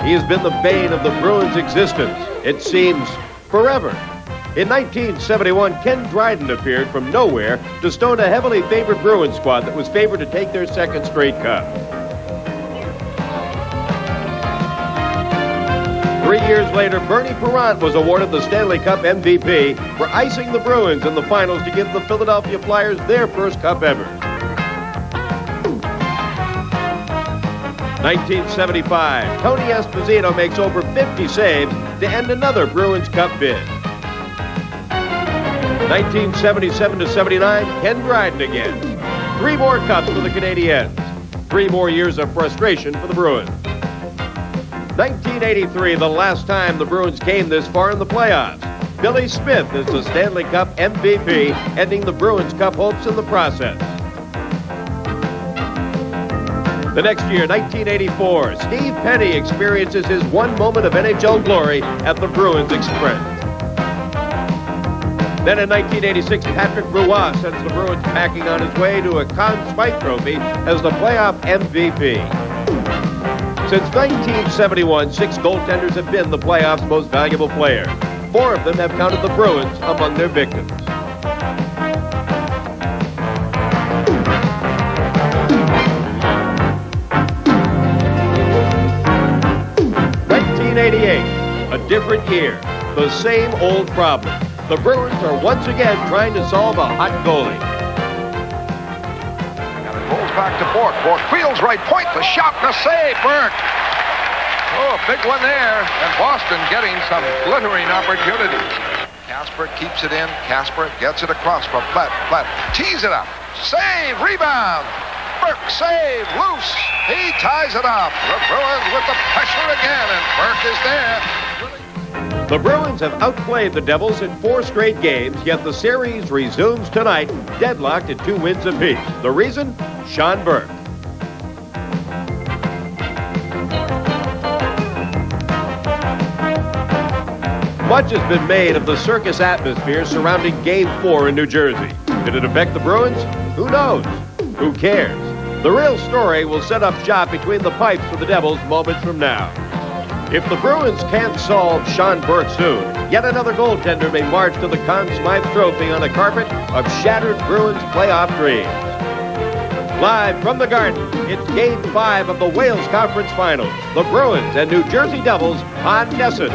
He has been the bane of the Bruins' existence. It seems forever. In 1971, Ken Dryden appeared from nowhere to stone a heavily favored Bruins squad that was favored to take their second straight cup. 3 years later, Bernie Parent was awarded the Stanley Cup MVP for icing the Bruins in the finals to give the Philadelphia Flyers their first cup ever. 1975, Tony Esposito makes over 50 saves to end another Bruins Cup bid. 1977-79, Ken Dryden again. 3 more cups for the Canadiens. 3 more years of frustration for the Bruins. 1983, the last time the Bruins came this far in the playoffs. Billy Smith is the Stanley Cup MVP, ending the Bruins Cup hopes in the process. The next year, 1984, Steve Penny experiences his one moment of NHL glory at the Bruins Express. Then in 1986, Patrick Roy sends the Bruins packing on his way to a Conn Smythe Trophy as the playoff MVP. Since 1971, 6 goaltenders have been the playoffs' most valuable player. 4 of them have counted the Bruins among their victims. 1988, a different year, the same old problem. The Bruins are once again trying to solve a hot goalie. And it rolls back to Bork. Bork wheels right point, the shot, the save, Burke. Oh, a big one there. And Boston getting some glittering opportunities. Kasper keeps it in. Kasper gets it across for Platt. Platt tees it up. Save, rebound. Burke, save, loose. He ties it up. The Bruins with the pressure again, and Burke is there. The Bruins have outplayed the Devils in 4 straight games, yet the series resumes tonight, deadlocked at 2 wins apiece. The reason? Sean Burke. Much has been made of the circus atmosphere surrounding Game 4 in New Jersey. Did it affect the Bruins? Who knows? Who cares? The real story will set up shop between the pipes for the Devils moments from now. If the Bruins can't solve Sean Burke soon, yet another goaltender may march to the Conn Smythe Trophy on a carpet of shattered Bruins playoff dreams. Live from the Garden, it's Game 5 of the Wales Conference Finals. The Bruins and New Jersey Devils on NESN.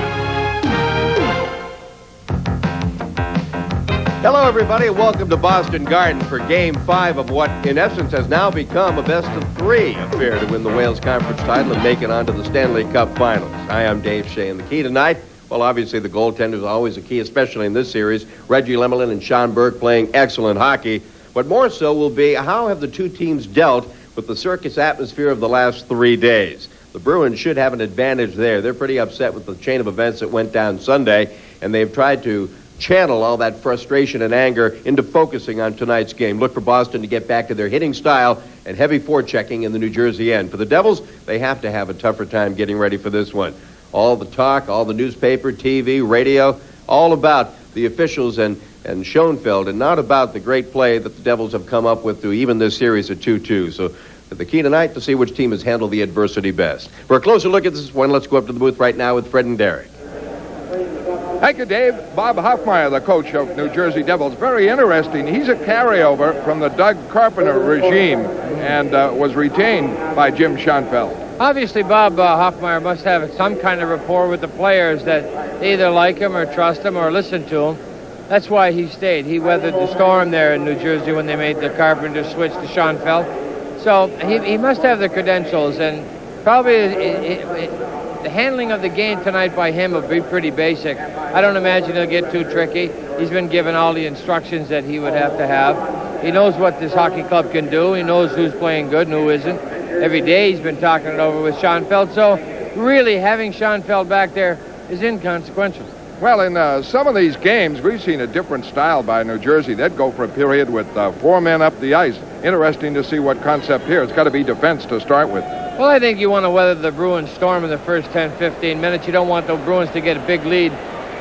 Hello, everybody, and welcome to Boston Garden for Game 5 of what, in essence, has now become a best-of-3 affair to win the Wales Conference title and make it onto the Stanley Cup Finals. Hi, I'm Dave Shea, and the key tonight, well, obviously the goaltender is always a key, especially in this series. Reggie Lemelin and Sean Burke playing excellent hockey. But more so will be, how have the two teams dealt with the circus atmosphere of the last 3 days? The Bruins should have an advantage there. They're pretty upset with the chain of events that went down Sunday, and they've tried to channel all that frustration and anger into focusing on tonight's game. Look for Boston to get back to their hitting style and heavy forechecking in the New Jersey end. For the Devils, they have to have a tougher time getting ready for this one. All the talk, all the newspaper, TV, radio, all about the officials and Schoenfeld, and not about the great play that the Devils have come up with to even this series at 2-2. So the key tonight to see which team has handled the adversity best. For a closer look at this one, let's go up to the booth right now with Fred and Derek. Thank you, Dave. Bob Hoffmeyer, the coach of New Jersey Devils. Very interesting. He's a carryover from the Doug Carpenter regime and was retained by Jim Schoenfeld. Obviously, Bob Hoffmeyer must have some kind of rapport with the players that they either like him or trust him or listen to him. That's why he stayed. He weathered the storm there in New Jersey when they made the Carpenter switch to Schoenfeld. So he must have the credentials, and probably the handling of the game tonight by him will be pretty basic. I don't imagine he'll get too tricky. He's been given all the instructions that he would have to have. He knows what this hockey club can do. He knows who's playing good and who isn't. Every day he's been talking it over with Schoenfeld. So really having Schoenfeld back there is inconsequential. Well, in some of these games, we've seen a different style by New Jersey. They'd go for a period with 4 men up the ice. Interesting to see what concept here. It's got to be defense to start with. Well, I think you want to weather the Bruins storm in the first 10, 15 minutes. You don't want the Bruins to get a big lead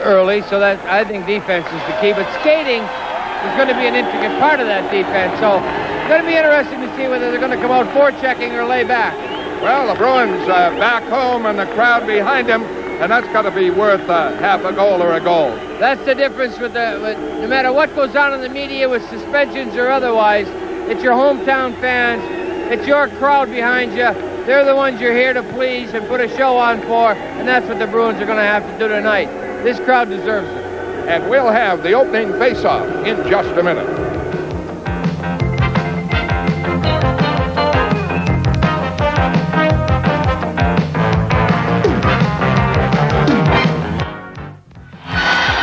early, so that I think defense is the key. But skating is going to be an intricate part of that defense, so it's going to be interesting to see whether they're going to come out forechecking or lay back. Well, the Bruins back home and the crowd behind them, and that's got to be worth half a goal or a goal. That's the difference with no matter what goes on in the media with suspensions or otherwise, it's your hometown fans, it's your crowd behind you. They're the ones you're here to please and put a show on for, and that's what the Bruins are going to have to do tonight. This crowd deserves it. And we'll have the opening face-off in just a minute.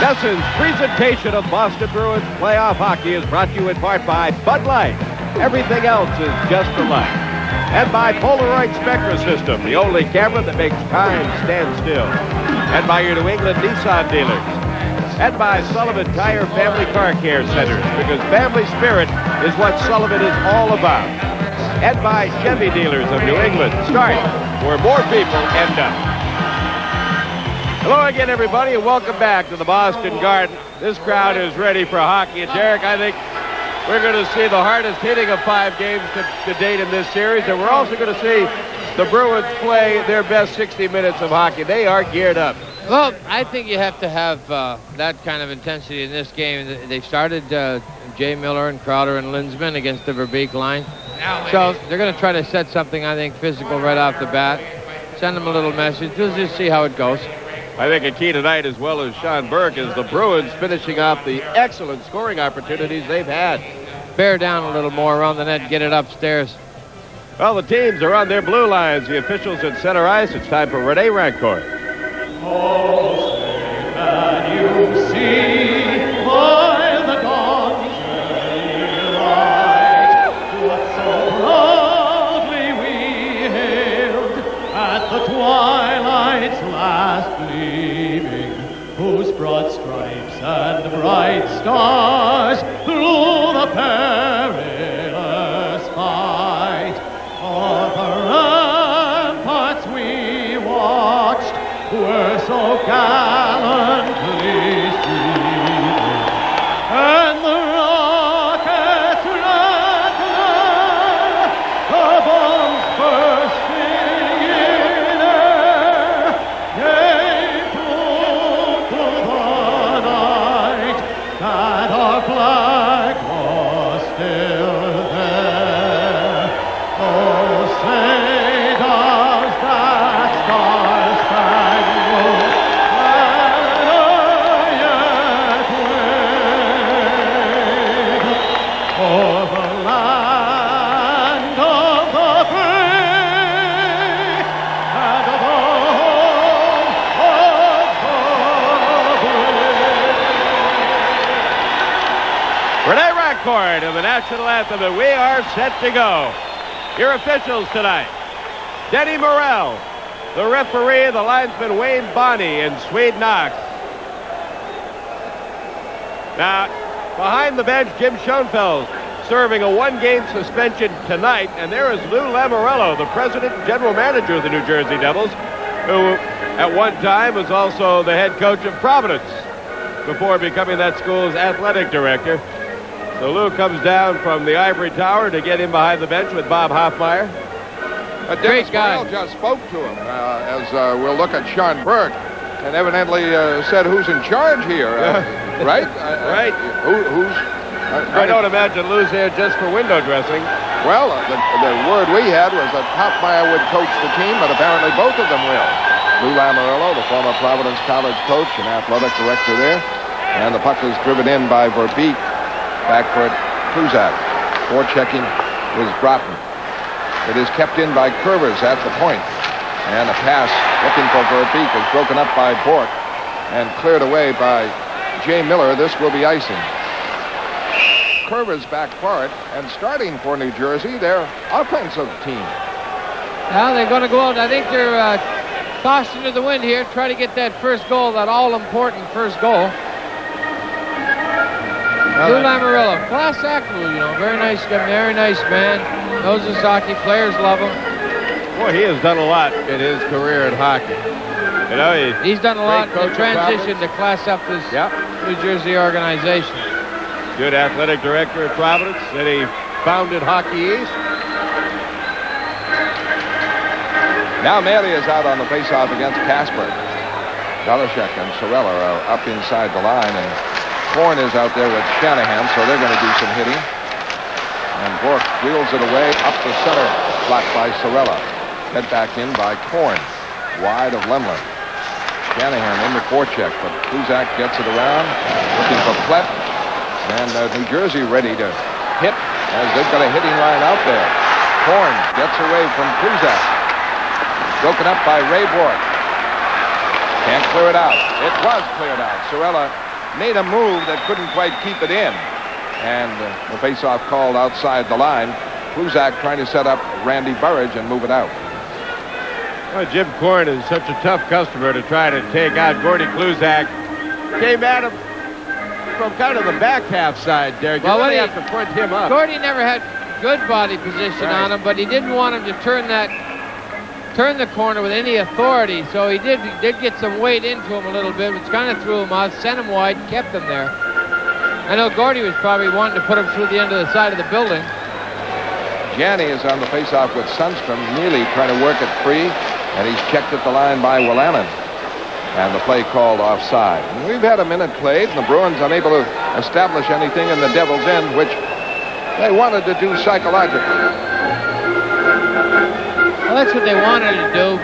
NESN's presentation of Boston Bruins playoff hockey is brought to you in part by Bud Light. Everything else is just a light. And by Polaroid Spectra System, the only camera that makes time stand still. And by your New England Nissan dealers. And by Sullivan Tire Family Car Care Centers, because family spirit is what Sullivan is all about. And by Chevy dealers of New England. Start where more people end up. Hello again, everybody, and welcome back to the Boston Garden. This crowd is ready for hockey. And Derek, I think we're going to see the hardest hitting of 5 games to date in this series, and we're also going to see the Bruins play their best 60 minutes of hockey. They are geared up. Well, I think you have to have that kind of intensity in this game. They started Jay Miller and Crowder and Lindsman against the Verbeek line. So they're going to try to set something, I think, physical right off the bat. Send them a little message. We'll just see how it goes. I think a key tonight, as well as Sean Burke, is the Bruins finishing off the excellent scoring opportunities they've had. Bear down a little more around the net and get it upstairs. Well, the teams are on their blue lines. The officials at center ice. It's time for Rene Rancourt. Oh, say, can you see by the dawn's early light what so proudly we hailed at the twilight's last gleaming, whose broad stripes and bright stars through the perilous fight o'er the ramparts we watched were so gallantly streaming, and the rockets rattling, the bombs bursting in air, gave proof to the night that our flag was still there. Oh, say does that star-spangled banner yet wave o'er the land of the free and the home of the brave? Rene Rancourt of the national anthem, and we are set to go. Your officials tonight: Denny Morrell, the referee, the linesman Wayne Bonney, and Swede Knox. Now, behind the bench, Jim Schoenfeld serving a 1-game suspension tonight, and there is Lou Lamoriello, the president and general manager of the New Jersey Devils, who at one time was also the head coach of Providence before becoming that school's athletic director. So Lou comes down from the ivory tower to get in behind the bench with Bob Hoffmeyer. Dennis Morrell just spoke to him as we'll look at Sean Burke, and evidently said who's in charge here, right? Right. Who's? I don't imagine Lou's there just for window dressing. Well, the word we had was that Hoffmeyer would coach the team, but apparently both of them will. Lou Lamoriello, the former Providence College coach and athletic director there, and the puck is driven in by Verbeek. Back for Kruzak. Forechecking is Broughton. It is kept in by Curvers at the point. And a pass looking for Verbeek is broken up by Bork and cleared away by Jay Miller. This will be icing. Curvers back for it, and starting for New Jersey, their offensive team. Well, they're going to go out. I think they're caution to the wind here. Try to get that first goal, that all-important first goal. Lou Lamoriello, class act, you know, very nice man. Knows his hockey, players love him. Boy, he has done a lot in his career in hockey. You know, he's done a lot in the transition to class up this New Jersey organization. Good athletic director at Providence. Then he founded Hockey East. Now Maley is out on the faceoff against Casper. Belichick and Sorella are up inside the line, and Korn is out there with Shanahan, so they're going to do some hitting. And Bork wheels it away up the center, blocked by Sorella. Head back in by Korn, wide of Lemler. Shanahan in the forecheck, but Kluzak gets it around, looking for Plett. And New Jersey ready to hit, as they've got a hitting line out there. Korn gets away from Kluzak. Broken up by Ray Bork. Can't clear it out. It was cleared out. Sorella made a move that couldn't quite keep it in. And the faceoff called outside the line. Kluzak trying to set up Randy Burridge and move it out. Well, Jim Korn is such a tough customer to try to take out. Gordy Kluzak came at him from kind of the back half side there. You really have to front him up. Gordy never had good body position on him, but he didn't want him to turn the corner with any authority, so he did get some weight into him a little bit, which kind of threw him out, sent him wide, kept him there. I know Gordy was probably wanting to put him through the end of the side of the building. Janney is on the faceoff with Sundstrom. Neely trying to work it free, and he's checked at the line by Willanen. And the play called offside. And we've had a minute played, and the Bruins unable to establish anything in the Devil's End, which they wanted to do psychologically. Well, that's what they wanted to do.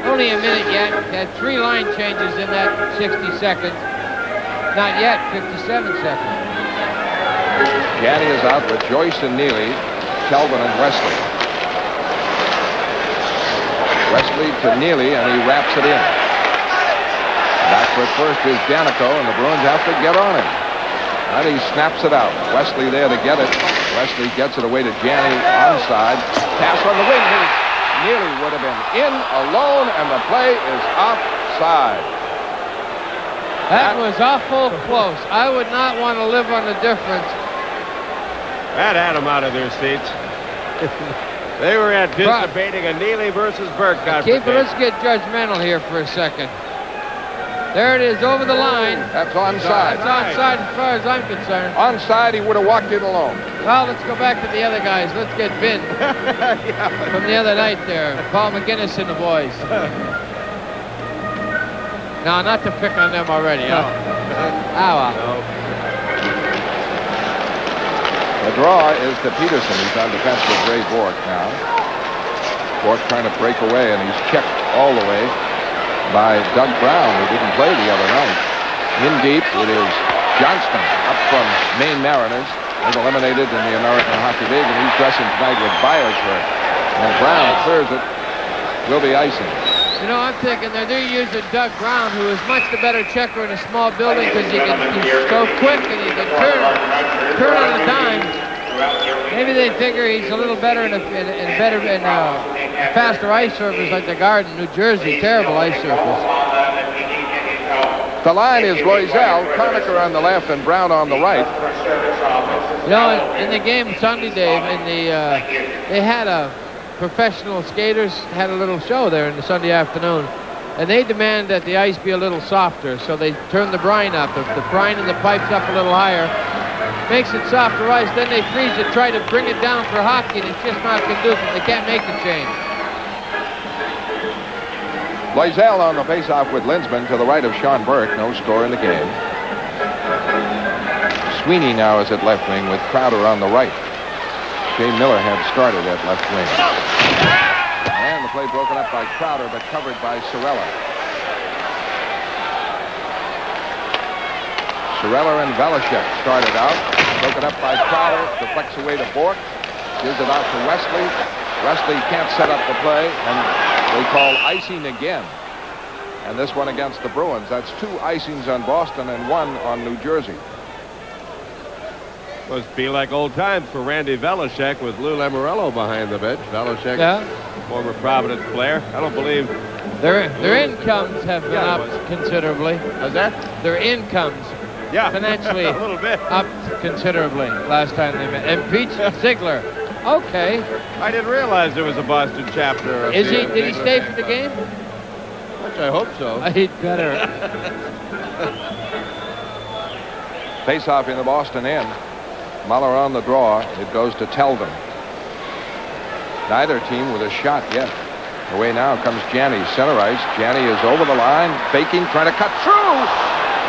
Only a minute yet. Had 3 line changes in that 60 seconds. Not yet, 57 seconds. Janney is out with Joyce and Neely, Kelvin and Wesley. Wesley to Neely, and he wraps it in. Back for first is Danico, and the Bruins have to get on him. And he snaps it out. Wesley there to get it. Wesley gets it away to Janney onside. Pass on the wing. Neely would have been in alone, and the play is offside. That was awful close. I would not want to live on the difference. That had them out of their seats. They were anticipating a Neely versus Burke confrontation. Keeper, let's get judgmental here for a second. There it is, over the line. That's onside. That's onside as far as I'm concerned. Onside, he would have walked in alone. Well, let's go back to the other guys. Let's get Vin from the other night there. Paul McGinnis and the boys. No, not to pick on them already. No. No. The draw is to Peterson. He's on defense with Ray Bork now. Bork trying to break away, and he's checked all the way by Doug Brown, who didn't play the other night. In deep, it is Johnston up from Maine Mariners. Was eliminated in the American Hockey League, and he's dressing tonight with Byers hurt. And Brown clears it. Will be icing. You know, I'm thinking they're using Doug Brown, who is much the better checker in a small building because he's so quick and he can turn on a dime. Maybe they figure he's a little better in faster ice surface like the Garden, New Jersey. Terrible ice surface. The line is Loisel, Carnicker on the left, and Brown on the right. You know, in the game Sunday, Dave, they had professional skaters had a little show there in the Sunday afternoon, and they demand that the ice be a little softer, so they turn the brine up. If the brine in the pipe's up a little higher, makes it softer ice, then they freeze it, try to bring it down for hockey, and it's just not conducive. They can't make the change. Loisel on the faceoff with Linsman to the right of Sean Burke. No score in the game. Sweeney now is at left wing with Crowder on the right. Shea Miller had started at left wing. And the play broken up by Crowder, but covered by Sorella. Sorella and Velishek started out. Broken up by Crowder. Deflects away to Bork. Gives it out to Wesley. Wesley can't set up the play, and they call icing again. And this one against the Bruins. That's 2 icings on Boston and 1 on New Jersey. Must be like old times for Randy Velishek with Lou Lamoriello behind the bench. Velishek, former Providence player. I don't believe their incomes have been up considerably. How's that? Their incomes financially a little bit up considerably last time they met. And Pete Ziegler. Okay. I didn't realize there was a Boston chapter. Did he stay for the game? Which I hope so. He'd better. Face-off in the Boston end. Muller on the draw. It goes to Teldon. Neither team with a shot yet. Away now comes Janney, center ice. Janney is over the line, faking, trying to cut through.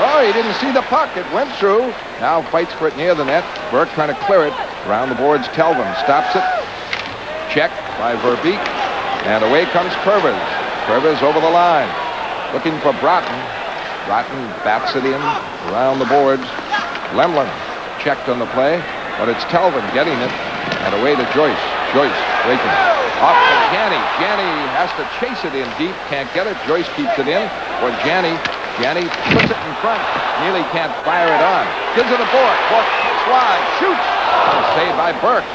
Oh, he didn't see the puck. It went through. Now fights for it near the net. Burke trying to clear it. Around the boards, Telvin stops it. Checked by Verbeek. And away comes Kurvers. Kurvers over the line. Looking for Broughton. Broughton bats it in around the boards. Lemlin checked on the play, but it's Telvin getting it. And away to Joyce. Joyce breaking. Off to Janney. Janney has to chase it in deep. Can't get it. Joyce keeps it in for Janney. Janney puts it in front. Nearly can't fire it on. Gives it to Bork. Bork hits wide. Shoots. Saved by Burke.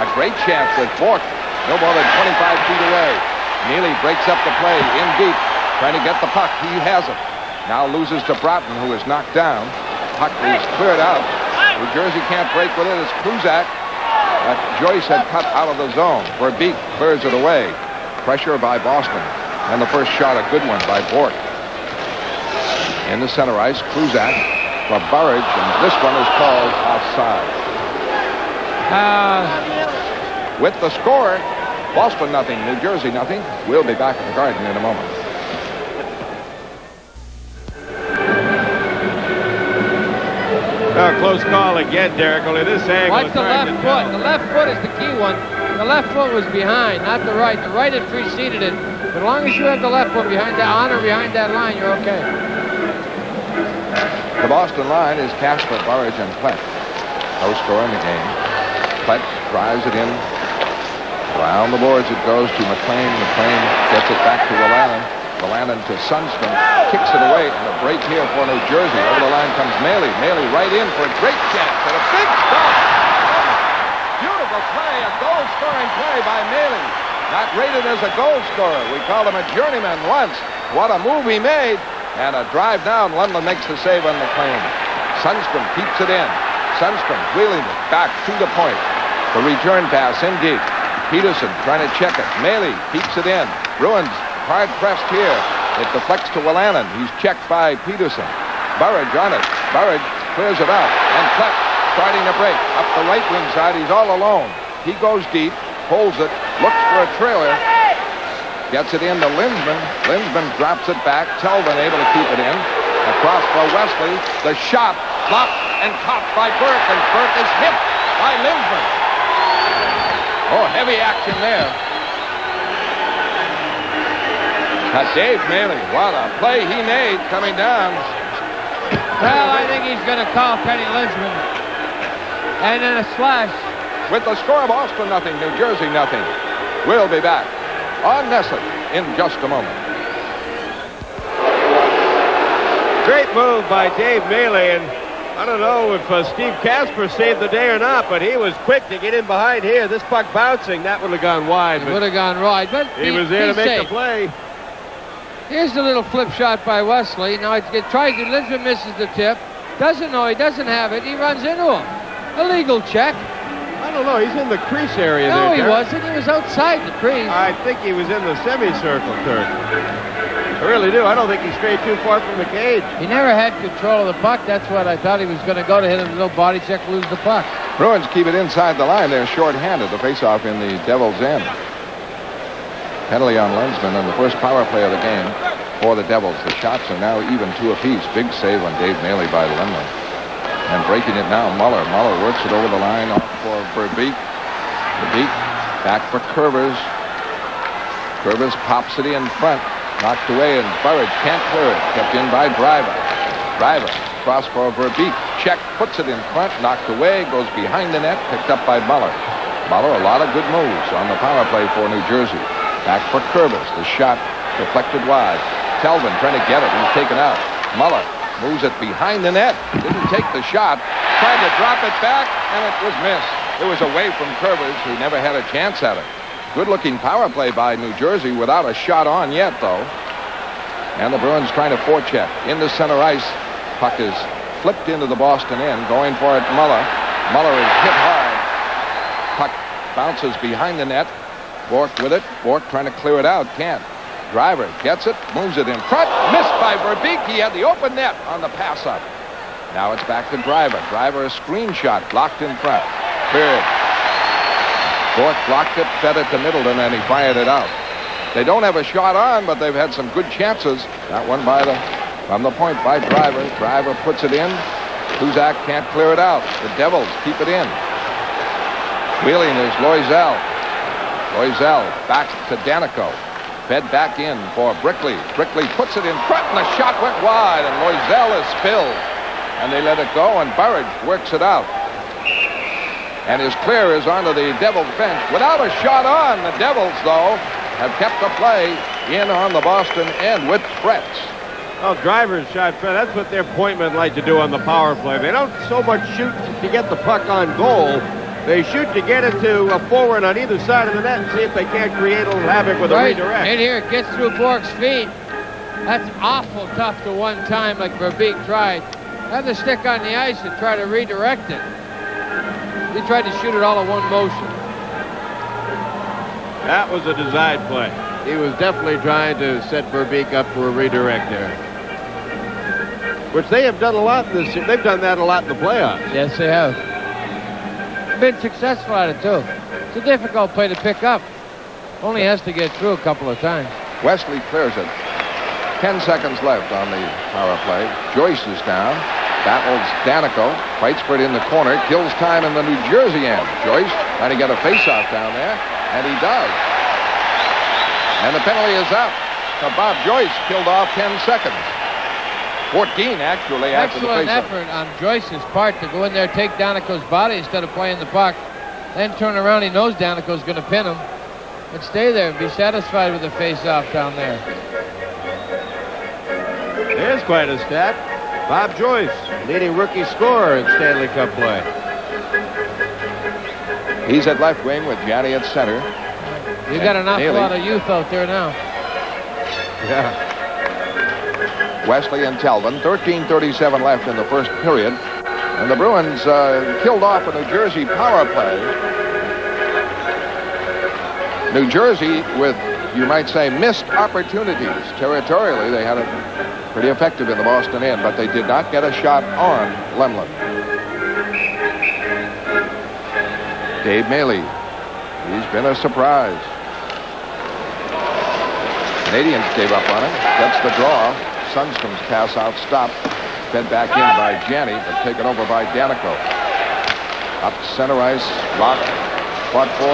A great chance with Bork. No more than 25 feet away. Nearly breaks up the play in deep. Trying to get the puck. He has it. Now loses to Broughton, who is knocked down. Puck is cleared out. New Jersey can't break with it. It's Kruzak. But Joyce had cut out of the zone. Verbeek clears it away. Pressure by Boston. And the first shot, a good one by Bork. In the center ice, Kruzak for Burridge, and this one is called offside. With the score, Boston nothing, New Jersey nothing. We'll be back at the Garden in a moment. Close call again, Derek. Only this angle. Watch the left foot. The left foot is the key one. The left foot was behind, not the right. The right had preceded it. But as long as you have the left foot behind that, on or behind that line, you're okay. The Boston line is Kasper, Burridge, and Plett. No score in the game. Plett drives it in. Around the boards it goes to McLean. McLean gets it back to Wolanin. Wolanin to Sundstrom. Kicks it away, and a break here for New Jersey. Over the line comes Maley. Maley right in for a great chance. And a big stop. Beautiful play. A goal-scoring play by Maley. Not rated as a goal scorer. We called him a journeyman once. What a move he made. And a drive down. Lundlund makes the save on McLean. Sundstrom keeps it in. Sundstrom wheeling it back to the point. The return pass in deep. Peterson trying to check it. Maley keeps it in. Bruins hard pressed here. It deflects to Wolanin. He's checked by Peterson. Burridge on it. Burridge clears it out. And Plett starting to break. Up the right wing side. He's all alone. He goes deep. Holds it. Looks for a trailer. Gets it in to Linsman. Linsman drops it back. Telvin able to keep it in. Across for Wesley. The shot blocked and caught by Burke. And Burke is hit by Linsman. Oh, heavy action there. Dave Maley, what a play he made coming down. Well, I think he's going to call Kenny Linsman. And then a slash. With the score of Boston nothing, New Jersey nothing. We'll be back on NESN in just a moment. Great move by Dave Maley, and I don't know if Steve Kasper saved the day or not, but he was quick to get in behind here. This puck bouncing, that would have gone wide. It would have gone wide, but he was there to make safe. the play. Here's the little flip shot by Wesley. Now it tries to, Linsman misses the tip. Doesn't know, he doesn't have it. He runs into him. Illegal check. I don't know, he's in the crease area there. No, he Derek. wasn't. He was outside the crease. I think he was in the semicircle, Kirk. I really do. I don't think he strayed too far from the cage. He never had control of the puck. That's what I thought he was going to go to hit a little body check, lose the puck. Bruins keep it inside the line. They're short-handed. The face-off in the Devils' end. Penalty on Linsman on the first power play of the game for the Devils. The shots are now even 2 apiece. Big save on Dave Maley by Lindland. And breaking it now, Muller. Muller works it over the line off for Verbeek. Verbeek back for Kurvers. Kurvers pops it in front. Knocked away, and Burridge can't clear it. Kept in by Driver. Driver cross for Verbeek. Check, puts it in front. Knocked away, goes behind the net. Picked up by Muller. Muller, a lot of good moves on the power play for New Jersey. Back for Kurvers. The shot deflected wide. Telvin trying to get it. He's taken out. Muller moves it behind the net. Didn't take the shot. Tried to drop it back, and it was missed. It was away from Kurvers, who never had a chance at it. Good-looking power play by New Jersey without a shot on yet, though. And the Bruins trying to forecheck. In the center ice. Puck is flipped into the Boston end. Going for it, Muller. Muller is hit hard. Puck bounces behind the net. Bork with it. Bork trying to clear it out. Can't. Driver gets it. Moves it in front. Missed by Verbeek. He had the open net on the pass-up. Now it's back to Driver. Driver, a screen shot. Blocked in front. Cleared. Bork blocked it, fed it to Middleton, and he fired it out. They don't have a shot on, but they've had some good chances. That one from the point by Driver. Driver puts it in. Kuzak can't clear it out. The Devils keep it in. Wheeling is Loisel. Loisel back to Danico. Fed back in for Brickley. Brickley puts it in front, and the shot went wide, and Loisel is spilled. And they let it go, and Burridge works it out. And his clear is onto the Devils bench. Without a shot on, the Devils, though, have kept the play in on the Boston end with threats. Well, Driver's shot, that's what their point men like to do on the power play. They don't so much shoot to get the puck on goal. They shoot to get it to a forward on either side of the net and see if they can't create a little havoc with a redirect. And here it gets through Bork's feet. That's awful tough to one time like Verbeek tried. Have the stick on the ice and try to redirect it. He tried to shoot it all in one motion. That was a designed play. He was definitely trying to set Verbeek up for a redirect there. Which they have done a lot in this year. They've done that a lot in the playoffs. Yes, they have. Been successful at it, too. It's a difficult play to pick up. Only has to get through a couple of times. Wesley clears it. 10 seconds left on the power play. Joyce is down. Battles Danico. Fights for it in the corner. Kills time in the New Jersey end. Joyce trying to get a face-off down there. And he does. And the penalty is up. So Bob Joyce killed off 10 seconds. 14, actually, after the face-off. Excellent effort on Joyce's part to go in there, take Danico's body instead of playing the puck. Then turn around. He knows Danico's going to pin him. But stay there and be satisfied with the face-off down there. There's quite a stat. Bob Joyce, leading rookie scorer in Stanley Cup play. He's at left wing with Janney at center. You got an awful lot of youth out there now. Yeah. Wesley and Talbot. 13:37 left in the first period. And the Bruins killed off a New Jersey power play. New Jersey with, you might say, missed opportunities. Territorially, they had it pretty effective in the Boston end, but they did not get a shot on Lemlin. Dave Maley. He's been a surprise. Canadians gave up on him. Gets the draw. Sundstrom's pass out stopped. Fed back in by Janney, but taken over by Danico. Up center ice. Blocked. Fought for.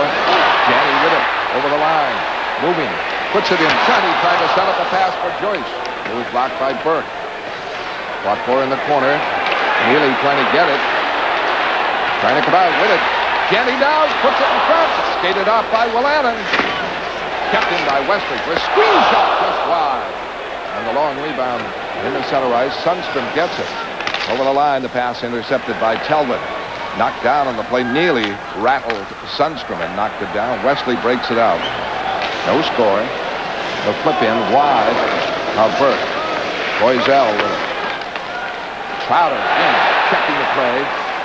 Janney with it. Over the line. Moving. Puts it in front. He tried to set up a pass for Joyce. It was blocked by Burke. Fought for in the corner. Neely trying to get it. Trying to come out with it. Janney down. Puts it in front. Skated off by Wolanin. Kept in by Wesley for a screen shot just wide. And the long rebound in the center ice. Sundstrom gets it. Over the line, the pass intercepted by Talbot. Knocked down on the play. Neely rattled Sundstrom and knocked it down. Wesley breaks it out. No score. The flip in wide of Burke. Loisel with it. Crowder in, checking the play.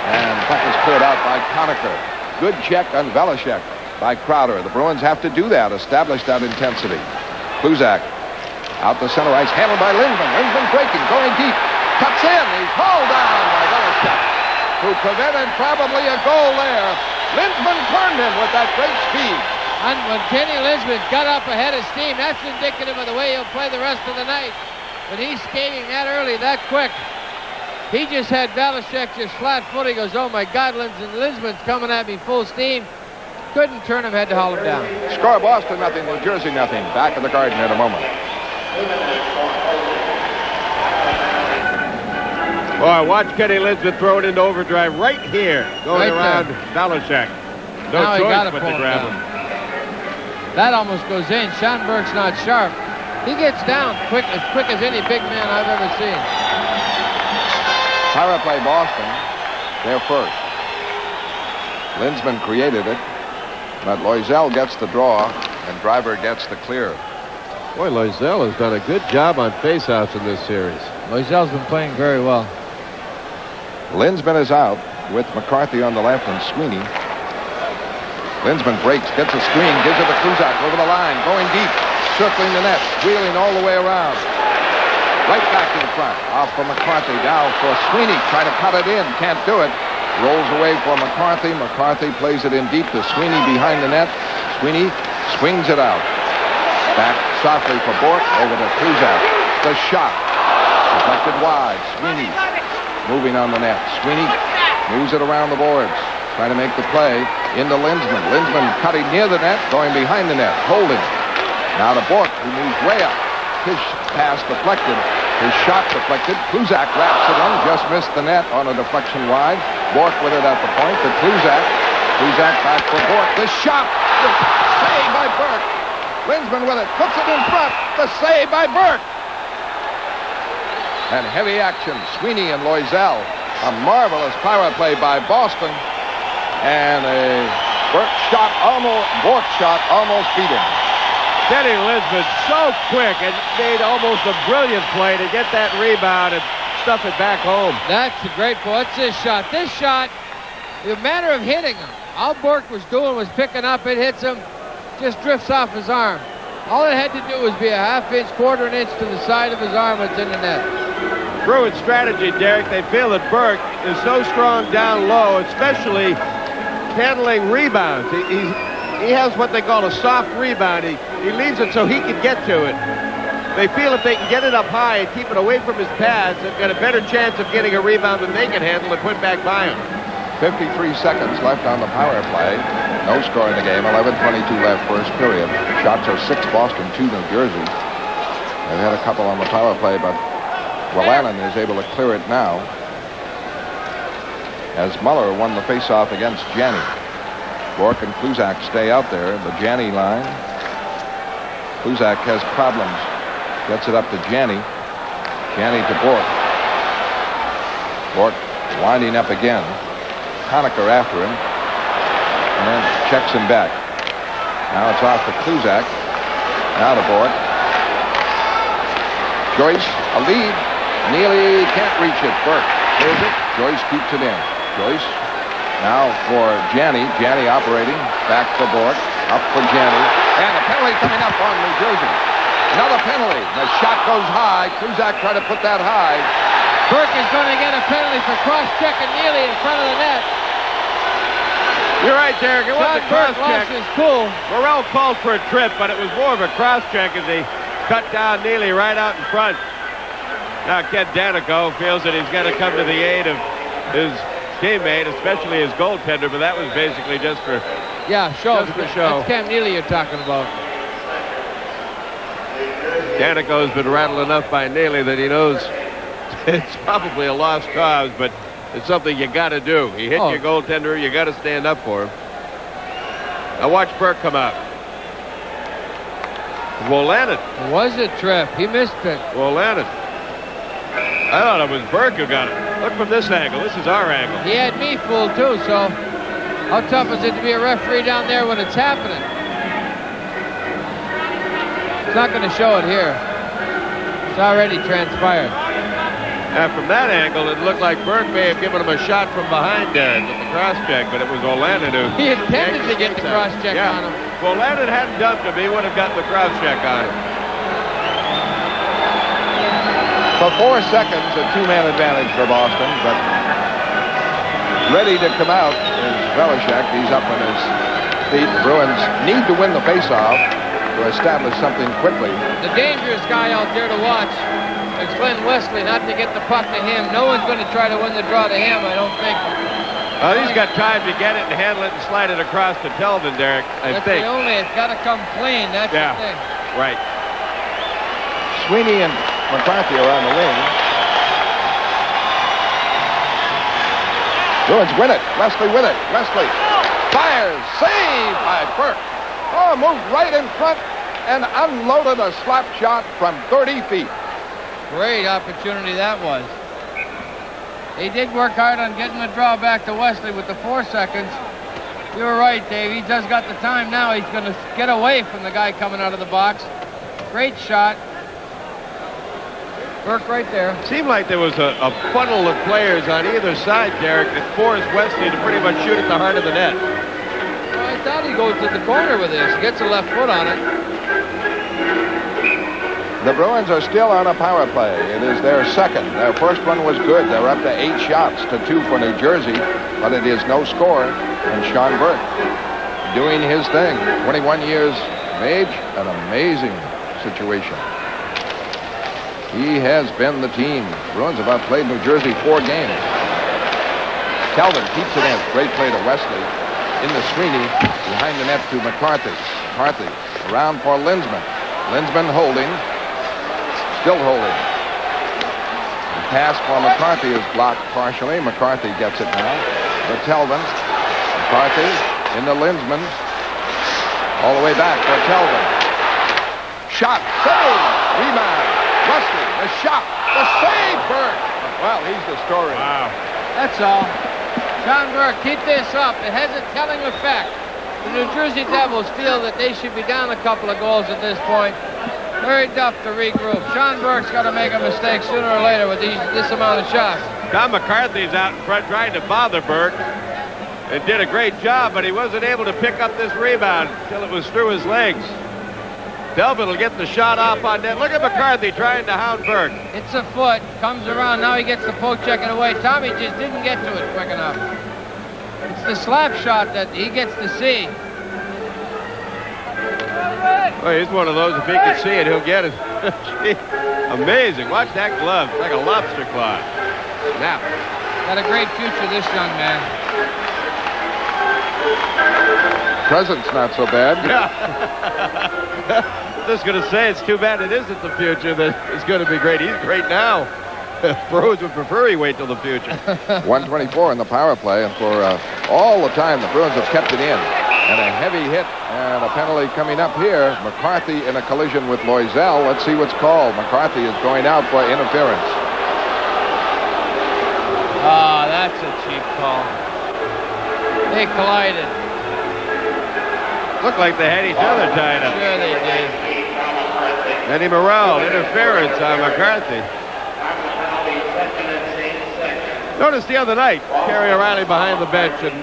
And puck is cleared out by Conacher. Good check on Velishek by Crowder. The Bruins have to do that, establish that intensity. Kluzak out the center ice, handled by Lindman. Lindman breaking, going deep. Cuts in. He's hauled down by Velishek, who prevented probably a goal there. Lindman turned him with that great speed. And when Kenny Lisbon got up ahead of steam, that's indicative of the way he'll play the rest of the night. When he's skating that early, that quick. He just had Velishek just flat foot. He goes, oh my God, Lisbon's coming at me full steam. Couldn't turn him, had to haul him down. Score Boston nothing, New Jersey nothing. Back in the Garden in a moment. Boy, watch Kenny Lisbon throw it into overdrive right here, going Right around there. Velishek. No Now he choice gotta but pull to him grab down. him. That almost goes in. Schonberg's not sharp. He gets down quick as any big man I've ever seen. Power play Boston. They're first. Linsman created it, but Loisel gets the draw, and Driver gets the clear. Boy, Loisel has done a good job on faceoffs in this series. Loisel's been playing very well. Linsman is out with McCarthy on the left and Sweeney. Linsman breaks, gets a screen, gives it to Kluzak over the line, going deep, circling the net, wheeling all the way around. Right back in front. Off for McCarthy. Now for Sweeney. Trying to cut it in. Can't do it. Rolls away for McCarthy. McCarthy plays it in deep to Sweeney behind the net. Sweeney swings it out. Back softly for Bork, over to Kluzak. The shot. Deflected wide. Sweeney moving on the net. Sweeney moves it around the boards. Trying to make the play into Lindsman. Lindsman cutting near the net, going behind the net. Holding. Now to Bork, who moves way up. His pass deflected. His shot deflected. Kluzak wraps it in. Just missed the net on a deflection wide. Bork with it at the point to Kluzak. Kluzak back for Bork. The shot. The save by Burke. Lindsman with it. Puts it in front. The save by Burke. And heavy action. Sweeney and Loisel. A marvelous power play by Boston. And a Bork shot almost beat him. Kenny Lindsman so quick and made almost a brilliant play to get that rebound and stuff it back home. That's a great play. What's this shot? This shot, the matter of hitting him. All Bork was doing was picking up. It hits him, just drifts off his arm. All it had to do was be a half-inch, quarter-inch to the side of his arm. It's in the net. Bruins strategy, Derek. They feel that Burke is so strong down low, especially handling rebounds. He has what they call a soft rebound. He leaves it so he can get to it. They feel if they can get it up high and keep it away from his pads, they've got a better chance of getting a rebound than they can handle and put back by him. 53 seconds left on the power play. No score in the game. 11:22 left first period. Shots are 6 Boston, 2 New Jersey. They've had a couple on the power play, but Wolanin is able to clear it now, as Muller won the faceoff against Janney. Bork and Kluzak stay out there. The Janney line. Kluzak has problems. Gets it up to Janney. Janney to Bork. Bork winding up again. Honecker after him. And then checks him back. Now it's off to Kluzak. Now to Bork. Joyce, a lead. Neely can't reach it. Burke clears it. Joyce keeps it in. Joyce now for Janney. Janney operating. Back for Bork. Up for Janney. And a penalty coming up on New Jersey. Another penalty. The shot goes high. Kluzak tried to put that high. Burke is going to get a penalty for cross-checking Neely in front of the net. You're right, Derek. It wasn't a cross-check. His cool. Morrell called for a trip, but it was more of a cross-check as he cut down Neely right out in front. Now Ken Danico feels that he's got to come to the aid of his teammate, especially his goaltender, but that was basically just for show. Just for show. That's Cam Neely you're talking about. Danico's been rattled enough by Neely that he knows it's probably a lost cause, but it's something you got to do. He hit your goaltender, you got to stand up for him. Now watch Burke come out. Wolanin. It was a trip. He missed it. Wolanin. I thought it was Burke who got it. Look from this angle. This is our angle. He had me fooled too, so how tough is it to be a referee down there when it's happening? It's not going to show it here. It's already transpired. Now from that angle, it looked like Burke may have given him a shot from behind Derek with the cross-check, but it was Wolanin who... He intended to get the cross-check on him. If Wolanin hadn't dumped him, he would have gotten the cross-check on him. For 4 seconds, a 2-man advantage for Boston, but ready to come out is Velishek. He's up on his feet. The Bruins need to win the faceoff to establish something quickly. The dangerous guy out there to watch is Glenn Wesley, not to get the puck to him. No one's going to try to win the draw to him, I don't think. He's got time to get it and handle it and slide it across to Telvin, Derek, I think. It's got to come clean, that's the thing. Right. Sweeney and McCarthy are on the wing. Bruins win it. Wesley with it. Wesley fires. Save by Burke. Oh, moved right in front and unloaded a slap shot from 30 feet. Great opportunity that was. He did work hard on getting the draw back to Wesley with the 4 seconds. You were right, Dave. He just got the time now. He's going to get away from the guy coming out of the box. Great shot. Burke right there. Seemed like there was a funnel of players on either side, Derek, that forced Wesley to pretty much shoot at the heart of the net. Well, I thought he'd go to the corner with this. Gets a left foot on it. The Bruins are still on a power play. It is their second. Their first one was good. They're up to 8 shots to 2 for New Jersey, but it is no score. And Sean Burke doing his thing. 21 years Mage, an amazing situation. He has been the team. Bruins have outplayed New Jersey 4 games. Calvin keeps it in. Great play to Wesley. In the screening, behind the net to McCarthy. McCarthy around for Lindsman. Lindsman holding. Still holding. The pass for McCarthy is blocked partially. McCarthy gets it now. To Telvin. McCarthy into Lindsman. All the way back for Telvin. Shot. Save. Rebound. Wesley. The shot. The save. Burke. Well, he's the story. Wow. That's all. John Burke, keep this up. It has a telling effect. The New Jersey Devils feel that they should be down a couple of goals at this point. Very tough to regroup. Sean Burke's got to make a mistake sooner or later with this amount of shots. Tom McCarthy's out in front trying to bother Burke. And did a great job, but he wasn't able to pick up this rebound until it was through his legs. Delvin will get the shot off on net. Look at McCarthy trying to hound Burke. It's a foot, comes around, now he gets the poke checking away. Tommy just didn't get to it quick enough. It's the slap shot that he gets to see. Well, he's one of those, if he can see it, he'll get it. Amazing. Watch that glove. It's like a lobster claw. Now. Got a great future, this young man. Present's not so bad. Yeah. Just going to say, it's too bad it isn't the future that is going to be great. He's great now. Bruins would prefer he wait till the future. 124 in the power play, and for all the time the Bruins have kept it in. And a heavy hit and a penalty coming up here. McCarthy in a collision with Loisel. Let's see what's called. McCarthy is going out for interference. Ah, that's a cheap call. They collided. Looked like they had each other tied up. Sure they did. Eddie Morrell, interference on McCarthy. Notice the other night, Kerry O'Reilly behind the bench, and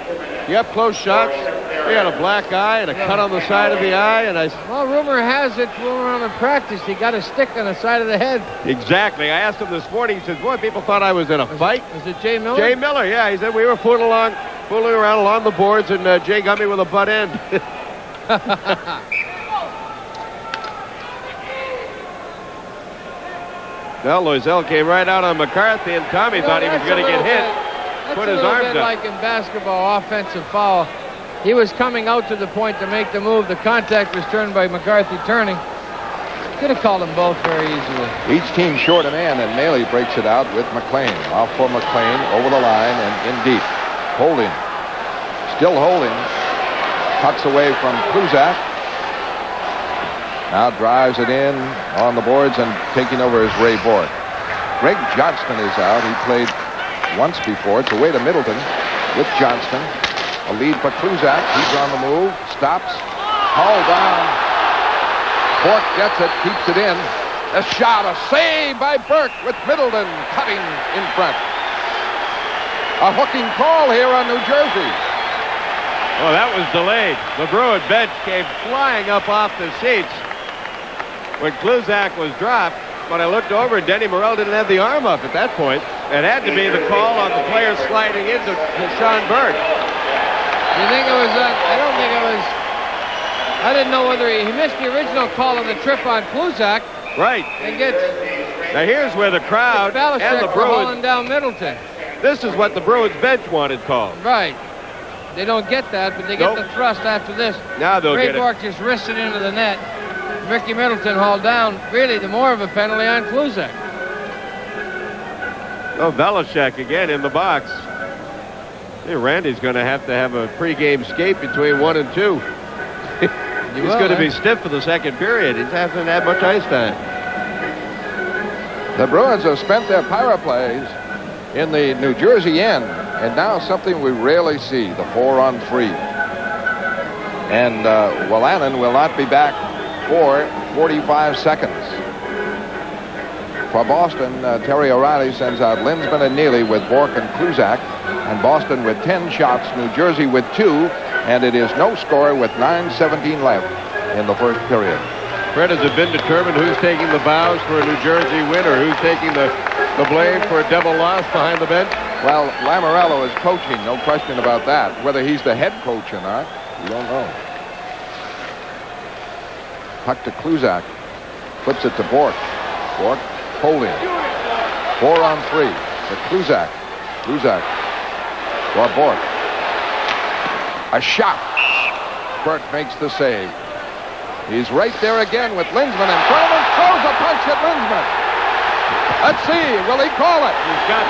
the up-close shots, he had a black eye and a cut on the side of the eye, and Well, rumor has it, around in practice, he got a stick on the side of the head. Exactly. I asked him this morning, he says, boy, people thought I was in a fight. Was it Jay Miller? Jay Miller, yeah. He said we were fooling around along the boards, and Jay got me with a butt end. Well, Loisel came right out on McCarthy, and Tommy thought he was going to get hit. Put his arms up. Like in basketball, offensive foul. He was coming out to the point to make the move. The contact was turned by McCarthy turning. Could have called them both very easily. Each team short a man, and Maley breaks it out with McLean. Off for McLean, over the line, and in deep. Holding. Still holding. Tucks away from Kluzak. Now drives it in on the boards, and taking over is Ray Bork. Greg Johnston is out. He played once before. It's away to Middleton with Johnston. A lead for Kluzak. He's on the move. Stops. Hauled down. Bork gets it. Keeps it in. A shot. A save by Burke with Middleton cutting in front. A hooking call here on New Jersey. Well, that was delayed. The Bruin bench came flying up off the seats when Kluzak was dropped. When I looked over, Denny Morrell didn't have the arm up at that point. It had to be the call on the player sliding into Sean Burke. You think it was I don't think it was. I didn't know whether he missed the original call on the trip on Kluzak. Right. And gets. Now here's where the crowd and the hauling Bruins. down Middleton. This is what the Bruins bench wanted called. Right. They don't get that, but they get the thrust after this. Now they'll get it. Ray Bork just wristed into the net. Ricky Middleton hauled down. Really, the more of a penalty on Kluzak. Oh, Belichick again in the box. Hey, Randy's going to have a pregame skate between 1 and 2. He's going to be stiff for the second period. He hasn't had much ice time. The Bruins have spent their power plays in the New Jersey end, and now something we rarely see, the 4-on-3. And Wolanin will not be back for 45 seconds. For Boston, Terry O'Reilly sends out Lindsman and Neely with Bork and Kluzak, and Boston with 10 shots, New Jersey with 2, and it is no score with 9:17 left in the first period. Fred, has it been determined who's taking the bows for a New Jersey win, or who's taking the blame for a Devil loss behind the bench? Well, Lamoriello is coaching, no question about that. Whether he's the head coach or not, we don't know. Puck to Kluzak. Flips it to Bork. Bork holding. 4 on 3 to Kluzak. Kluzak for Bork. A shot. Burke makes the save. He's right there again with Lindsman in front of him. Throws a punch at Lindsman. Let's see. Will he call it?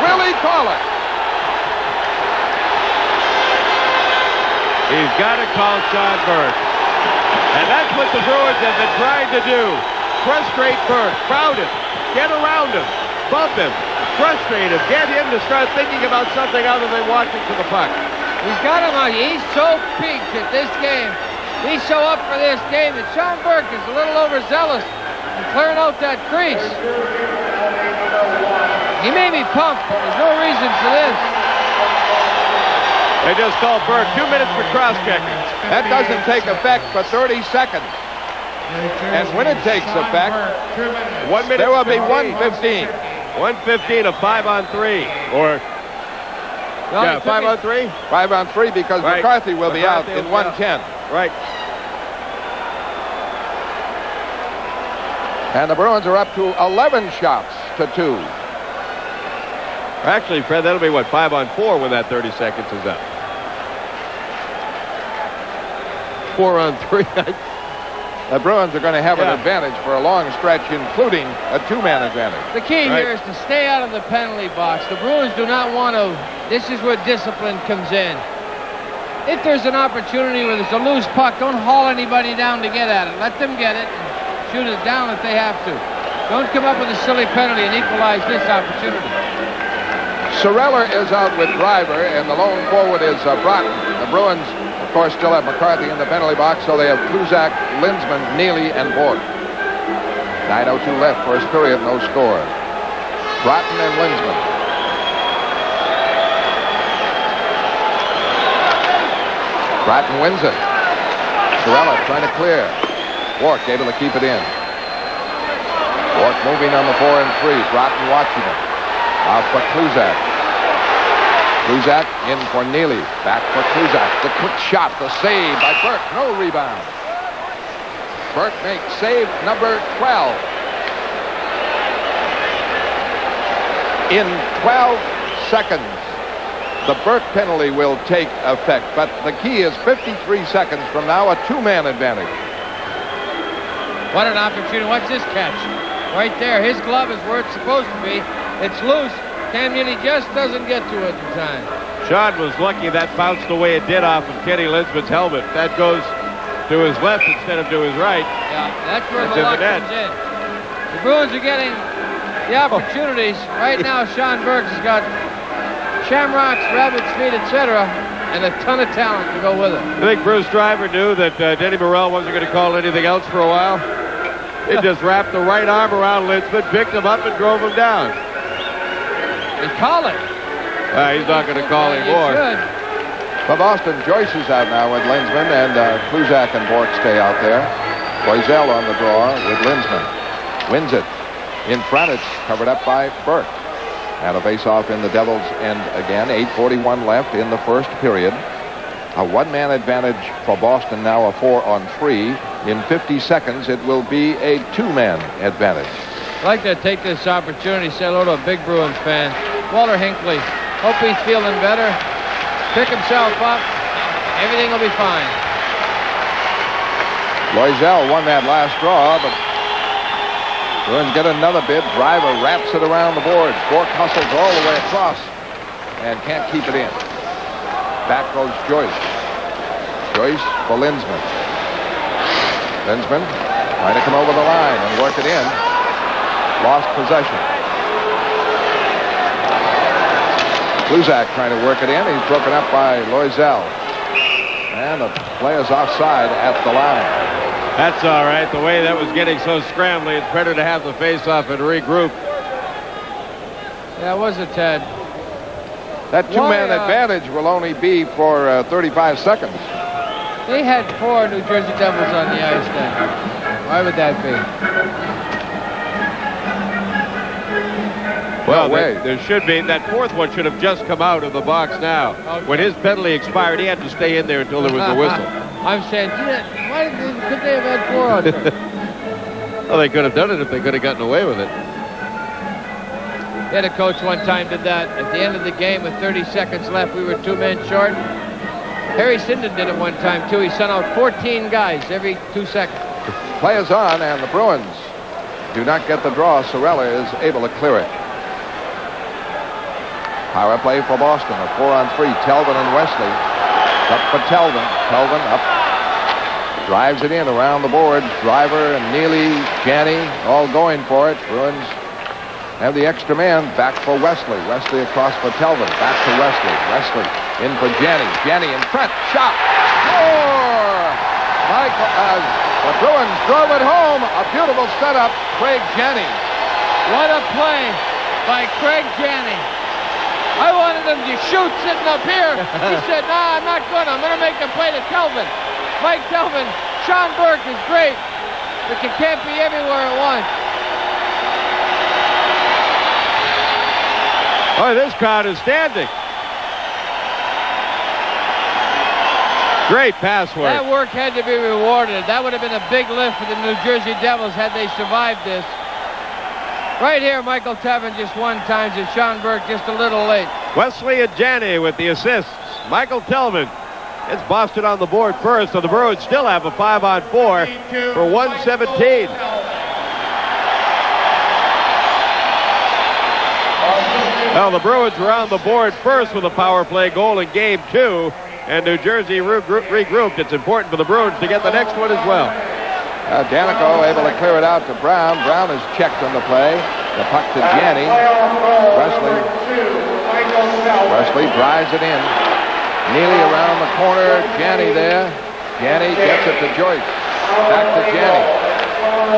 Will he call it? He's got to call Sean Burke. And that's what the Bruins have been trying to do. Frustrate Burke. Crowd him. Get around him. Bump him. Frustrate him. Get him to start thinking about something other than watching to the puck. He's got him on. He's so peaked at this game. He's so up for this game that Sean Burke is a little overzealous in clearing out that crease. He may be pumped, but there's no reason for this. They just called Burke 2 minutes for cross-checking. That doesn't take effect for 30 seconds. And when it takes effect, 1 minute. there will be 1:15. 1:15 of 5 on 3. Or, Well, yeah, 5 on 3? 5 on 3 because Right. McCarthy will be out McCarthy in will be out. 1:10. Right. And the Bruins are up to 11 shots to 2. Actually, Fred, that'll be, what, 5 on 4 when that 30 seconds is up. 4 on 3. The Bruins are going to have an Yeah. advantage for a long stretch, including a 2-man advantage. The key Right. here is to stay out of the penalty box. The Bruins do not want to. This is where discipline comes in. If there's an opportunity where there's a loose puck, don't haul anybody down to get at it. Let them get it and shoot it down if they have to. Don't come up with a silly penalty and equalize this opportunity. Sorella is out with Driver, and the lone forward is Broughton. The Bruins, of course, still have McCarthy in the penalty box, so they have Kluzak, Lindsman, Neely, and Bork. 9:02 left, first period, no score. Broughton and Lindsman. Broughton wins it. Sorella trying to clear. Bork able to keep it in. Bork moving on the 4 and 3. Broughton watching it. Out for Kluzak. Kluzak in for Neely. Back for Kluzak. The quick shot. The save by Burke. No rebound. Burke makes save number 12. In 12 seconds, the Burke penalty will take effect. But the key is 53 seconds from now, a 2-man advantage. What an opportunity. Watch this catch. Right there. His glove is where it's supposed to be. It's loose. Cam Neely just doesn't get to it in time. Sean was lucky that bounced the way it did off of Kenny Lindsman's helmet. That goes to his left instead of to his right. Yeah, that's where That's the in luck the net. comes in. The Bruins are getting the opportunities. Right now, Sean Burke has got shamrocks, rabbit's feet, etc., and a ton of talent to go with it. I think Bruce Driver knew that Denny Morrell wasn't going to call anything else for a while. He just wrapped the right arm around Lindsman, picked him up, and drove him down. They call it. He's not going to call He anymore. should. For Boston, Joyce is out now with Lindsman, and Kluzak and Bork stay out there. Boiselle on the draw with Lindsman. Wins it. In front, it's covered up by Burke. And a face-off in the Devils' end again. 8:41 left in the first period. A 1-man advantage for Boston now, a 4 on 3. In 50 seconds, it will be a 2-man advantage. I'd like to take this opportunity to say hello to a big Bruins fan, Walter Hinckley. Hope he's feeling better. Pick himself up. Everything will be fine. Loisel won that last draw, but Bruins get another bid. Driver wraps it around the boards. Bork hustles all the way across and can't keep it in. Back goes Joyce. Joyce for Lindsman. Lindsman trying to come over the line and work it in. Lost possession. Kluzak trying to work it in. He's broken up by Loisel. And the player's offside at the line. That's all right. The way that was getting so scrambly, it's better to have the face-off and regroup. Yeah, it was a tad. That 2-man advantage will only be for 35 seconds. They had 4 New Jersey Devils on the ice then. Why would that be? Well, No way. there should be. That fourth one should have just come out of the box now. Okay. When his penalty expired, he had to stay in there until there was a whistle. I'm saying, why couldn't they have had 4 on them? Well, they could have done it if they could have gotten away with it. Yeah, the coach one time did that. At the end of the game with 30 seconds left, we were 2 men short. Harry Sinden did it one time, too. He sent out 14 guys every 2 seconds. Play is on, and the Bruins do not get the draw. Sorella is able to clear it. Power play for Boston. A 4-on-3. Telvin and Wesley. Up for Telvin. Telvin up. Drives it in around the board. Driver and Neely, Janney, all going for it. Bruins have the extra man. Back for Wesley. Wesley across for Telvin. Back to Wesley. Wesley in for Janney. Janney in front. Shot. Score! The Bruins drove it home. A beautiful setup. Craig Janney. What a play by Craig Janney. I wanted him to shoot sitting up here. He said, no, I'm not going to. I'm going to make the play to Telvin. Mike Telvin. Sean Burke is great, but you can't be everywhere at once. Oh, this crowd is standing. Great pass work. That work had to be rewarded. That would have been a big lift for the New Jersey Devils had they survived this. Right here, Michael Telvin just one time, and Sean Burke just a little late. Wesley and Janney with the assists. Michael Telvin. It's Boston on the board first, so the Bruins still have a 5-on-4 for 117. Well, the Bruins were on the board first with a power play goal in Game 2, and New Jersey regrouped. It's important for the Bruins to get the next one as well. Danico able to clear it out to Brown. Brown is checked on the play. The puck to Janney. Wesley drives it in. Neely around the corner. Janney there. Janney gets it to Joyce. Back to Janney.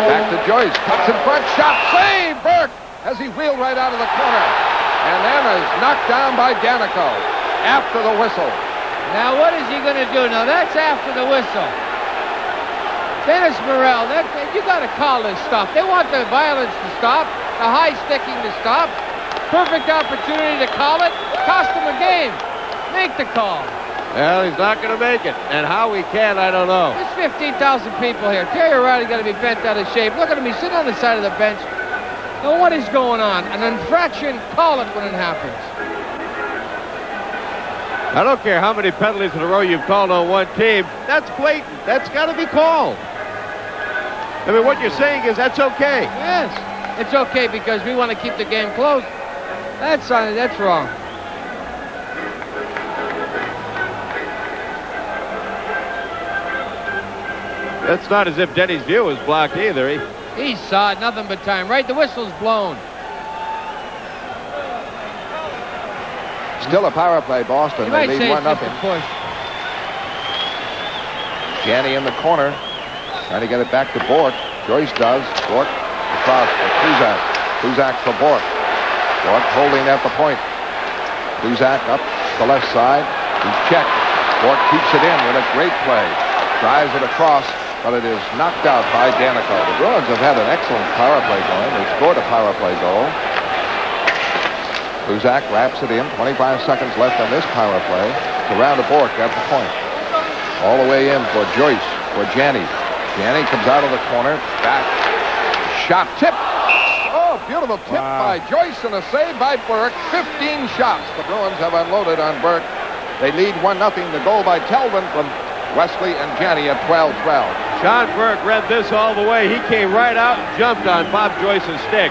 Back to Joyce. Cuts in front. Shot. Save! Burke as he wheeled right out of the corner. And then is knocked down by Danico after the whistle. Now what is he going to do? Now that's after the whistle. Dennis Morrell, you got to call this stuff. They want the violence to stop, the high sticking to stop. Perfect opportunity to call it. Cost them a game. Make the call. Well, he's not going to make it. And how he can, I don't know. There's 15,000 people here. Terry O'Reilly's got to be bent out of shape. Look at him. He's sitting on the side of the bench. Now, what is going on? An infraction, call it when it happens. I don't care how many penalties in a row you've called on one team. That's blatant. That's got to be called. I mean, what you're saying is that's okay. Yes, it's okay because we want to keep the game close. That's wrong. It's not as if Denny's view was blocked either. He saw it, nothing but time. Right, the whistle's blown. Still a power play, Boston. They lead 1-0. Janney in the corner. Trying to get it back to Bork. Joyce does. Bork across for Kluzak. Kluzak for Bork. Bork holding at the point. Kluzak up the left side. He's checked. Bork keeps it in with a great play. Drives it across, but it is knocked out by Danico. The Bruins have had an excellent power play going. They scored a power play goal. Kluzak wraps it in. 25 seconds left on this power play. It's around to Bork at the point. All the way in for Joyce, for Janney. Janney comes out of the corner. Back. Shot tip. Oh, beautiful tip by Joyce and a save by Burke. 15 shots. The Bruins have unloaded on Burke. They lead 1-0. The goal by Telvin from Wesley and Janney at 12-12. Sean Burke read this all the way. He came right out and jumped on Bob Joyce's stick.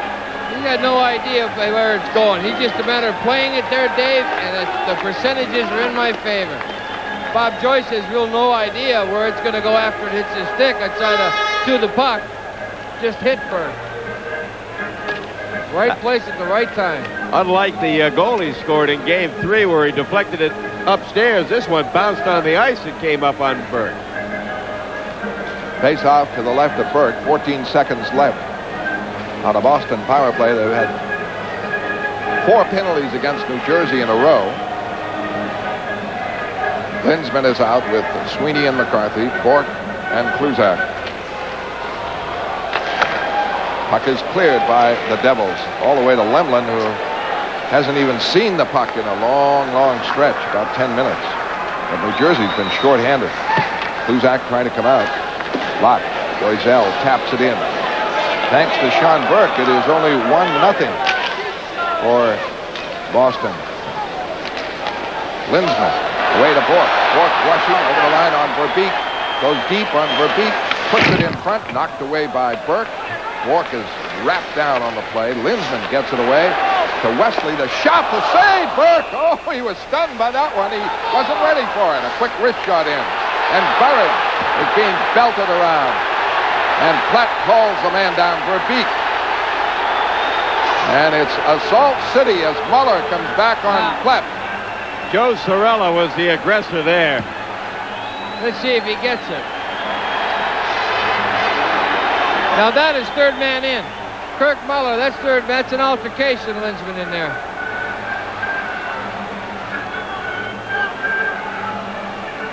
He got no idea where it's going. He's just a matter of playing it there, Dave, and the percentages are in my favor. Bob Joyce has real no idea where it's going to go after it hits his stick outside to the puck. Just hit Burke. Right place at the right time. Unlike the goal he scored in Game 3 where he deflected it upstairs, this one bounced on the ice and came up on Burke. Face off to the left of Burke. 14 seconds left. On a Boston power play, they've had 4 penalties against New Jersey in a row. Linsman is out with Sweeney and McCarthy, Bork and Kluzak. Puck is cleared by the Devils all the way to Lemlin, who hasn't even seen the puck in a long, long stretch, about 10 minutes. But New Jersey's been short-handed. Kluzak trying to come out. Blocked. Doisel taps it in. Thanks to Sean Burke, it is only 1-0 for Boston. Lindsman, away to Bork. Bork rushing over the line on Verbeek. Goes deep on Verbeek. Puts it in front, knocked away by Burke. Bork is wrapped down on the play. Lindsman gets it away to Wesley. The shot, the save. Burke, oh, he was stunned by that one. He wasn't ready for it. A quick wrist shot in. And Burridge is being belted around. And Platt calls the man down, Verbeek. And it's Assault City as Muller comes back on Platt. Joe Cirella was the aggressor there. Let's see if he gets it. Now that is third man in. Kirk Muller, that's third. That's an altercation, Lindsman in there.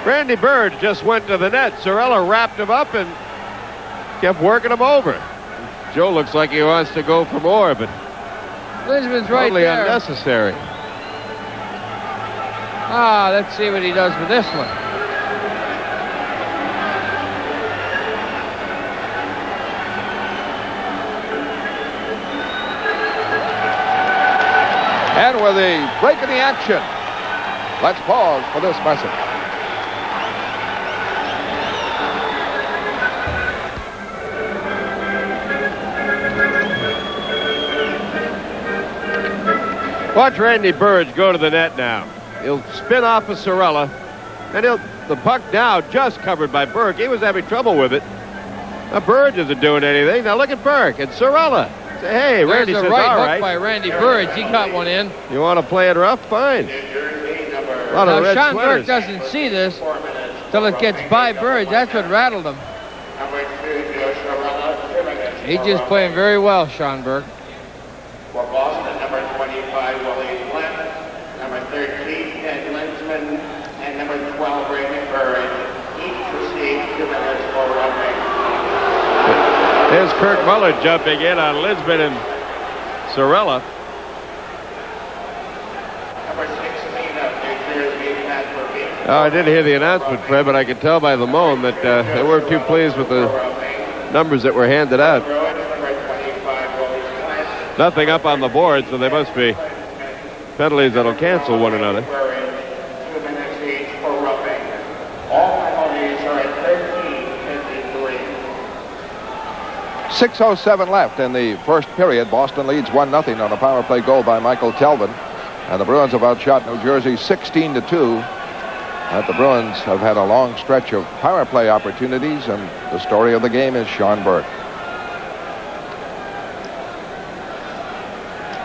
Randy Bird just went to the net. Cirella wrapped him up and kept working him over. Joe looks like he wants to go for more, but Lindsman's right totally there. unnecessary. Let's see what he does with this one. And with a break in the action, let's pause for this message. Watch Randy Bird go to the net now. He'll spin off of Cirella, and the puck now just covered by Burke. He was having trouble with it. Now Bird isn't doing anything. Now look at Burke and Cirella. Say, hey, Randy There's says, a right all hook right. by Randy Burridge. He got one in. You want to play it rough? Fine. A lot Now of red Sean sweaters. Burke doesn't see this till it gets by Burridge. That's what rattled him. He's just playing very well, Sean Burke. For Boston, number 25, Willie Flint, number 13, Ted Lindsman, and number 12, Raymond Burridge. Each received 2 minutes for roughing. There's Kirk Muller jumping in on Lindsman and Cirella. Number 16 of New Jersey, Matt Verbeek. Oh, I didn't hear the announcement, Fred, but I could tell by the moan that they weren't too pleased with the numbers that were handed out. Nothing up on the board, so they must be penalties that'll cancel one another. 2 minutes each for roughing. All penalties are at 13:53. 6:07 left in the first period. Boston leads 1-0 on a power play goal by Michael Telvin. And the Bruins have outshot New Jersey 16-2. But the Bruins have had a long stretch of power play opportunities, and the story of the game is Sean Burke.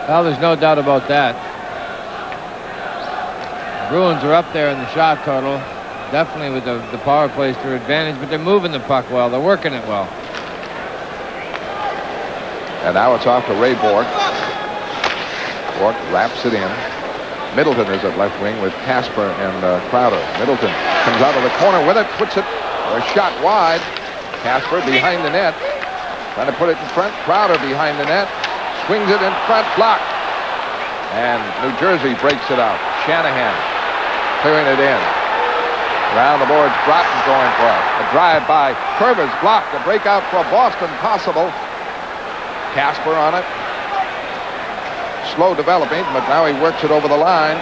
Well, there's no doubt about that. Bruins are up there in the shot total. Definitely with the power plays to their advantage, but they're moving the puck well. They're working it well. And now it's off to Ray Bork. Bork wraps it in. Middleton is at left wing with Casper and Crowder. Middleton comes out of the corner with it, puts it, a shot wide. Casper behind the net, trying to put it in front. Crowder behind the net, swings it in front, blocked. And New Jersey breaks it out. Shanahan clearing it in. Around the boards, Broughton going for it. A drive by Curvis, blocked. A breakout for Boston possible. Casper on it. Slow developing, but now he works it over the line.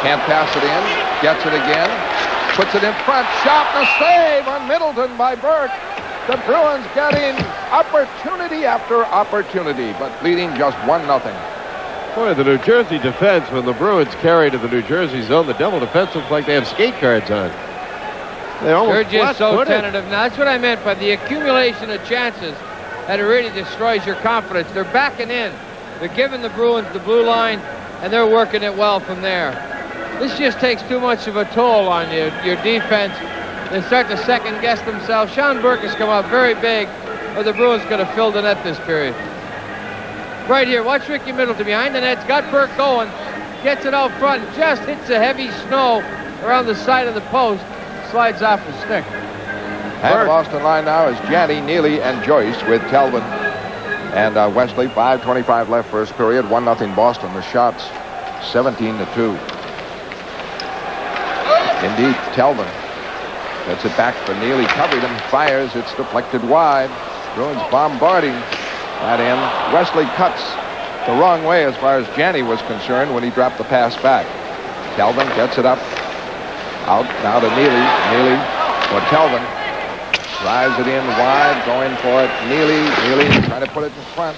Can't pass it in. Gets it again. Puts it in front. Shot and a save on Middleton by Burke. The Bruins getting opportunity after opportunity, but leading just 1-0. Boy, the New Jersey defense, when the Bruins carry to the New Jersey zone, the double defense looks like they have skate guards on. They're almost They're just so flat-footed. tentative. Now, that's what I meant by the accumulation of chances that it really destroys your confidence. They're backing in. They're giving the Bruins the blue line, and they're working it well from there. This just takes too much of a toll on your defense. They start to second-guess themselves. Sean Burke has come out very big, or the Bruins could have filled the net this period. Right here, watch Ricky Middleton behind the net's got Burke going, gets it out front, just hits the heavy snow around the side of the post, slides off the stick. And the Boston line now is Janney, Neely, and Joyce with Telvin and Wesley. 5:25 left first period. 1-0 Boston. The shots 17-2. Indeed, Telvin gets it back for Neely. Covered him. Fires. It's deflected wide. Bruins bombarding. That in. Wesley cuts the wrong way as far as Janney was concerned when he dropped the pass back. Telvin gets it up. Out now to Neely. Neely for Telvin. Drives it in wide, going for it. Neely trying to put it in front.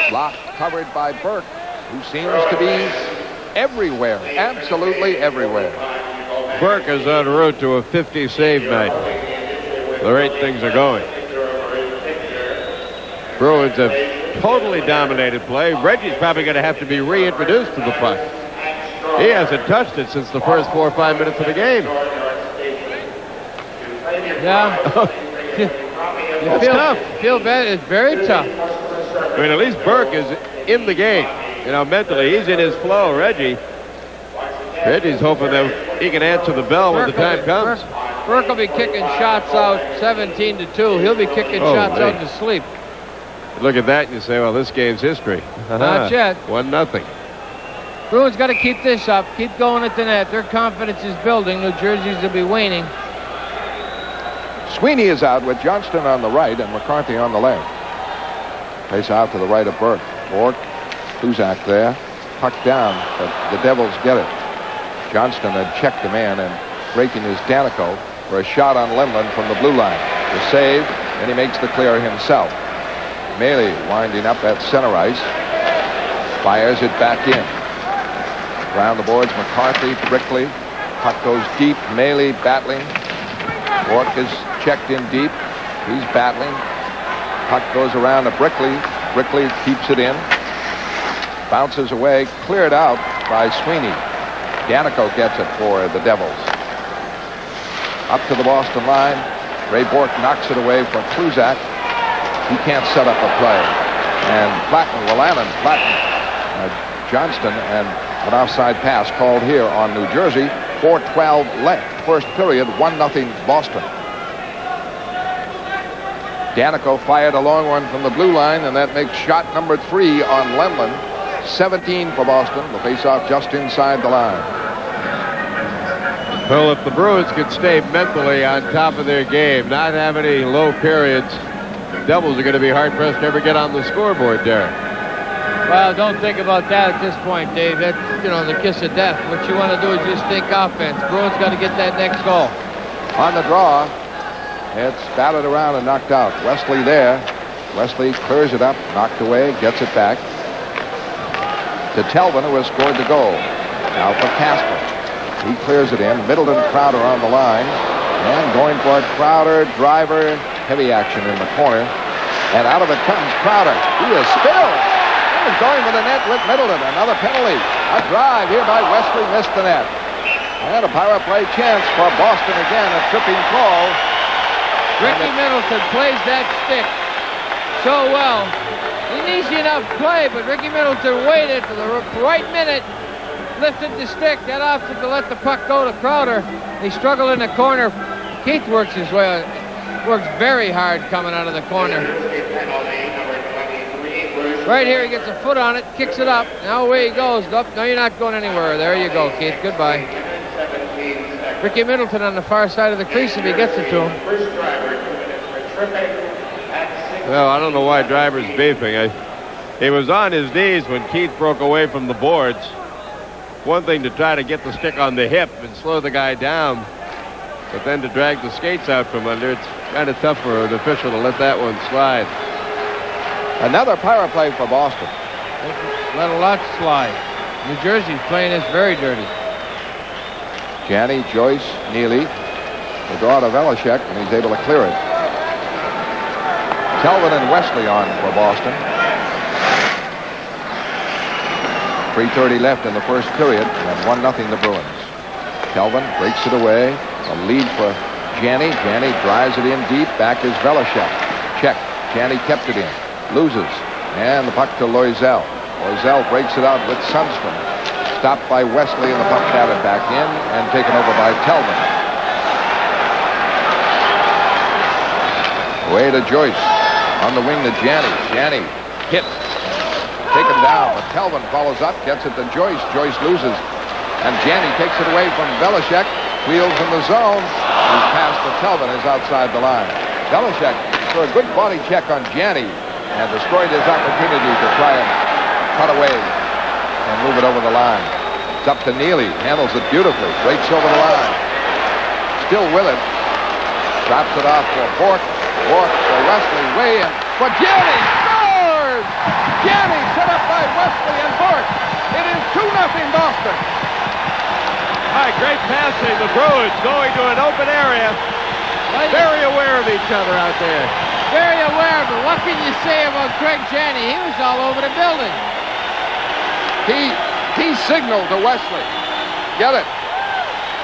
Blocked, covered by Burke, who seems to be everywhere, absolutely everywhere. Burke is en route to a 50 save night. The rate things are going. Bruins have totally dominated play. Reggie's probably going to have to be reintroduced to the puck. He hasn't touched it since the first 4 or 5 minutes of the game. Yeah. It's tough. Feel bad. It's very tough. I mean, at least Burke is in the game. You know, mentally, he's in his flow. Reggie's hoping that he can answer the bell when the time comes. Burke will be kicking shots out 17-2. He'll be kicking shots out to sleep. Look at that and you say, well, this game's history. Not yet. 1-0. Bruins got to keep this up. Keep going at the net. Their confidence is building. New Jersey's will be waning. Sweeney is out with Johnston on the right and McCarthy on the left. Face out to the right of Burke. Bork, Kluzak there. Puck down, but the Devils get it. Johnston had checked the man and breaking his Danico for a shot on Lemlin from the blue line. The save, and he makes the clear himself. Maley winding up at center ice. Fires it back in. Around the boards, McCarthy, Brickley. Puck goes deep. Maley battling. Bork is checked in deep. He's battling. Puck goes around to Brickley. Brickley keeps it in. Bounces away. Cleared out by Sweeney. Danico gets it for the Devils. Up to the Boston line. Ray Bork knocks it away from Kluzak. He can't set up a play. And Willamon flattened Johnston, and an offside pass called here on New Jersey. 4:12 left. First period, 1-0 Boston. Danico fired a long one from the blue line, and that makes shot number 3 on Lemlin. 17 for Boston. The faceoff just inside the line. Well, if the Bruins could stay mentally on top of their game, not have any low periods, the Devils are going to be hard-pressed to ever get on the scoreboard, Derek. Well, don't think about that at this point, Dave. That's, the kiss of death. What you want to do is just think offense. Bruins got to get that next goal. On the draw, it's batted around and knocked out. Wesley there. Wesley clears it up, knocked away, gets it back to Telvin, who has scored the goal. Now for Casper. He clears it in. Middleton, Crowder on the line. And going for it, Crowder, driver, heavy action in the corner. And out of it comes Crowder. He is spilled. He is going for the net with Middleton. Another penalty. A drive here by Wesley, missed the net. And a power play chance for Boston again. A tripping call. Ricky Middleton plays that stick so well. An easy enough play, but Ricky Middleton waited for the right minute, lifted the stick, that opted to let the puck go to Crowder. He struggled in the corner. Keith works his way, works very hard coming out of the corner. Right here, he gets a foot on it, kicks it up. Now away he goes. Up. No, you're not going anywhere. There you go, Keith. Goodbye. Ricky Middleton on the far side of the crease if he gets it to him. Well, I don't know why Driver's beefing. He was on his knees when Keith broke away from the boards. One thing to try to get the stick on the hip and slow the guy down, but then to drag the skates out from under, it's kind of tough for an official to let that one slide. Another power play for Boston. Let a lot slide. New Jersey's playing this very dirty. Janney, Joyce, Neely. The draw to Velishek, and he's able to clear it. Telvin and Wesley on for Boston. 3:30 left in the first period, and 1-0 the Bruins. Telvin breaks it away. A lead for Janney. Janney drives it in deep. Back is Velishek. Check. Janney kept it in. Loses. And the puck to Loisel. Loisel breaks it out with Sundstrom. Stopped by Wesley, and the puck batted back in and taken over by Telvin. Away to Joyce. On the wing to Janney. Janney hit. Taken down, but Telvin follows up, gets it to Joyce. Joyce loses. And Janney takes it away from Velishek. Wheels in the zone. His pass to Telvin is outside the line. Velishek for a good body check on Janney. and destroyed his opportunity to try and cut away and move it over the line. It's up to Neely. Handles it beautifully. Breaks over the line. Still with it. Drops it off for Bork. Bork for Wesley. Way in. For Gianni. Scores! Gianni set up by Wesley and Bork. It is 2-0 Boston. All right, great passing. The Bruins going to an open area. Very aware of each other out there. Very aware, but what can you say about Craig Janney? He was all over the building. He signaled to Wesley. Get it.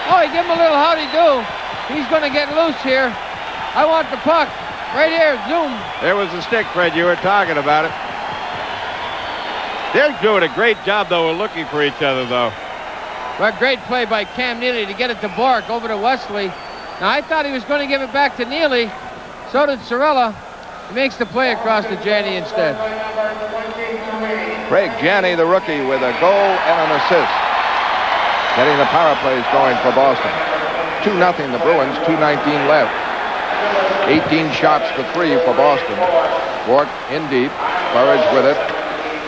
Oh, he gave him a little howdy-do. He's going to get loose here. I want the puck. Right here, zoom. There was the stick, Fred. You were talking about it. They're doing a great job, though, of looking for each other, though. Well, great play by Cam Neely to get it to Bork over to Wesley. Now, I thought he was going to give it back to Neely. So did Sorella. He makes the play across to Janney instead. Craig Janney, the rookie, with a goal and an assist. Getting the power plays going for Boston. 2-0 the Bruins, 2:19 left. 18 shots to 3 for Boston. Bork in deep. Burridge with it.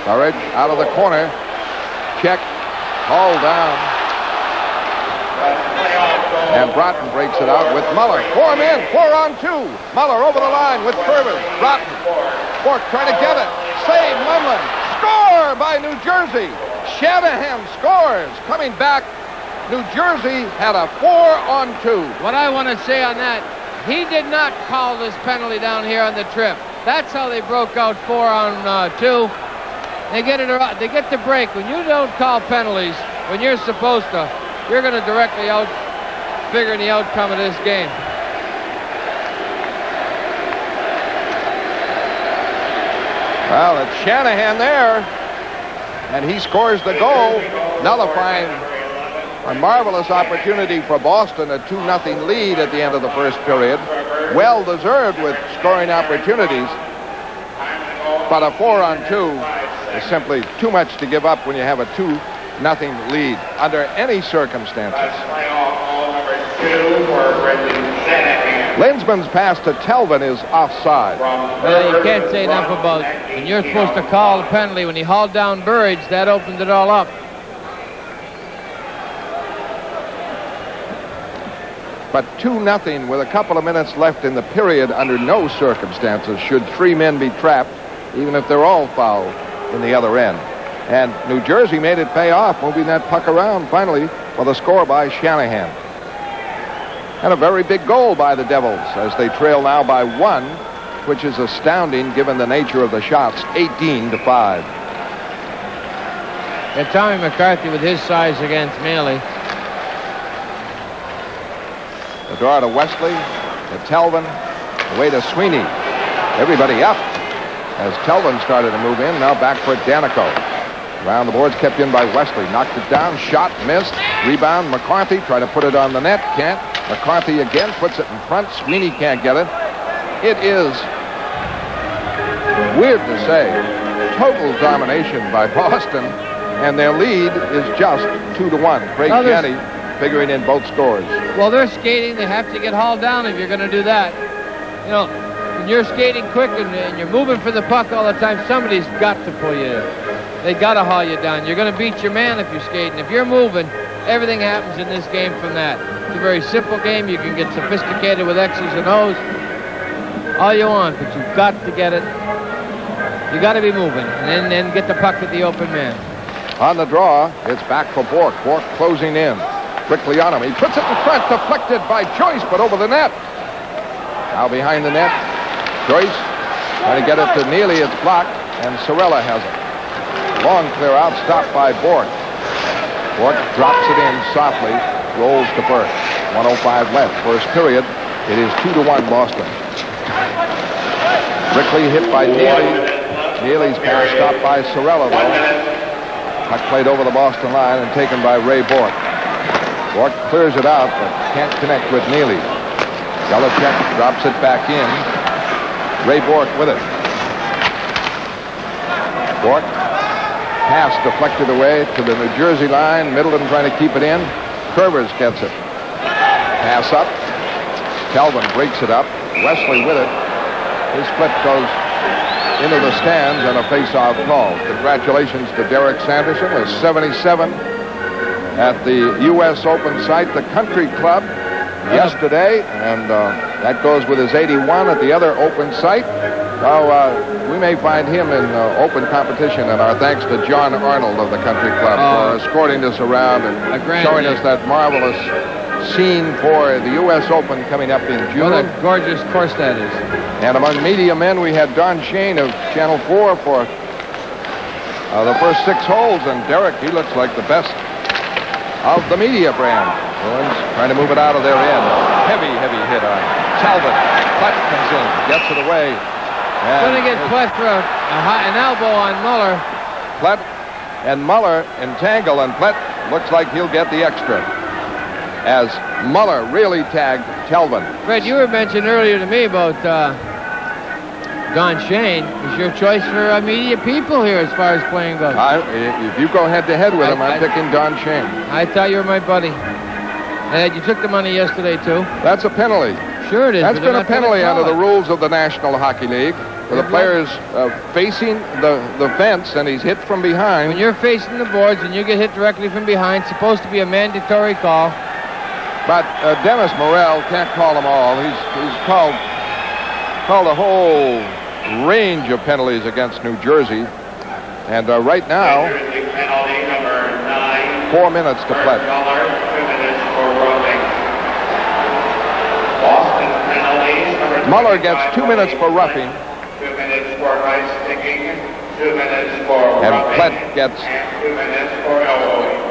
Burridge out of the corner. Check. Hauled down. And Broughton breaks it out with Muller. 4 men, 4-on-2. Muller over the line with Purvis. Broughton. Bork trying to get it. Save Lumlin. Score by New Jersey. Shanahan scores. Coming back, New Jersey had a 4-on-2. What I want to say on that, he did not call this penalty down here on the trip. That's how they broke out 4-on-2. They get the break. When you don't call penalties when you're supposed to, you're going to directly figure the outcome of this game. Well, it's Shanahan there, and he scores the goal, nullifying a marvelous opportunity for Boston, a 2-0 lead at the end of the first period. Well deserved with scoring opportunities, but a 4-on-2 is simply too much to give up when you have a 2-0 lead under any circumstances. Linsman's pass to Telvin is offside. Well, you can't say enough about it. And you're supposed to call the penalty. When he hauled down Burridge, that opened it all up. But 2-0 with a couple of minutes left in the period, under no circumstances should 3 men be trapped, even if they're all fouled in the other end. And New Jersey made it pay off, moving that puck around finally for the score by Shanahan. And a very big goal by the Devils as they trail now by 1, which is astounding given the nature of the shots, 18-5. And Tommy McCarthy with his size against Neely. The draw to Wesley, to Telvin, away to Sweeney. Everybody up as Telvin started to move in. Now back for Danico. Around the boards, kept in by Wesley. Knocked it down, shot, missed. Rebound, McCarthy, try to put it on the net, can't. McCarthy again puts it in front. Sweeney can't get it. It is, weird to say, total domination by Boston, and their lead is just 2-1. Craig Janney figuring in both scores. Well, they're skating. They have to get hauled down if you're going to do that. You know, when you're skating quick and you're moving for the puck all the time, somebody's got to pull you in. They got to haul you down. You're going to beat your man if you're skating. If you're moving, everything happens in this game from that. It's a very simple game. You can get sophisticated with X's and O's all you want, but you've got to get it. You got to be moving, and then get the puck at the open man. On the draw, it's back for Bork. Bork closing in. Quickly on him. He puts it in front, deflected by Joyce, but over the net. Now behind the net, Joyce trying to get it to Neely. It's blocked, and Sorella has it. Long clear out, stopped by Bork. Bork drops it in softly, rolls to Burke. 1:05 left, first period. It is 2-1 Boston. Brickley hit by Neely. Neely's pass stopped by Sorella, though. Puck played over the Boston line and taken by Ray Bork. Bork clears it out, but can't connect with Neely. Belichick drops it back in. Ray Bork with it. Bork. Pass deflected away to the New Jersey line. Middleton trying to keep it in. Curvers gets it. Pass up. Calvin breaks it up. Wesley with it. His flip goes into the stands and a face-off call. Congratulations to Derek Sanderson, a 77 at the U.S. Open site, the Country Club, yesterday, and that goes with his 81 at the other Open site. So we may find him in open competition, and our thanks to John Arnold of the Country Club for escorting us around and showing us that marvelous scene for the U.S. Open coming up in June. What a gorgeous course that is. And among media men, we had Don Shane of Channel 4 for the first 6 holes, and Derek, he looks like the best of the media brand. Bruins trying to move it out of their end. Heavy hit on Talbot. Platt comes in, gets it away. Going to get Platt for an elbow on Muller. Platt and Muller entangle, and Platt looks like he'll get the extra, as Muller really tagged Talbot. Fred, you were mentioned earlier to me about Don Shane. Is your choice for media people here as far as playing goes? If you go head-to-head with him, I'm picking Don Shane. I thought you were my buddy. You took the money yesterday, too. That's a penalty. Sure it is. That's been a penalty under the rules of the National Hockey League. For the players facing the fence, and he's hit from behind. When you're facing the boards and you get hit directly from behind, it's supposed to be a mandatory call. But Dennis Morrell can't call them all. He's called a whole range of penalties against New Jersey. And right now, 4 minutes to play. 2 minutes for roughing. Boston penalties. Muller gets 2 minutes for roughing. 2 minutes for high sticking. 2 minutes for roughing. And Platt gets... And 2 minutes for elbowing.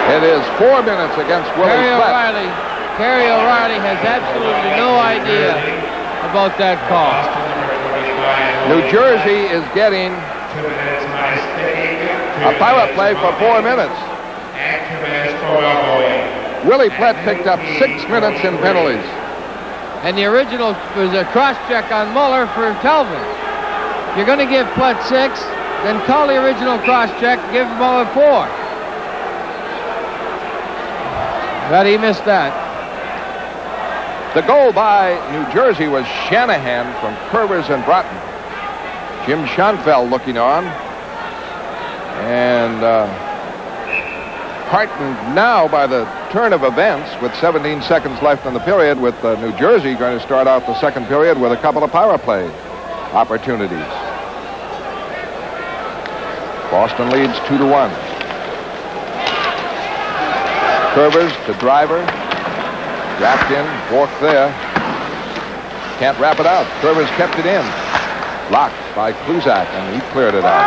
It is 4 minutes against Willie Platt. Kerry O'Reilly has absolutely no idea about that call. New Jersey is getting a power play for 4 minutes. Willie Platt picked up 6 minutes in penalties. And the original was a cross-check on Muller for Talbot. If you're going to give Platt 6, then call the original cross-check, give Muller 4. But he missed that. The goal by New Jersey was Shanahan from Curvers and Broughton. Jim Schoenfeld looking on. And heartened now by the turn of events with 17 seconds left in the period, with New Jersey going to start out the second period with a couple of power play opportunities. Boston leads 2-1. Curvers to Driver. Wrapped in, forked there. Can't wrap it out. Curvers kept it in. Blocked by Kluzak, and he cleared it out.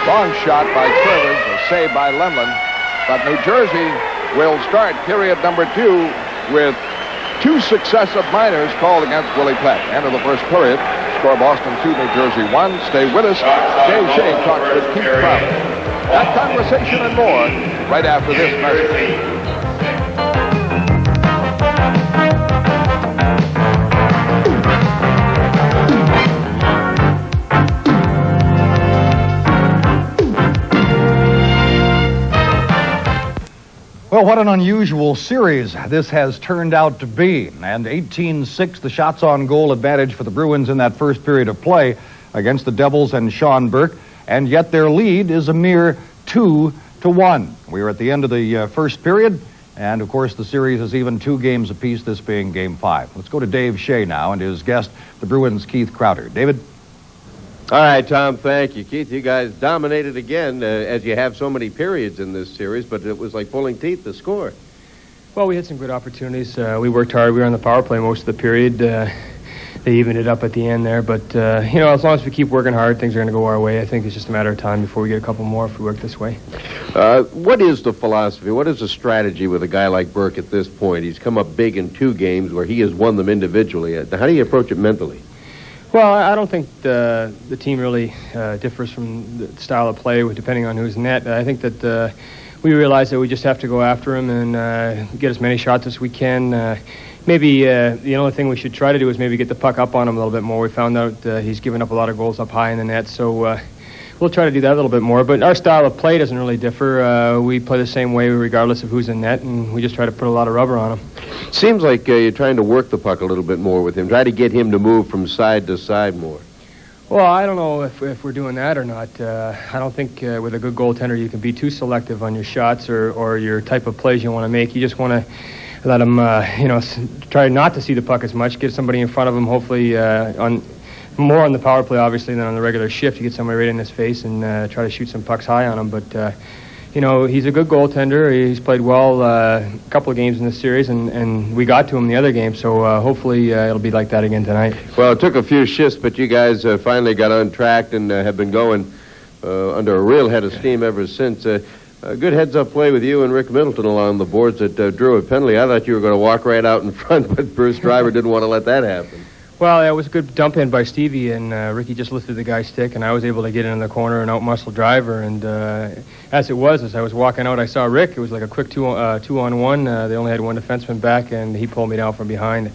Long shot by Curvers, a save by Lemlin. But New Jersey will start period number 2 with 2 successive minors called against Willie Platt. End of the first period. Score Boston 2, New Jersey 1. Stay with us. Dave Shea talks with Keith Crowder. That conversation and more right after this message. Well, what an unusual series this has turned out to be. And 18-6, the shots on goal advantage for the Bruins in that first period of play against the Devils and Sean Burke. And yet their lead is a mere 2-1. We are at the end of the first period, and of course the series is even 2 games apiece, this being Game 5. Let's go to Dave Shea now and his guest, the Bruins' Keith Crowder. David? All right, Tom, thank you. Keith, you guys dominated again, as you have so many periods in this series, but it was like pulling teeth to score. Well, we had some good opportunities. We worked hard. We were on the power play most of the period. They evened it up at the end there. But, as long as we keep working hard, things are going to go our way. I think it's just a matter of time before we get a couple more if we work this way. What is the philosophy? What is the strategy with a guy like Burke at this point? He's come up big in 2 games where he has won them individually. How do you approach it mentally? Well, I don't think the team really differs from the style of play depending on who's in net. I think that we realize that we just have to go after him and get as many shots as we can. Maybe the only thing we should try to do is maybe get the puck up on him a little bit more. We found out he's given up a lot of goals up high in the net, so we'll try to do that a little bit more. But our style of play doesn't really differ. We play the same way regardless of who's in net, and we just try to put a lot of rubber on them. Seems like you're trying to work the puck a little bit more with him. Try to get him to move from side to side more. Well, I don't know if we're doing that or not. I don't think with a good goaltender you can be too selective on your shots or your type of plays you want to make. You just want to let him, try not to see the puck as much. Get somebody in front of him, hopefully more on the power play, obviously, than on the regular shift. You get somebody right in his face and try to shoot some pucks high on him. But, he's a good goaltender. He's played well a couple of games in this series, and we got to him the other game. So hopefully it'll be like that again tonight. Well, it took a few shifts, but you guys finally got on track and have been going under a real head of steam ever since. A good heads-up play with you and Rick Middleton along the boards that drew a penalty. I thought you were going to walk right out in front, but Bruce Driver didn't want to let that happen. Well, it was a good dump in by Stevie, and Ricky just lifted the guy's stick, and I was able to get in the corner and out-muscle Driver. And as I was walking out, I saw Rick. It was like a quick two-on-one. They only had one defenseman back, and he pulled me down from behind.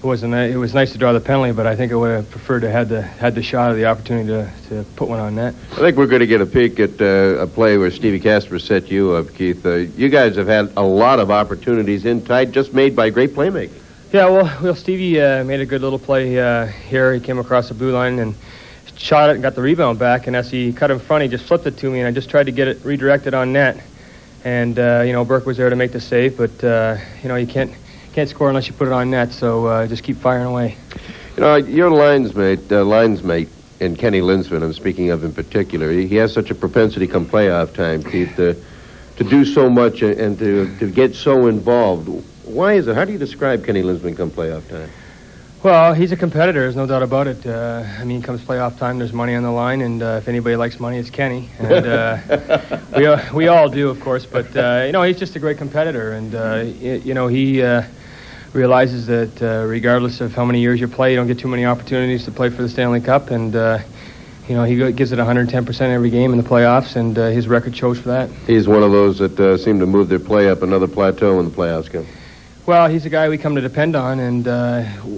It was nice to draw the penalty, but I think I would have preferred to had the shot or the opportunity to put one on net. I think we're going to get a peek at a play where Stevie Casper set you up, Keith. You guys have had a lot of opportunities in tight, just made by great playmaking. Yeah, well, Stevie made a good little play here. He came across the blue line and shot it and got the rebound back. And as he cut in front, he just flipped it to me, and I just tried to get it redirected on net. And Burke was there to make the save, but you can't score unless you put it on net. So just keep firing away. Your linesmate, and Kenny Linsman, I'm speaking of in particular, he has such a propensity come playoff time, Keith, to do so much and to get so involved. Why is it? How do you describe Kenny Linsman come playoff time? Well, he's a competitor, there's no doubt about it. Comes playoff time, there's money on the line, and if anybody likes money, it's Kenny. And we all do, of course, but he's just a great competitor, and he realizes that regardless of how many years you play, you don't get too many opportunities to play for the Stanley Cup, and he gives it 110% every game in the playoffs, and his record shows for that. He's one of those that seem to move their play up another plateau when the playoffs come. Well, he's a guy we come to depend on, and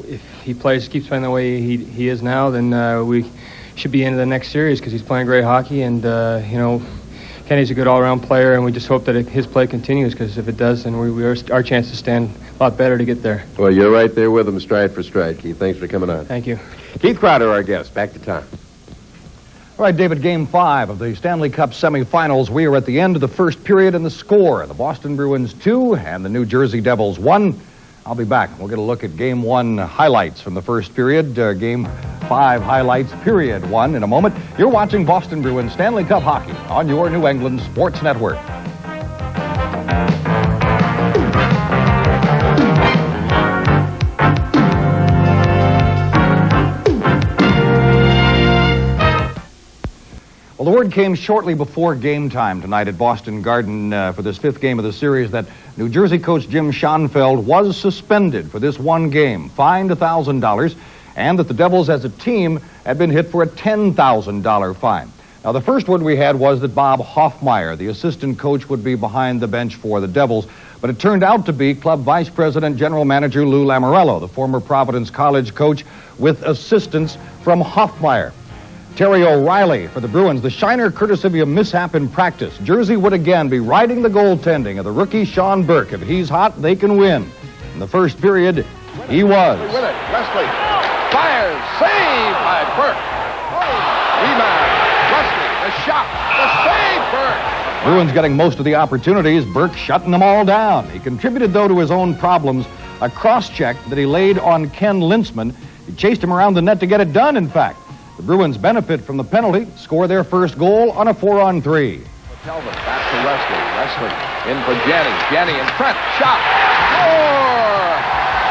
if he keeps playing the way he is now, then we should be into the next series because he's playing great hockey, and Kenny's a good all-around player, and we just hope that his play continues, because if it does, then our chance to stand a lot better to get there. Well, you're right there with him, stride for stride, Keith. Thanks for coming on. Thank you. Keith Crowder, our guest. Back to Tom. All right, David, Game 5 of the Stanley Cup semifinals. We are at the end of the first period, and the score, the Boston Bruins 2 and the New Jersey Devils 1. I'll be back. We'll get a look at Game 1 highlights from the first period. Game 5 highlights, period 1 in a moment. You're watching Boston Bruins Stanley Cup hockey on your New England Sports Network. Well, the word came shortly before game time tonight at Boston Garden for this fifth game of the series that New Jersey coach Jim Schoenfeld was suspended for this one game, fined $1,000, and that the Devils as a team had been hit for a $10,000 fine. Now, the first word we had was that Bob Hoffmeyer, the assistant coach, would be behind the bench for the Devils, but it turned out to be club vice president, general manager Lou Lamoriello, the former Providence College coach, with assistance from Hoffmeyer. Terry O'Reilly for the Bruins. The Shiner courtesy of a mishap in practice. Jersey would again be riding the goaltending of the rookie Sean Burke. If he's hot, they can win. In the first period, he was. With it, Wesley fires, save by Burke. Rebound, Wesley, the shot, the save, Burke. Bruins getting most of the opportunities. Burke shutting them all down. He contributed, though, to his own problems. A cross-check that he laid on Ken Lintzman. He chased him around the net to get it done, in fact. The Bruins benefit from the penalty, score their first goal on a 4-on-3. Kelvin back to Wesley. Wesley in for Jenny. Jenny in front. Shot. Score!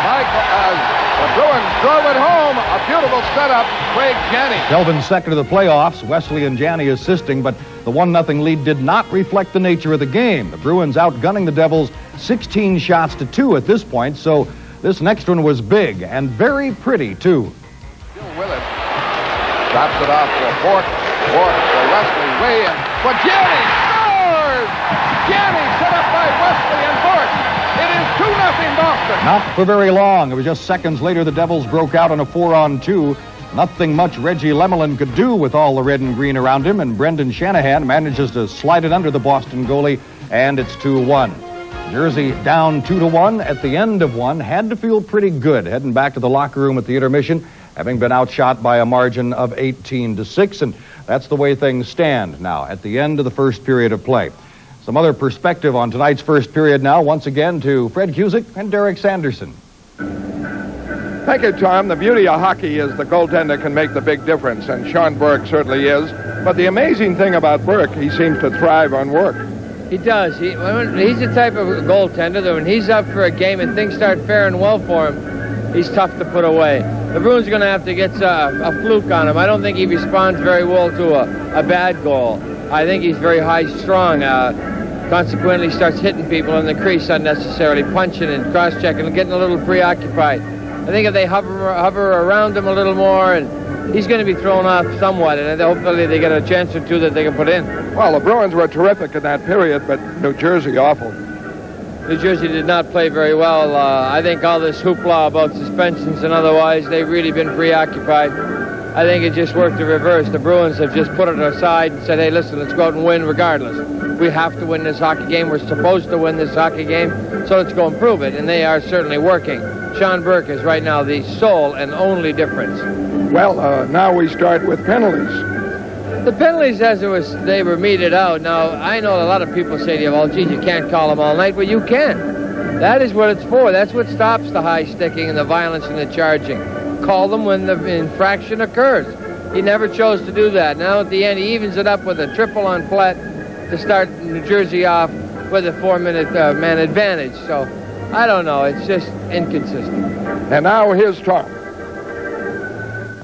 The Bruins drove it home. A beautiful setup. Craig Jenny. Kelvin's second of the playoffs. Wesley and Janney assisting, but the 1-0 lead did not reflect the nature of the game. The Bruins outgunning the Devils 16 shots to 2 at this point, so this next one was big and very pretty, too. Still with it. Drops it off for Bork. Bork for Wesley. Way in for Janney. Scores! Janney set up by Wesley and Bork. It is 2-0 Boston. Not for very long. It was just seconds later the Devils broke out on a 4-on-2. Nothing much Reggie Lemelin could do with all the red and green around him, and Brendan Shanahan manages to slide it under the Boston goalie, and it's 2-1. Jersey down 2-1 at the end of one. Had to feel pretty good heading back to the locker room at the intermission, having been outshot by a margin of 18-6, and that's the way things stand now at the end of the first period of play. Some other perspective on tonight's first period now, once again to Fred Cusick and Derek Sanderson. Thank you, Tom. The beauty of hockey is the goaltender can make the big difference, and Sean Burke certainly is. But the amazing thing about Burke, he seems to thrive on work. He does. He's the type of goaltender that when he's up for a game and things start faring well for him, he's tough to put away. The Bruins are going to have to get a fluke on him. I don't think he responds very well to a bad goal. I think he's very high-strung. Consequently, starts hitting people in the crease unnecessarily, punching and cross-checking and getting a little preoccupied. I think if they hover around him a little more, and he's going to be thrown off somewhat, and hopefully they get a chance or two that they can put in. Well, the Bruins were terrific in that period, but New Jersey awful. New Jersey did not play very well. I think all this hoopla about suspensions and otherwise, they've really been preoccupied. I think it just worked the reverse. The Bruins have just put it aside and said, hey, listen, let's go out and win regardless. We have to win this hockey game. We're supposed to win this hockey game, so let's go and prove it. And they are certainly working. Sean Burke is right now the sole and only difference. Well, now we start with penalties. The penalties, they were meted out. Now, I know a lot of people say to you, well, geez, you can't call them all night. Well, you can. That is what it's for. That's what stops the high sticking and the violence and the charging. Call them when the infraction occurs. He never chose to do that. Now, at the end, he evens it up with a triple on flat to start New Jersey off with a 4-minute man advantage. So, I don't know. It's just inconsistent. And now here's Tom.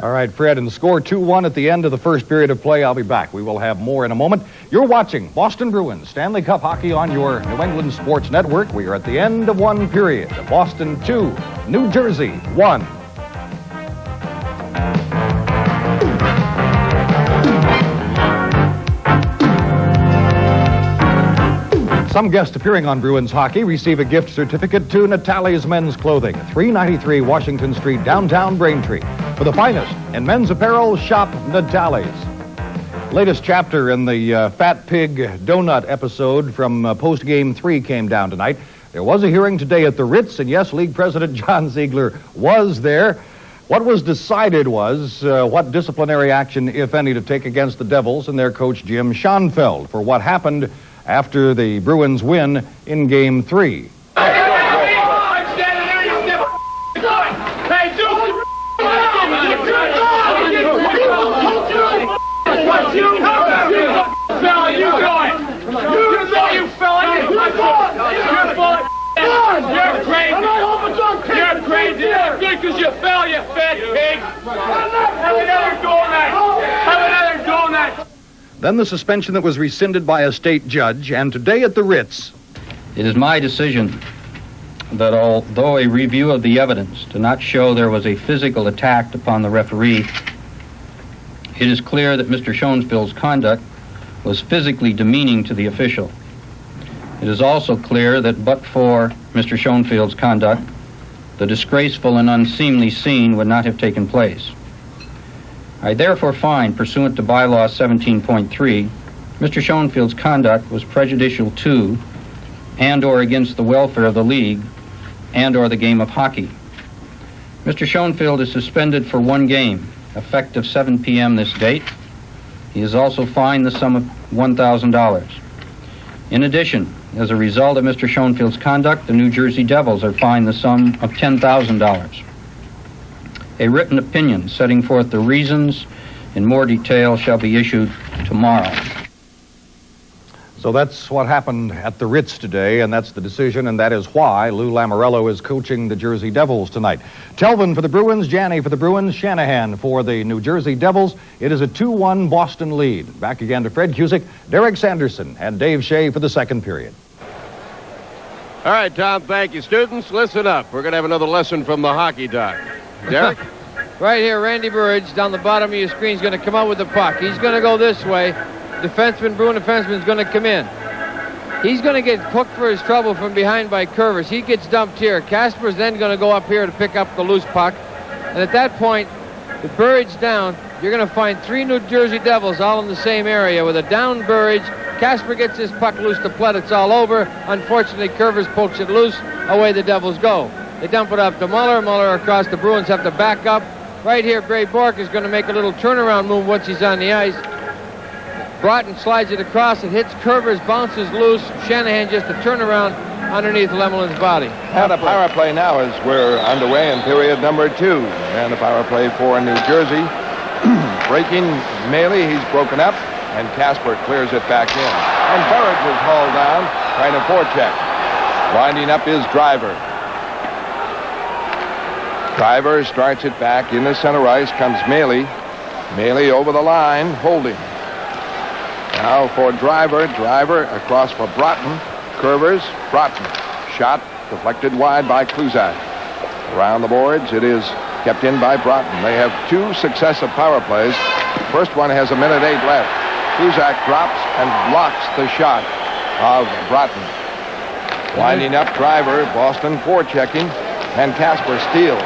All right, Fred, and the score 2-1 at the end of the first period of play. I'll be back. We will have more in a moment. You're watching Boston Bruins Stanley Cup Hockey on your New England Sports Network. We are at the end of one period. Boston 2, New Jersey 1. Some guests appearing on Bruins hockey receive a gift certificate to Natalie's Men's Clothing, 393 Washington Street, downtown Braintree. For the finest in men's apparel, shop Natalie's. Latest chapter in the Fat Pig Donut episode from Post-Game 3 came down tonight. There was a hearing today at the Ritz, and yes, League President John Ziegler was there. What was decided was what disciplinary action, if any, to take against the Devils and their coach Jim Schoenfeld for what happened after the Bruins win in Game 3. You're crazy. You're good because you fell, you fat pig. Have another donut. Then the suspension that was rescinded by a state judge, and today at the Ritz. It is my decision that although a review of the evidence did not show there was a physical attack upon the referee, it is clear that Mr. Schoenfeld's conduct was physically demeaning to the official. It is also clear that but for Mr. Schoenfeld's conduct, the disgraceful and unseemly scene would not have taken place. I therefore find, pursuant to bylaw 17.3, Mr. Schoenfeld's conduct was prejudicial to and or against the welfare of the league and or the game of hockey. Mr. Schoenfeld is suspended for one game, effective 7 p.m. this date. He is also fined the sum of $1,000. In addition, as a result of Mr. Schoenfeld's conduct, the New Jersey Devils are fined the sum of $10,000. A written opinion setting forth the reasons in more detail shall be issued tomorrow. So that's what happened at the Ritz today, and that's the decision, and that is why Lou Lamoriello is coaching the Jersey Devils tonight. Telvin for the Bruins, Janney for the Bruins, Shanahan for the New Jersey Devils. It is a 2-1 Boston lead. Back again to Fred Cusick, Derek Sanderson, and Dave Shea for the second period. All right, Tom, thank you. Students, listen up. We're going to have another lesson from the hockey doc. Derek? Right here, Randy Burridge down the bottom of your screen is going to come out with the puck. He's going to go this way. Bruin defenseman is going to come in. He's going to get hooked for his trouble from behind by Curvers. He gets dumped here. Casper's then going to go up here to pick up the loose puck. And at that point, The Burridge down. You're going to find 3 New Jersey Devils all in the same area with a down Burridge. Casper gets his puck loose to Plett. It's all over. Unfortunately, Curvers pokes it loose. Away the Devils go. They dump it up to Muller. Muller across. The Bruins have to back up. Right here, Gray Bork is going to make a little turnaround move once he's on the ice. Broughton slides it across. It hits Curvers, bounces loose. Shanahan just a turnaround underneath Lemlin's body. And a power play now as we're underway in period number 2. And a power play for New Jersey. Breaking Maley, he's broken up, and Casper clears it back in. And Burridge is hauled down, trying to forecheck. Winding up is Driver. Driver starts it back in the center ice, comes Maley. Maley over the line, holding. Now for Driver. Driver across for Broughton. Curvers, Broughton. Shot deflected wide by Kluzak. Around the boards, it is kept in by Broughton. They have 2 successive power plays. First one has 1:08 left. Kluzak drops and blocks the shot of Broughton. Winding up Driver, Boston forechecking, and Casper steals.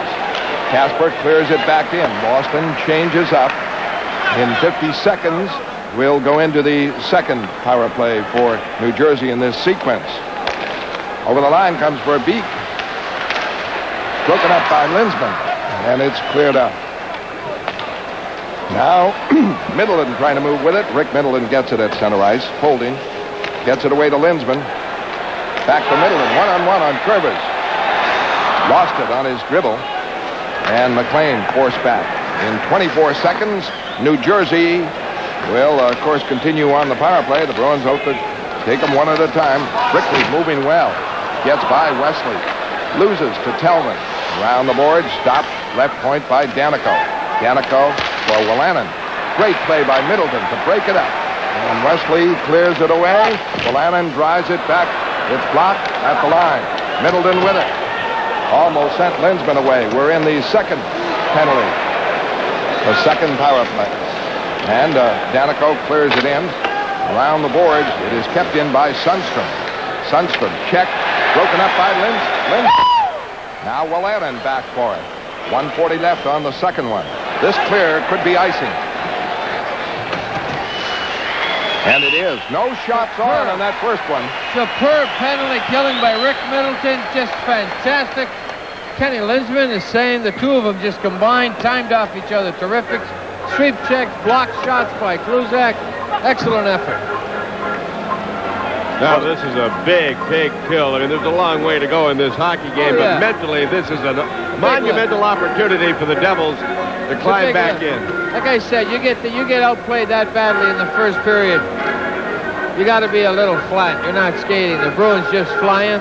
Casper clears it back in. Boston changes up. In 50 seconds, we'll go into the second power play for New Jersey in this sequence. Over the line comes Verbeek. Broken up by Linsman, and it's cleared up. Now, Middleton trying to move with it. Rick Middleton gets it at center ice, holding. Gets it away to Linsman. Back to Middleton, one-on-one on Curvers. Lost it on his dribble, and McLean forced back. In 24 seconds, New Jersey will, of course, continue on the power play. The Bruins hope to take them one at a time. Brickley moving well. Gets by Wesley. Loses to Tellman. Around the board, stopped left point by Danico. Danico for Wolanin. Great play by Middleton to break it up. And Wesley clears it away. Wolanin drives it back. It's blocked at the line. Middleton with it. Almost sent Linsman away. We're in the second penalty. The second power play. And Danico clears it in. Around the boards, it is kept in by Sundstrom. Sundstrom check. Broken up by Lindstrom. Now Wolanin back for it. 1:40 left on the second one. This clear could be icing. And it is. No shots on that first one. Superb penalty killing by Rick Middleton. Just fantastic. Kenny Linsman is saying the two of them just combined, timed off each other. Terrific. Sweep checks, blocked shots by Kluzak. Excellent effort. Now, this is a big, big kill. I mean, there's a long way to go in this hockey game, but mentally, this is a monumental opportunity for the Devils to climb back in. Like I said, you get outplayed that badly in the first period. You got to be a little flat. You're not skating. The Bruins just flying.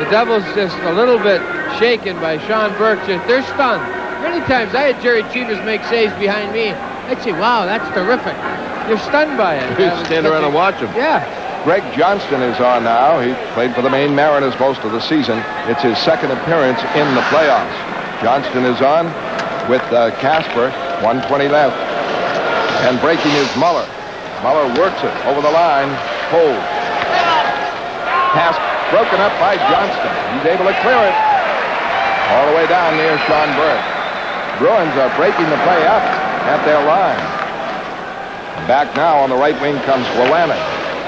The Devils just a little bit shaken by Sean Burke. They're stunned. Many times I had Jerry Chivas make saves behind me. I'd say, wow, that's terrific. You're stunned by it. You stand around and watch him. Yeah. Greg Johnston is on now. He played for the Maine Mariners most of the season. It's his second appearance in the playoffs. Johnston is on with Casper. 1:20 left. And breaking is Muller. Muller works it over the line. Hold. Pass broken up by Johnston. He's able to clear it. All the way down near Sean Burke. Bruins are breaking the play up at their line. Back now on the right wing comes Wolanin.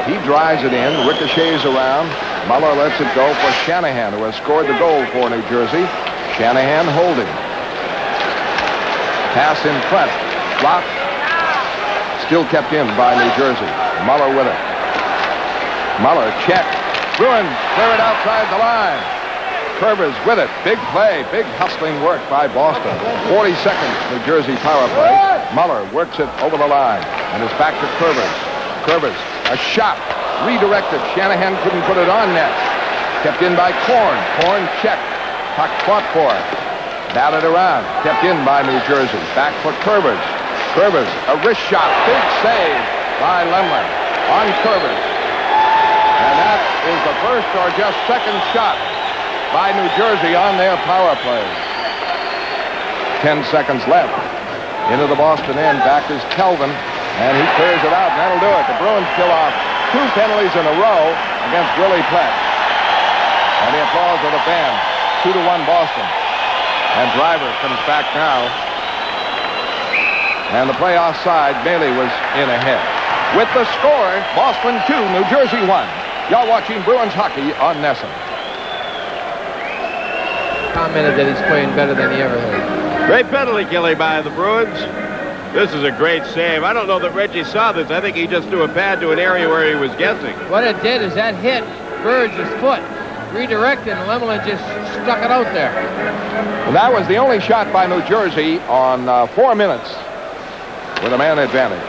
He drives it in, ricochets around. Muller lets it go for Shanahan, who has scored the goal for New Jersey. Shanahan holding. Pass in front. Blocked. Still kept in by New Jersey. Muller with it. Muller check. Bruins clear it outside the line. Curvers with it. Big play. Big hustling work by Boston. 40 seconds, New Jersey power play. Muller works it over the line. And is back to Curvers. Curvers. A shot. Redirected. Shanahan couldn't put it on net. Kept in by Korn. Korn checked. Puck fought for it. Batted around. Kept in by New Jersey. Back for Curvers. Curvers. A wrist shot. Big save by Lemlin on Curvers. And that is the first or just second shot by New Jersey on their power play. 10 seconds left. Into the Boston end. Back is Kelvin. And he clears it out, and that'll do it. The Bruins kill off 2 penalties in a row against Willie Plett. And the applause of the fans. 2-1 Boston. And Driver comes back now And the play offside, Bailey was in ahead. With the score, Boston 2, New Jersey 1. Y'all watching Bruins hockey on NESN. Commented that he's playing better than he ever has. Great penalty killing by the Bruins. This is a great save. I don't know that Reggie saw this. I think he just threw a pad to an area where he was guessing. What it did is that hit Burge's foot, redirected, and Lemon just stuck it out there. And that was the only shot by New Jersey on 4 minutes with a man advantage.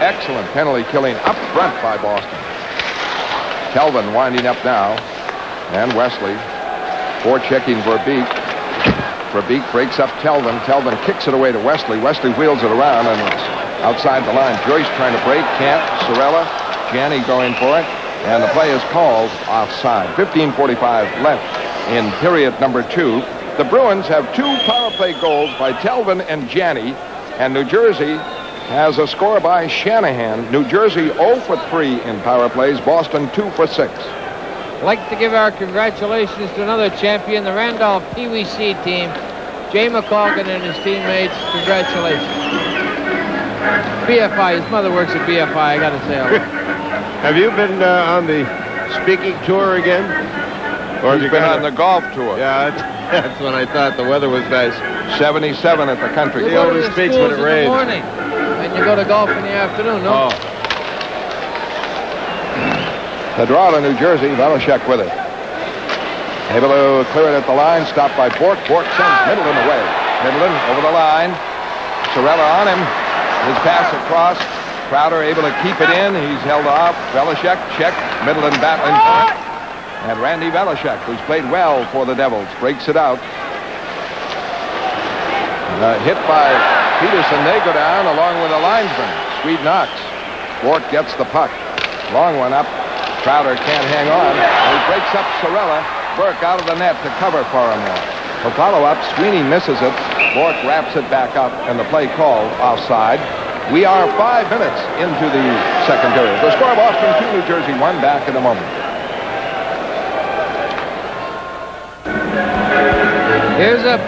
Excellent penalty killing up front by Boston. Kelvin winding up now. And Wesley forechecking Verbeek. Verbeek breaks up Kelvin. Kelvin kicks it away to Wesley. Wesley wheels it around and it's outside the line. Joyce trying to break. Can't. Sorella. Janney going for it. And the play is called offside. 15:45 left in period number 2. The Bruins have 2 power play goals by Kelvin and Janney. And New Jersey has a score by Shanahan. New Jersey 0 for 3 in power plays. Boston 2 for 6. I'd like to give our congratulations to another champion, the Randolph PWC team, Jay McColgan and his teammates. Congratulations. BFI, his mother works at BFI, I gotta say. Have you been on the speaking tour again? Or have you been on the golf tour? Yeah, that's what I thought. The weather was nice. 77 at the country. He only speaks when it rains. In the morning, and you go to golf in the afternoon, no? Oh. The draw to New Jersey, Velishek with it. Able to clear it at the line, stopped by Bork. Bork sends Middleton away. Middleton over the line. Sorella on him. His pass across. Crowder able to keep it in. He's held off. Velishek, check. Middleton battling for it. And Randy Velishek, who's played well for the Devils, breaks it out. Hit by Peterson. They go down along with the linesman. Swede knocks. Bork gets the puck. Long one up. Crowder can't hang on. He breaks up Sorella. Burke out of the net to cover for him now. The follow-up, Sweeney misses it. Bork wraps it back up, and the play called offside. We are 5 minutes into the second period. The score, Boston 2, New Jersey 1. Back in a moment. Here's the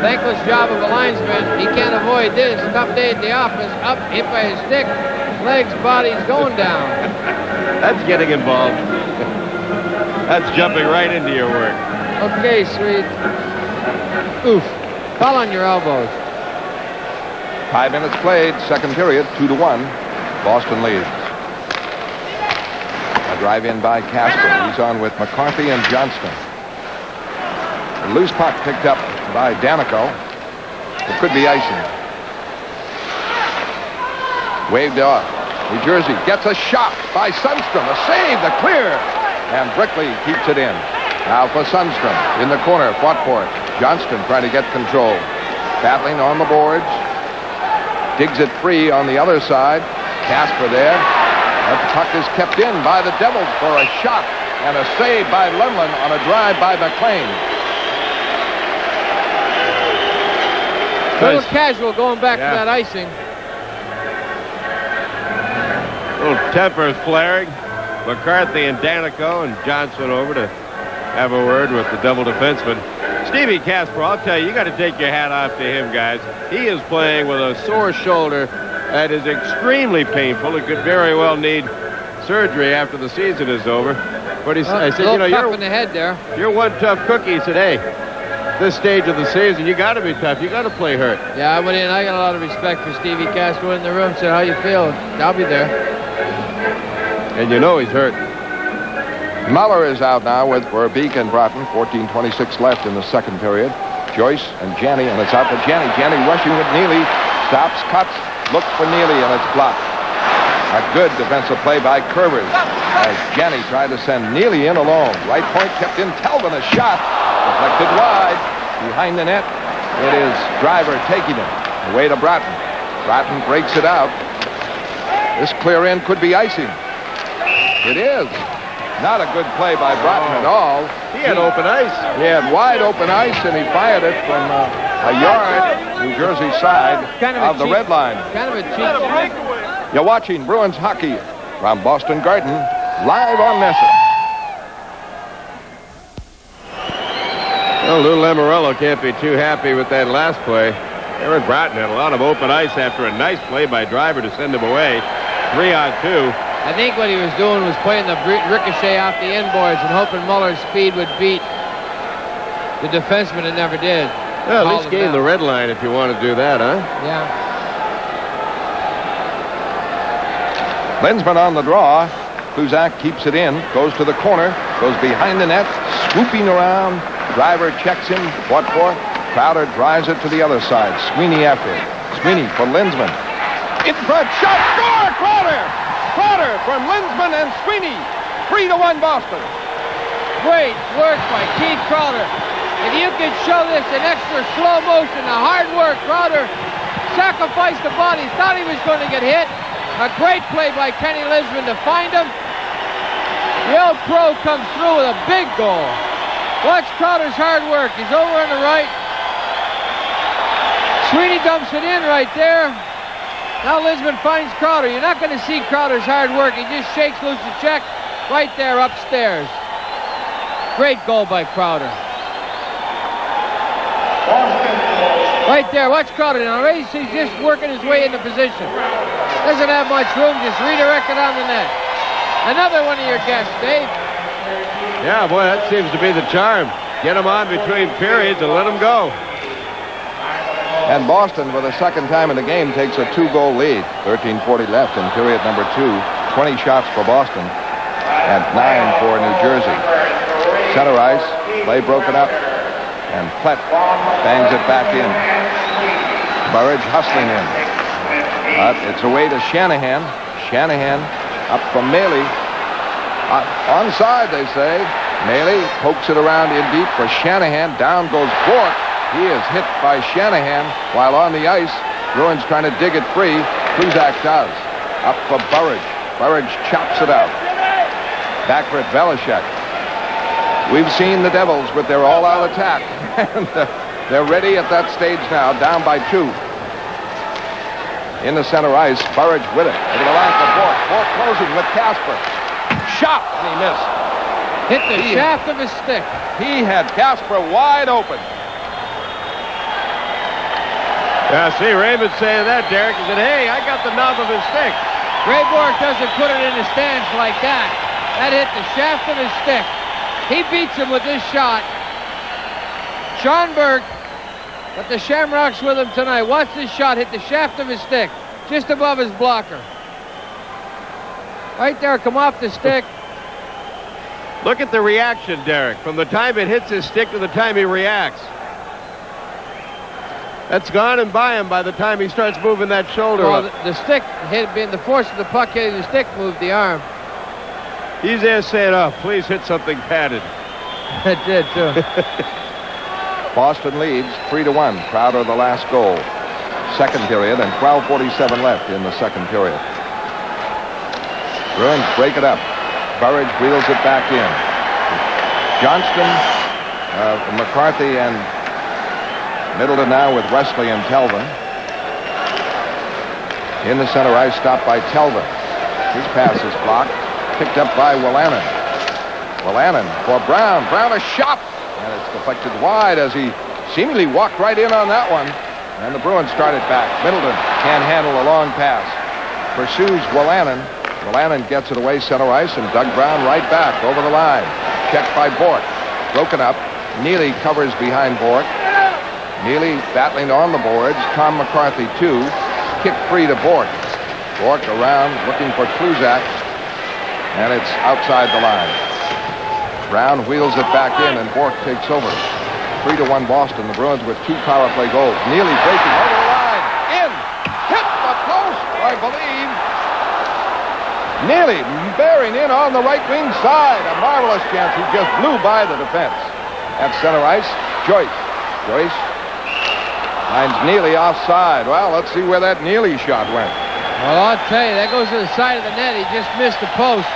thankless job of a linesman. He can't avoid this. Tough day at the office. Up, hit by his stick. Legs, body's going down. That's getting involved. That's jumping right into your work. Okay, sweet. Oof. Call on your elbows. 5 minutes played, second period, 2-1. Boston leads. A drive in by Casper. He's on with McCarthy and Johnston. A loose puck picked up by Danico. It could be icing. Waved off. New Jersey gets a shot by Sundstrom. A save, the clear. And Brickley keeps it in. Now for Sundstrom. In the corner, fought for it. Johnston trying to get control. Battling on the boards. Digs it free on the other side. Casper there. That puck is kept in by the Devils for a shot. And a save by Lemlin on a drive by McLean. A little casual going back to that icing. A little temper flaring. McCarthy and Danico and Johnson over to have a word with the Devil defenseman. Stevie Casper, I'll tell you, you got to take your hat off to him, guys. He is playing with a sore shoulder that is extremely painful. It could very well need surgery after the season is over. But I said, you know, you're in the head there. You're one tough cookie today. This stage of the season, you got to be tough. You got to play hurt. Yeah, I went in. I got a lot of respect for Stevie Casper in the room. Said, "How you feel?" I'll be there. And you know he's hurt. Muller is out now with Verbeek and Broughton. 14:26 left in the second period. Joyce and Janney, and it's out to Janney. Janney rushing with Neely. Stops, cuts, looks for Neely, and it's blocked. A good defensive play by Curvers as Janney tried to send Neely in alone. Right point kept in. Kelvin, a shot. Deflected wide. Behind the net, it is Driver taking it. Away to Broughton. Broughton breaks it out. This clear in could be icing. It is. Not a good play by Broughton at all. He had open ice. He had wide open ice, and he fired it from a yard, New Jersey side of the red line. Kind of a cheap. You're watching Bruins hockey from Boston Garden, live on NESN. Well, Lou Lamoriello can't be too happy with that last play. Aaron Broughton had a lot of open ice after a nice play by Driver to send him away. 3-on-2. I think what he was doing was playing the ricochet off the inboards and hoping Muller's speed would beat the defenseman. It never did. Well, at least gain the red line if you want to do that, huh? Yeah. Lensman on the draw. Kluzak keeps it in, goes to the corner, goes behind the net, swooping around. Driver checks him, what for? Crowder drives it to the other side. Sweeney after it. Sweeney for Lensman. In front, shot, score! Crowder! Crowder from Lensman and Sweeney. 3-1 Boston. Great work by Keith Crowder. If you could show this in extra slow motion, the hard work, Crowder sacrificed the body, thought he was going to get hit. A great play by Kenny Lensman to find him. The old pro comes through with a big goal. Watch Crowder's hard work. He's over on the right. Sweeney dumps it in right there. Now Lensman finds Crowder. You're not going to see Crowder's hard work. He just shakes loose the check right there upstairs. Great goal by Crowder. Right there, watch Crowder now. He's just working his way into position. Doesn't have much room, just redirect it on the net. Another one of your guests, Dave. Yeah, boy, that seems to be the charm. Get him on between periods and let him go. And Boston, for the second time in the game, takes a 2-goal lead. 13:40 left in period number 2. 20 shots for Boston and 9 for New Jersey. Center ice, play broken up, and Plett bangs it back in. Burridge hustling in. But it's away to Shanahan. Shanahan up from Maley. Onside, they say. Maley pokes it around in deep for Shanahan. Down goes Bourque. He is hit by Shanahan while on the ice. Bruins trying to dig it free. Kluzak does. Up for Burridge. Burridge chops it out. Back for Velishek. We've seen the Devils with their all-out attack. And they're ready at that stage now, down by 2. In the center ice, Burridge with it. Over the line for Bourque. Bourque closing with Casper. Shot, and he missed. Hit the shaft of his stick. He had Casper wide open. Yeah, see, Raymond saying that, Derek. He said, hey, I got the knob of his stick. Ray Bourque doesn't put it in the stands like that. That hit the shaft of his stick. He beats him with this shot. Sean Burke, but the Shamrocks with him tonight. Watch this shot hit the shaft of his stick, just above his blocker. Right there, come off the stick. Look at the reaction, Derek, from the time it hits his stick to the time he reacts. That's gone and by him by the time he starts moving that shoulder up. The stick hit, the force of the puck hitting the stick moved the arm. He's there saying, oh, please hit something padded. It did, too. Boston leads 3-1. Crowder the last goal. Second period, and 12:47 left in the second period. Bruins break it up. Burridge wheels it back in. Johnston, McCarthy, and Middleton now with Wesley and Telvin. In the center ice, stopped by Telvin. His pass is blocked. Picked up by Wolanin. Wolanin for Brown. Brown a shot. And it's deflected wide as he seemingly walked right in on that one. And the Bruins started back. Middleton can't handle a long pass. Pursues Wolanin. Wolanin gets it away center ice, and Doug Brown right back over the line. Checked by Bourque. Broken up. Neely covers behind Bourque. Neely battling on the boards. Tom McCarthy, too. Kick free to Bourque. Bourque around, looking for Kluzak. And it's outside the line. Brown wheels it back in, and Bourque takes over. 3-1 Boston. The Bruins with 2 power play goals. Neely breaking over the line. In. Hit the post, I believe. Neely bearing in on the right wing side. A marvelous chance. He just blew by the defense. At center ice, Joyce. Joyce finds Neely offside. Well, let's see where that Neely shot went. Well, I'll tell you, that goes to the side of the net. He just missed the post.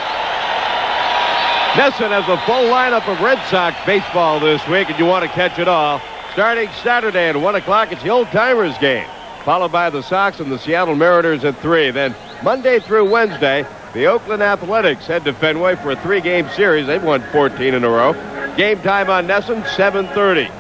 NESN has a full lineup of Red Sox baseball this week, and you want to catch it all. Starting Saturday at 1 o'clock, it's the Old Timers game, followed by the Sox and the Seattle Mariners at 3. Then Monday through Wednesday, the Oakland Athletics head to Fenway for a 3-game series. They've won 14 in a row. Game time on NESN, 7:30.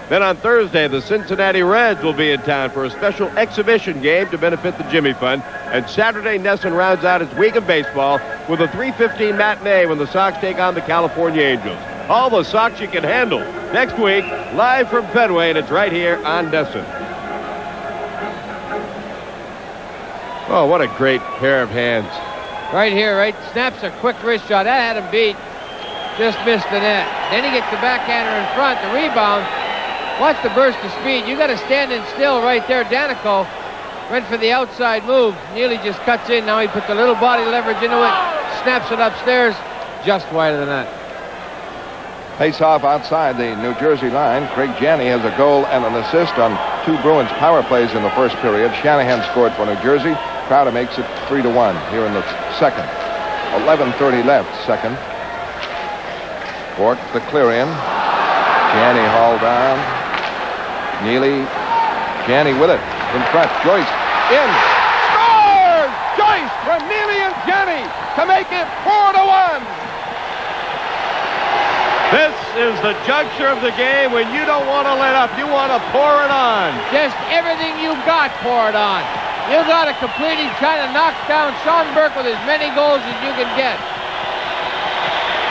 Then on Thursday, the Cincinnati Reds will be in town for a special exhibition game to benefit the Jimmy Fund. And Saturday, NESN rounds out its week of baseball with a 3:15 matinee when the Sox take on the California Angels. All the Sox you can handle. Next week, live from Fenway, and it's right here on NESN. Oh, what a great pair of hands. Right here, right? Snaps a quick wrist shot. That had him beat. Just missed the net. Then he gets the backhander in front. The rebound. Watch the burst of speed. You got to stand in still right there. Danico went for the outside move. Neely just cuts in. Now he puts a little body leverage into it. Snaps it upstairs. Just wide of the net. Face-off outside the New Jersey line. Craig Janney has a goal and an assist on 2 Bruins power plays in the first period. Shanahan scored for New Jersey. Crowder makes it 3-1 here in the second. 11:30 left, second. Bork the clear in. Janney hauled down. Neely. Janney with it. In front. Joyce. In. Scores! Joyce from Neely and Janney to make it 4-1. This is the juncture of the game when you don't want to let up. You want to pour it on. Just everything you've got, pour it on. You got to completely try to knock down Sean Burke with as many goals as you can get.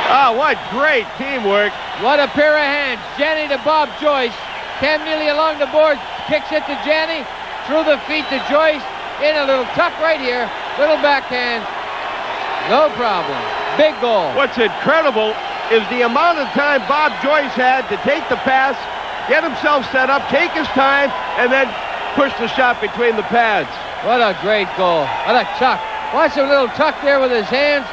Ah, what great teamwork. What a pair of hands. Janney to Bob Joyce. Cam Neely along the boards. Kicks it to Janney. Through the feet to Joyce. In a little tuck right here. Little backhand. No problem. Big goal. What's incredible is the amount of time Bob Joyce had to take the pass, get himself set up, take his time, and then push the shot between the pads. What a great goal. What a tuck. Watch a little tuck there with his hands.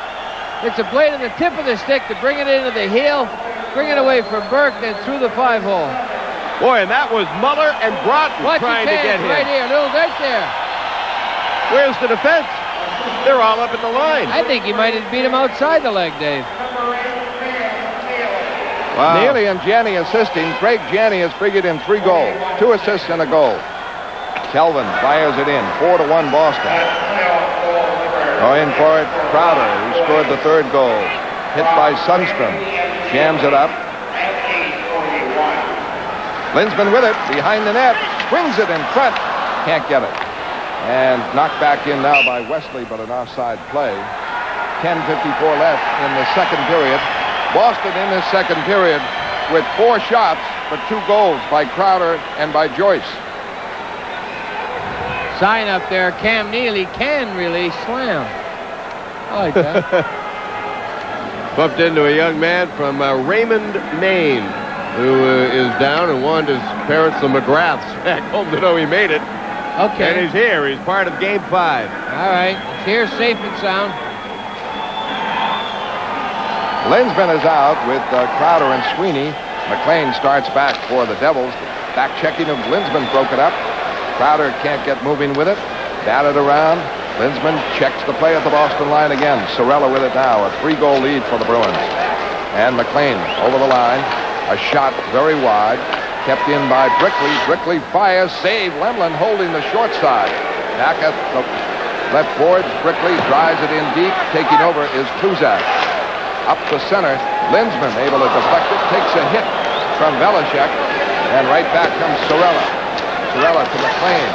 It's a blade on the tip of the stick to bring it into the heel, bring it away from Burke, then through the 5-hole. Boy, and that was Muller and Broughton trying to get him. Right here, little right there. Where's the defense? They're all up at the line. I think he might have beat him outside the leg, Dave. Wow. Neely and Janney assisting. Craig Janney has figured in 3 goals, 2 assists and a goal. Kelvin fires it in. 4-1 Boston. Going for it, Crowder, who scored the 3rd goal. Hit by Sundstrom. Jams it up. Linsman with it, behind the net. Swings it in front. Can't get it. And knocked back in now by Wesley, but an offside play. 10:54 left in the second period. Boston in this second period with 4 shots, but 2 goals by Crowder and by Joyce. Sign up there, Cam Neely can really slam. I like that. Bumped into a young man from Raymond, Maine, who is down and wanted his parents, the McGraths, back home to know he made it. Okay. And he's here. He's part of Game 5. All right. It's here, safe and sound. Linsman is out with Crowder and Sweeney. McLean starts back for the Devils. Back checking of Linsman broke it up. Crowder can't get moving with it. Batted around. Linsman checks the play at the Boston line again. Sorella with it now. A 3-goal lead for the Bruins. And McLean over the line. A shot very wide. Kept in by Brickley. Brickley fires. Save. Lemlin holding the short side. Back at the left boards. Brickley drives it in deep. Taking over is Kluzak. Up the center. Linsman able to deflect it. Takes a hit from Belichick. And right back comes Sorella. Sorella to McLean.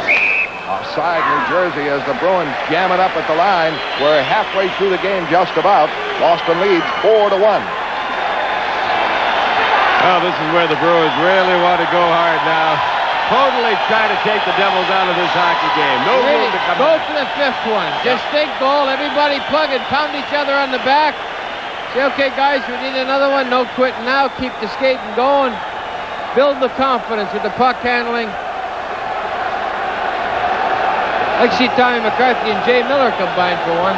Offside New Jersey as the Bruins jam it up at the line. We're halfway through the game just about. Boston leads 4-1. Well, this is where the Bruins really want to go hard now. Totally try to take the Devils out of this hockey game. No room to come Go back. for the 5th one. Just think goal. Everybody plug and pound each other on the back. Say, okay, guys, we need another one. No quitting now. Keep the skating going. Build the confidence with the puck handling. Like see Tommy McCarthy and Jay Miller combined for one.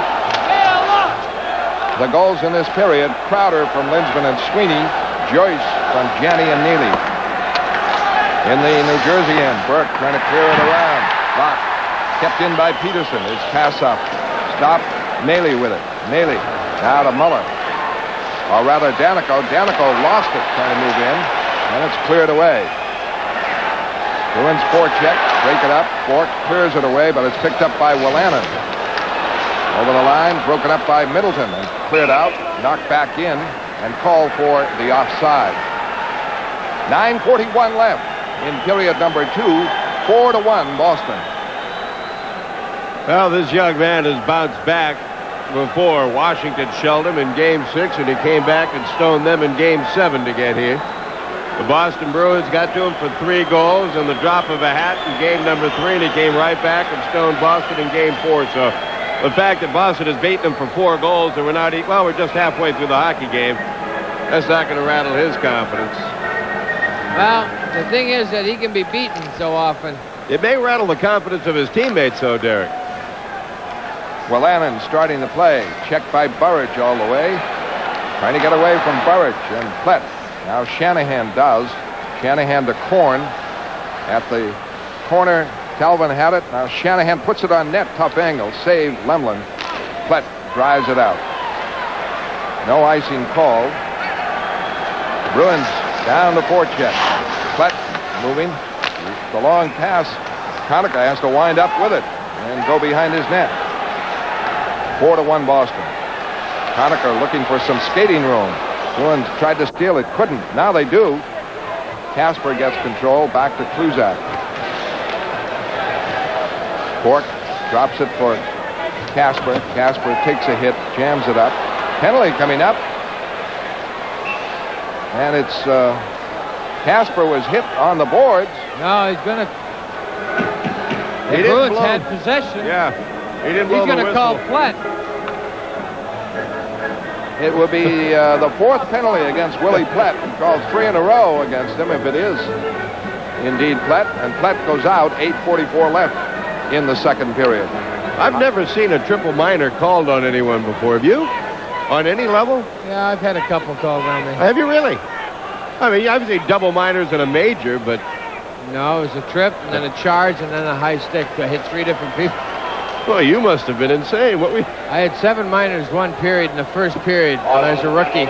The goals in this period, Crowder from Linsman and Sweeney, Joyce from Janney and Neely. In the New Jersey end, Burke trying to clear it around. Blocked. Kept in by Peterson. His pass up. Stopped. Neely with it. Neely. Now to Muller. Or rather, Danico. Danico lost it trying to move in. And it's cleared away. Bruins forecheck. Break it up. Bork clears it away, but it's picked up by Willanen. Over the line, broken up by Middleton and cleared out, knocked back in, and called for the offside. 9:41 left. in period number 2, 4-1 Boston. Well, this young man has bounced back before. Washington shelled him in Game 6, and he came back and stoned them in Game 7 to get here. The Boston Bruins got to him for 3 goals and the drop of a hat in Game number 3, and he came right back and stoned Boston in Game 4. So the fact that Boston has beaten him for 4 goals and we're just halfway through the hockey game, that's not going to rattle his confidence. Well, the thing is that he can be beaten so often. It may rattle the confidence of his teammates, though, Derek. Welanin starting the play. Checked by Burridge all the way. Trying to get away from Burridge and Plett. Now Shanahan does. Shanahan to Korn. At the corner, Calvin had it. Now Shanahan puts it on net. Tough angle. Saved Lemlin. Plett drives it out. No icing called. The Bruins down the forecheck. Plett moving. The long pass. Conacher has to wind up with it and go behind his net. 4-1 Boston. Conacher looking for some skating room. Bruins tried to steal it, couldn't. Now they do. Kasper gets control, back to Kluzak. Bork drops it for Kasper. Kasper takes a hit, jams it up. Penalty coming up. And it's Kasper was hit on the boards. No, he's going to... He The Bruins blow. had possession. Yeah. He didn't blow He's going the to call whistle. Plett. It will be the 4th penalty against Willie Plett. He called 3 in a row against him if it is indeed Plett. And Plett goes out, 8:44 left in the second period. I've never seen a triple minor called on anyone before. Have you? On any level? Yeah, I've had a couple called on me. Have you really? I mean, I've seen double minors and a major, but... No, it was a trip, and then a charge, and then a high stick. I hit 3 different people. Well, you must have been insane. I had 7 minors 1 period in the first period when I was a rookie.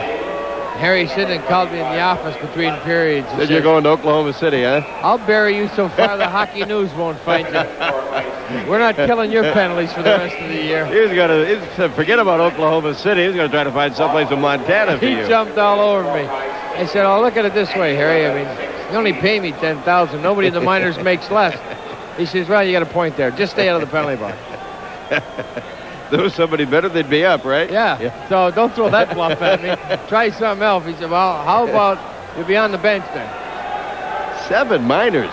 Harry Sidden called me in the office between periods. Said you're going to Oklahoma City, huh? I'll bury you so far the Hockey News won't find you. We're not killing your penalties for the rest of the year. He was going to forget about Oklahoma City. He was going to try to find someplace in Montana for He you. jumped all over me. I said, oh, look at it this way, Harry. I mean, you only pay me $10,000. Nobody in the minors makes less. He says, well, you got a point there. Just stay out of the penalty box. There was somebody better, they'd be up, right? Yeah. So don't throw that bluff at me. Try something else. He said, well, how about you be on the bench then? 7 minors.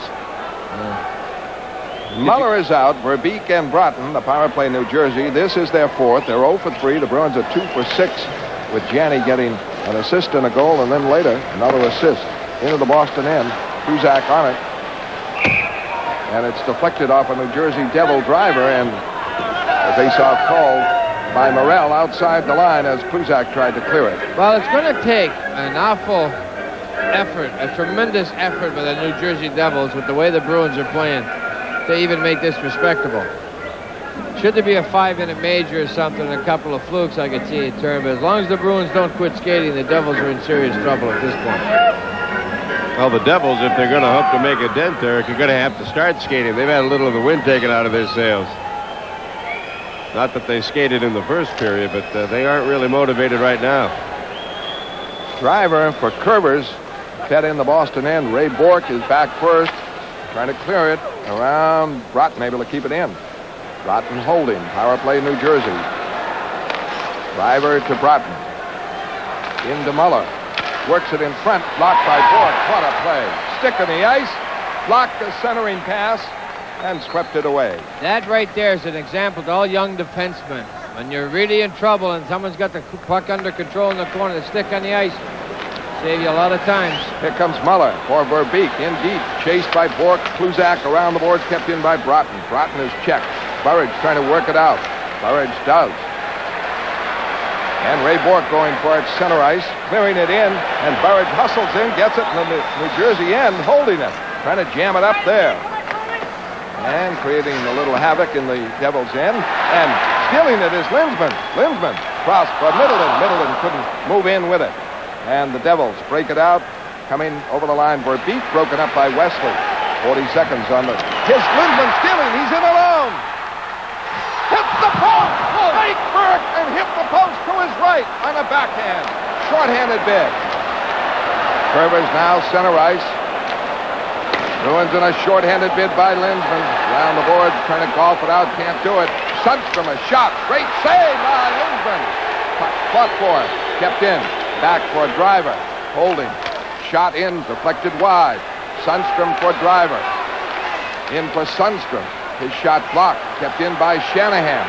Muller is out. Verbeek and Broughton, the power play New Jersey. This is their 4th. They're 0 for 3. The Bruins are 2 for 6, with Janney getting an assist and a goal, and then later another assist into the Boston end. Kluzak on it. And it's deflected off a New Jersey Devil driver, and a face-off called by Morrell outside the line as Kluzak tried to clear it. Well, it's going to take an awful effort, a tremendous effort by the New Jersey Devils with the way the Bruins are playing to even make this respectable. Should there be a 5-minute major or something, a couple of flukes, I could see it turn. But as long as the Bruins don't quit skating, the Devils are in serious trouble at this point. Well, the Devils, if they're going to hope to make a dent there, are going to have to start skating. They've had a little of the wind taken out of their sails. Not that they skated in the first period, but they aren't really motivated right now. Driver for Curvers fed in the Boston end. Ray Bork is back first, trying to clear it around Broughton, able to keep it in. Broughton holding. Power play New Jersey. Driver to Broughton. Into Muller. Works it in front. Blocked by Bork. What a play. Stick on the ice. Blocked the centering pass and swept it away. That right there is an example to all young defensemen. When you're really in trouble and someone's got the puck under control in the corner, the stick on the ice, save you a lot of times. Here comes Muller for Verbeek. In deep. Chased by Bork. Kluzak around the boards, kept in by Broughton. Broughton is checked. Burridge trying to work it out. Burridge does. And Ray Bork going for it center ice, clearing it in, and Burridge hustles in, gets it in the New Jersey end, holding it, trying to jam it up there. And creating a little havoc in the Devils' end, and stealing it is Linsman. Linsman crossed for Middleton. Middleton couldn't move in with it. And the Devils break it out, coming over the line. Verbeek broken up by Wesley. 40 seconds on the... Here's Linsman stealing. He's in alone. Hits the post. Fake Burke and hit the post to his right on a backhand. Short-handed bid. Curvers now center ice. Bruins in a shorthanded bid by Lindsman. Around the boards, trying to golf it out, can't do it. Sundstrom, a shot. Great save by Lindsman. Puck fought for it. Kept in. Back for Driver. Holding. Shot in, deflected wide. Sundstrom for Driver. In for Sundstrom. His shot blocked. Kept in by Shanahan.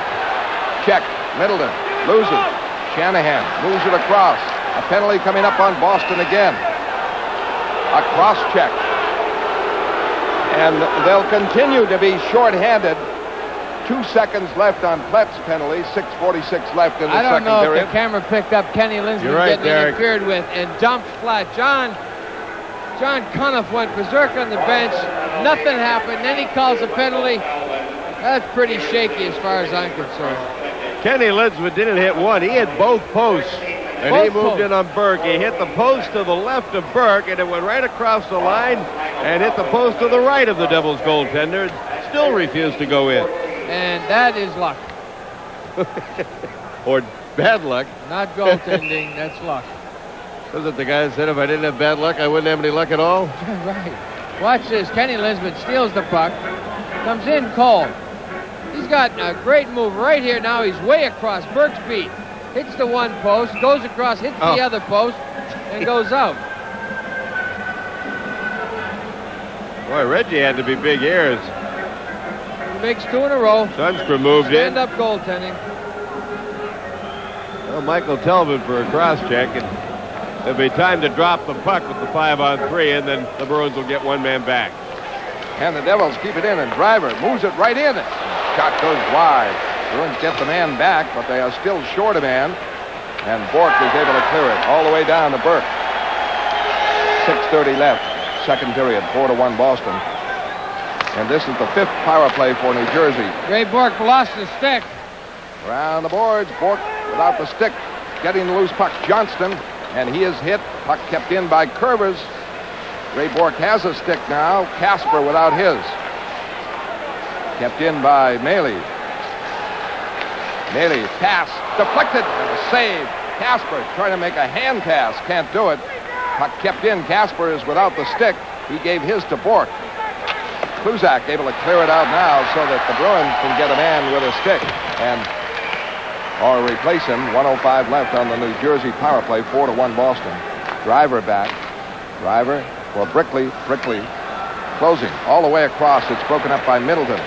Check. Middleton. Loses. Shanahan moves it across. A penalty coming up on Boston again. A cross check. And they'll continue to be shorthanded. 2 seconds left on Plett's penalty. 6:46 left in the second period. I don't know if the camera picked up Kenny Lindsman right, getting Derek. interfered with and dumped flat. John Cuniff went berserk on the bench. Nothing happened. Then he calls a penalty. That's pretty shaky as far as I'm concerned. Kenny Lindsman didn't hit one. He hit both posts. And he moved in on Burke. He hit the post to the left of Burke, and it went right across the line and hit the post to the right of the Devils goaltender. Still refused to go in. And that is luck. Or bad luck. Not goaltending, that's luck. Was it the guy that said if I didn't have bad luck, I wouldn't have any luck at all? Right. Watch this. Kenny Lindsman steals the puck. Comes in cold. He's got a great move right here. Now he's way across Burke's beat. Hits the one post, goes across, hits the other post, and goes out. Boy, Reggie had to be big ears. He makes 2 in a row. Sundstrom moved in. Stand-up goaltending. Well, Michael Telvin for a cross check, and there'll be time to drop the puck with the 5-on-3, and then the Bruins will get one man back. And the Devils keep it in, and Driver moves it right in. Shot goes wide. Bruins get the man back, but they are still short a man. And Bourque is able to clear it all the way down to Burke. 6:30 left, second period, 4-1 Boston. And this is the 5th power play for New Jersey. Ray Bourque lost the stick. Around the boards, Bourque without the stick, getting the loose puck. Johnston, and he is hit. Puck kept in by Curvers. Ray Bourque has a stick now. Casper without his. Kept in by Maley. Maley, pass, deflected, and a save. Casper trying to make a hand pass, can't do it. Puck kept in. Casper is without the stick. He gave his to Bourque. Kluzak able to clear it out now so that the Bruins can get a man with a stick or replace him. 1:05 left on the New Jersey power play. 4-1 Boston. Driver back. Driver for Brickley. Brickley closing all the way across. It's broken up by Middleton.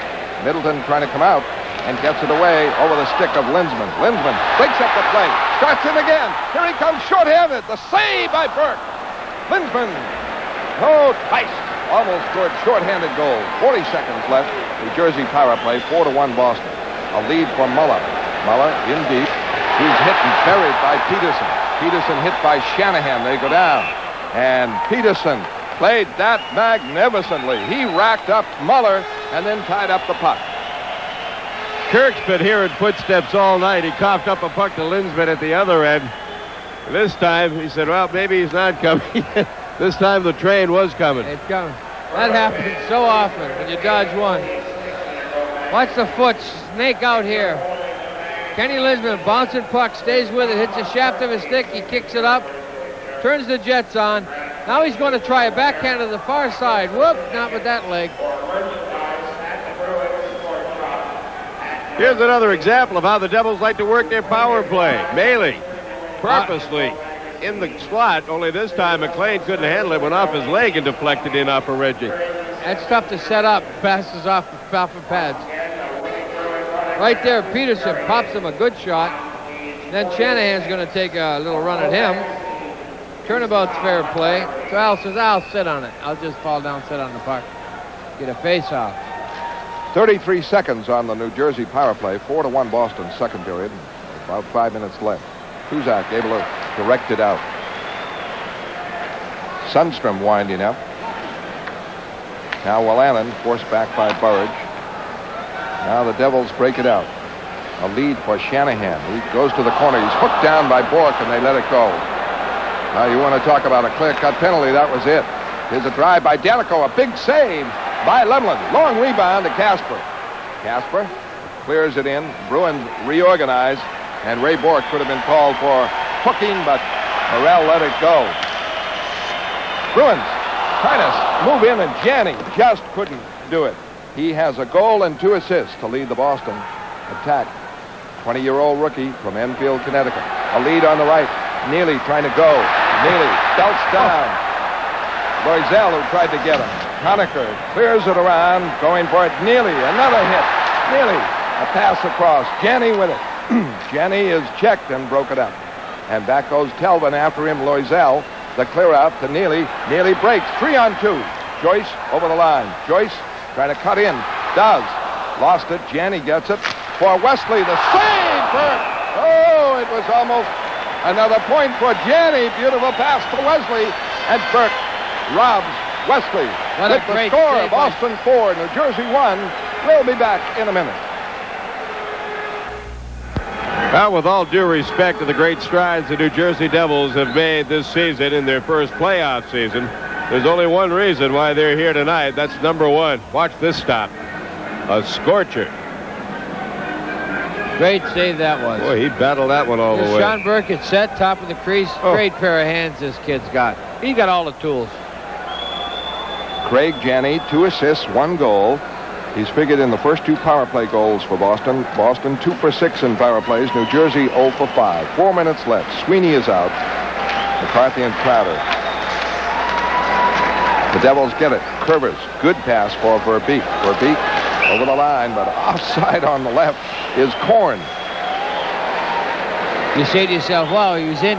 Middleton trying to come out and gets it away over the stick of Lindsman. Lindsman breaks up the play. Starts in again. Here he comes short-handed. The save by Burke. Lindsman. Oh, twice. Almost scored short-handed goal. 40 seconds left. New Jersey power play. 4-1 Boston. A lead for Muller. Muller in deep. He's hit and buried by Peterson. Peterson hit by Shanahan. They go down. And Peterson played that magnificently. He racked up Muller and then tied up the puck. Kirk's been hearing footsteps all night. He coughed up a puck to Lindsman at the other end. This time, he said, well, maybe he's not coming. This time the train was coming. It's coming. That happens so often when you dodge one. Watch the foot snake out here. Kenny Lindsman, bouncing puck, stays with it, hits the shaft of his stick, he kicks it up, turns the Jets on. Now he's going to try a backhand to the far side. Whoop, not with that leg. Here's another example of how the Devils like to work their power play. Maley, purposely in the slot, only this time McLean couldn't handle it, went off his leg and deflected in off of Reggie. That's tough to set up. Passes off of pads. Right there, Peterson pops him a good shot. Then Shanahan's going to take a little run at him. Turnabout's fair play. So Al says, I'll sit on it. I'll just fall down, sit on the puck. Get a face-off. 33 seconds on the New Jersey power play. 4-1 Boston, second period. About 5 minutes left. Kuzak able to direct it out. Sundstrom winding up. Now Wolanin forced back by Burridge. Now the Devils break it out. A lead for Shanahan. He goes to the corner. He's hooked down by Bourque, and they let it go. Now you want to talk about a clear-cut penalty. That was it. Here's a drive by Danico. A big save by Lemlin. Long rebound to Casper. Casper clears it in. Bruins reorganize, and Ray Bourque could have been called for hooking, but Morrell let it go. Bruins trying to move in, and Janney just couldn't do it. He has a goal and 2 assists to lead the Boston attack. 20-year-old rookie from Enfield, Connecticut. A lead on the right. Neely trying to go. Neely belts down. Loisel, who tried to get him. Conacher clears it around, going for it. Neely, another hit. Neely, a pass across. Janney with it. Janney is checked and broke it up. And back goes Telvin after him. Loisel, the clear out to Neely. Neely breaks. 3-on-2. Joyce over the line. Joyce trying to cut in. Does. Lost it. Janney gets it. For Wesley, the save! Burke. Oh, it was almost another point for Janney. Beautiful pass to Wesley. And Burke robs Wesley. What with a great the score. save. Boston 4, New Jersey 1. We'll be back in a minute. Well, with all due respect to the great strides the New Jersey Devils have made this season in their first playoff season, there's only one reason why they're here tonight. That's number one. Watch this stop. A scorcher. Great save that was. Boy, he battled that one all the way. Sean Burke is set, top of the crease. Oh. Great pair of hands this kid's got. He got all the tools. Craig Janney, 2 assists, 1 goal. He's figured in the first 2 power play goals for Boston. Boston 2 for 6 in power plays. New Jersey 0 for 5. 4 minutes left. Sweeney is out. McCarthy and Crowder. The Devils get it. Curvers. Good pass for Verbeek. Verbeek over the line, but offside on the left is Korn. You say to yourself, wow, he was in.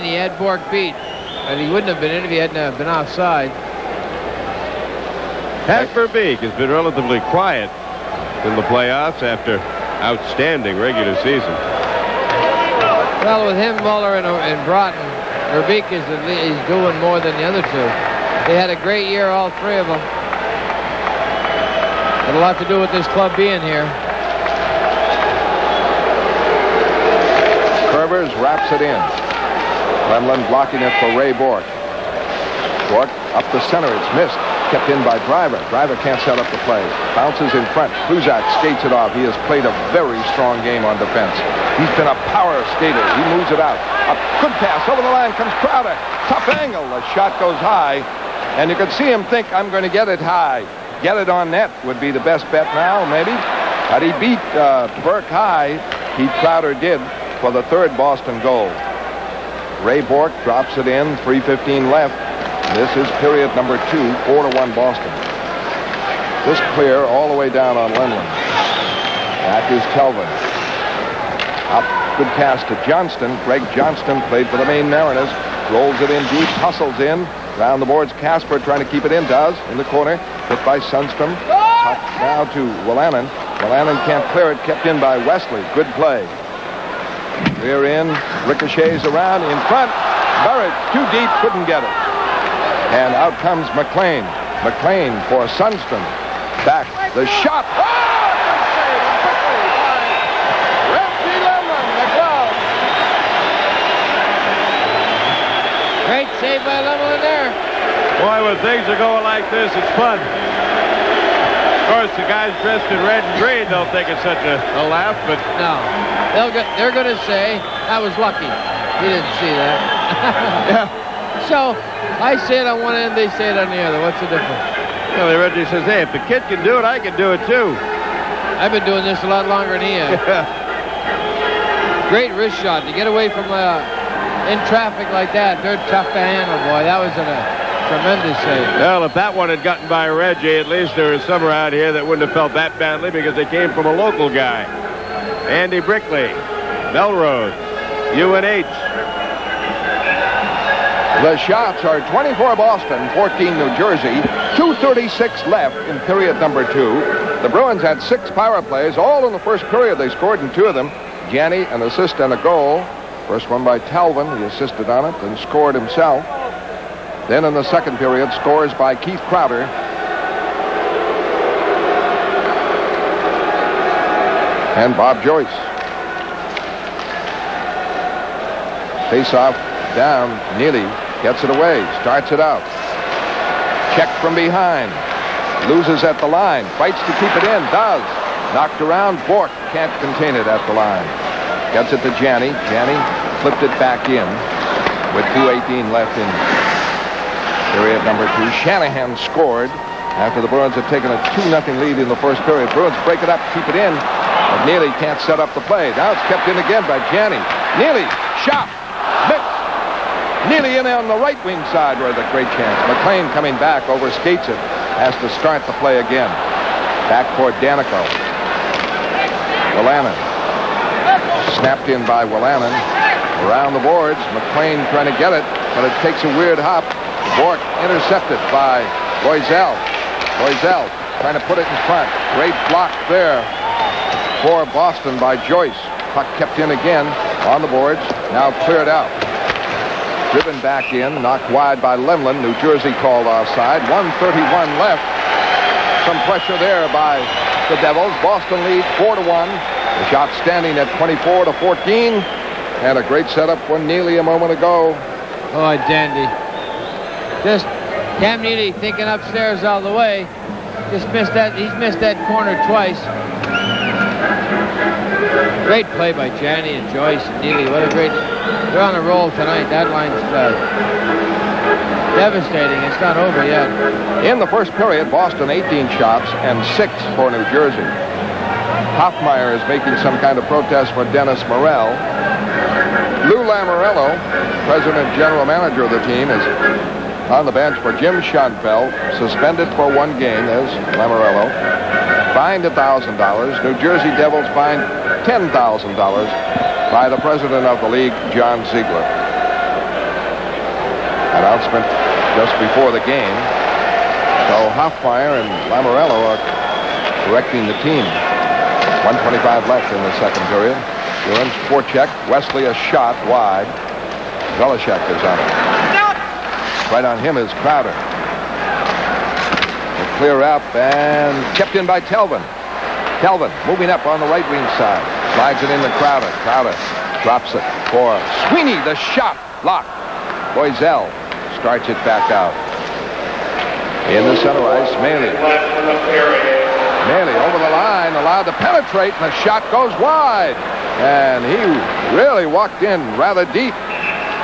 He had Bork beat. But he wouldn't have been in if he hadn't been offside. Pat Verbeek has been relatively quiet in the playoffs after outstanding regular season. Well, with him, Muller, and Broughton, Verbeek is doing more than the other 2. They had a great year, all 3 of them. Had a lot to do with this club being here. Curvers wraps it in. Lemlin blocking it for Ray Bork. Bork up the center. It's missed. Kept in by Driver. Driver can't set up the play. Bounces in front. Kruzak skates it off. He has played a very strong game on defense. He's been a power skater. He moves it out. A good pass. Over the line comes Crowder. Tough angle. The shot goes high. And you can see him think, I'm going to get it high. Get it on net would be the best bet now, maybe. Had he beat Burke high, Crowder did for the 3rd Boston goal. Ray Bork drops it in. 3:15 left. This is period number 2, 4-1 Boston. This clear all the way down on Lemlin. Back is Telvin. Up, good pass to Johnston. Greg Johnston played for the Maine Mariners. Rolls it in deep, hustles in. Round the boards, Casper trying to keep it in. Does, in the corner. Hit by Sundstrom. Top now to Willanen. Willanen can't clear it. Kept in by Wesley. Good play. Rear in, ricochets around, in front. Buried, too deep, couldn't get it. And out comes McLean. McLean for Sundstrom. Back. The shot. Oh! Good save. Quickly by Reggie Lemon, the glove. Great save by Lemon there. Boy, when things are going like this, it's fun. Of course, the guys dressed in red and green don't think it's such a laugh, but... No. They're going to say, I was lucky. You didn't see that. Yeah. So, I say it on one end, they say it on the other. What's the difference? Well, Reggie says, hey, if the kid can do it, I can do it too. I've been doing this a lot longer than he has. Great wrist shot to get away from in traffic like that. They're tough to handle, boy. That was a tremendous save. Well, if that one had gotten by Reggie, at least there was some around here that wouldn't have felt that badly because they came from a local guy. Andy Brickley, Melrose, UNH. The shots are 24 Boston, 14 New Jersey, 2:36 left in period number 2. The Bruins had 6 power plays, all in the first period. They scored in 2 of them. Janney, an assist and a goal. First one by Telvin, he assisted on it and scored himself. Then in the second period, scores by Keith Crowder. And Bob Joyce. Face-off down, Neely gets it away, starts it out. Checked from behind. Loses at the line, fights to keep it in, does. Knocked around, Bork can't contain it at the line. Gets it to Janney. Janney flipped it back in with 2:18 left in Period number 2. Shanahan scored after the Bruins had taken a 2-0 lead in the first period. Bruins break it up, keep it in. But Neely can't set up the play. Now it's kept in again by Janney. Neely, shot, missed. Neely in on the right wing side where the great chance. McLean coming back, overskates it. Has to start the play again. Back for Danico. Wolanin. Snapped in by Wolanin. Around the boards. McLean trying to get it, but it takes a weird hop. Bork intercepted by Loisel. Loisel trying to put it in front. Great block there for Boston by Joyce. Puck kept in again on the boards. Now cleared out. Driven back in, knocked wide by Lemlin. New Jersey called offside. 1:31 left. Some pressure there by the Devils. Boston leads 4-1. The shot standing at 24-14. And a great setup for Neely a moment ago. Oh, dandy. Just Cam Neely thinking upstairs all the way. Just missed that. He's missed that corner twice. Great play by Janney and Joyce and Neely. What a great... They're on a roll tonight. That line's devastating. It's not over yet. In the first period, Boston 18 shots and 6 for New Jersey. Hoffmeyer is making some kind of protest for Dennis Morel. Lou Lamoriello, president general manager of the team, is on the bench for Jim Schoenfeld, suspended for 1 game. There's Lamoriello. Fined $1,000. New Jersey Devils fined $10,000 by the president of the league, John Ziegler. Announcement just before the game. So Hoffmeyer and Lamoriello are directing the team. 1:25 left in the second period. Bruins forecheck. Wesley a shot wide. Velishek is on it. Right on him is Crowder. They clear up and kept in by Telvin. Telvin moving up on the right wing side. Slides it into Crowder. Crowder drops it for Sweeney. The shot blocked. Loisel starts it back out. In the center ice, Maley. Maley over the line, allowed to penetrate, and the shot goes wide. And he really walked in rather deep.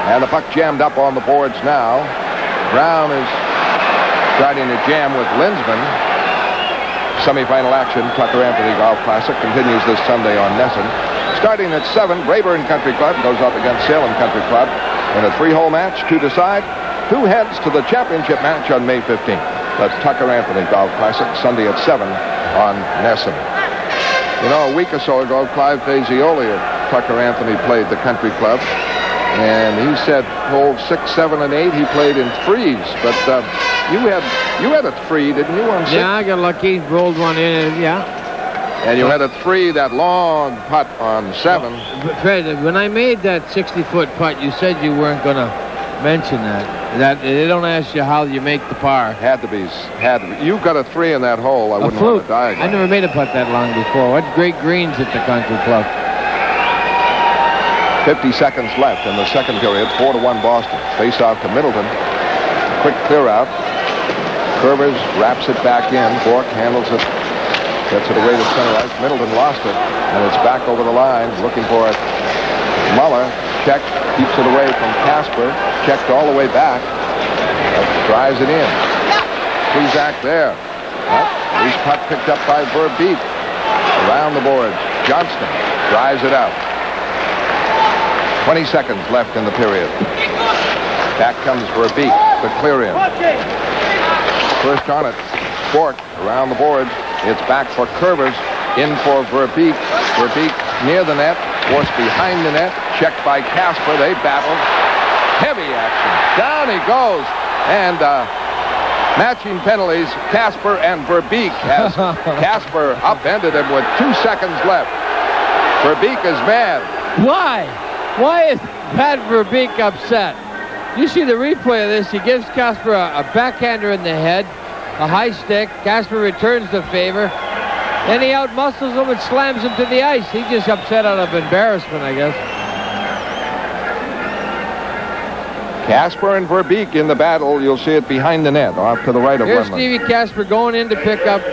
And the puck jammed up on the boards now. Brown is starting to jam with Linsman. Semifinal action, Tucker Anthony Golf Classic, continues this Sunday on NESN. Starting at 7, Rayburn Country Club goes up against Salem Country Club in a 3-hole match to decide who heads to the championship match on May 15th. That's Tucker Anthony Golf Classic, Sunday at 7 on NESN. You know, a week or so ago, Clive Fazioli of Tucker Anthony played the country club. And he said holes 6, 7, and 8 he played in threes. But you had a 3, didn't you, on 6? Yeah, I got lucky. Rolled one in, yeah. And you had a 3, that long putt on 7. But Fred, when I made that 60-foot putt, you said you weren't going to mention that they don't ask you how you make the par. Had to be. You got a 3 in that hole. I wouldn't want to diagram. I never made a putt that long before. What great greens at the country club. 50 seconds left in the second period. 4-1 Boston. Face off to Middleton. Quick clear out. Curvers wraps it back in. Bork handles it. Gets it away to center ice. Middleton lost it. And it's back over the line. Looking for it. Muller checked. Keeps it away from Casper. Checked all the way back. Drives it in. Kuzak there. Loose puck picked up by Verbeek. Around the boards. Johnston drives it out. 20 seconds left in the period. Back comes Verbeek. The clear in. First on it. Bork around the boards. It's back for Curvers. In for Verbeek. Verbeek near the net. Forced behind the net. Checked by Casper. They battle. Heavy action. Down he goes. And matching penalties. Casper and Verbeek. As Casper upended him with 2 seconds left. Verbeek is mad. Why? Why is Pat Verbeek upset? You see the replay of this. He gives Casper a backhander in the head, a high stick. Casper returns the favor. Then he outmuscles him and slams him to the ice. He's just upset out of embarrassment, I guess. Casper and Verbeek in the battle. You'll see it behind the net, off to the right of Here's Lemon. Stevie Casper going in to pick up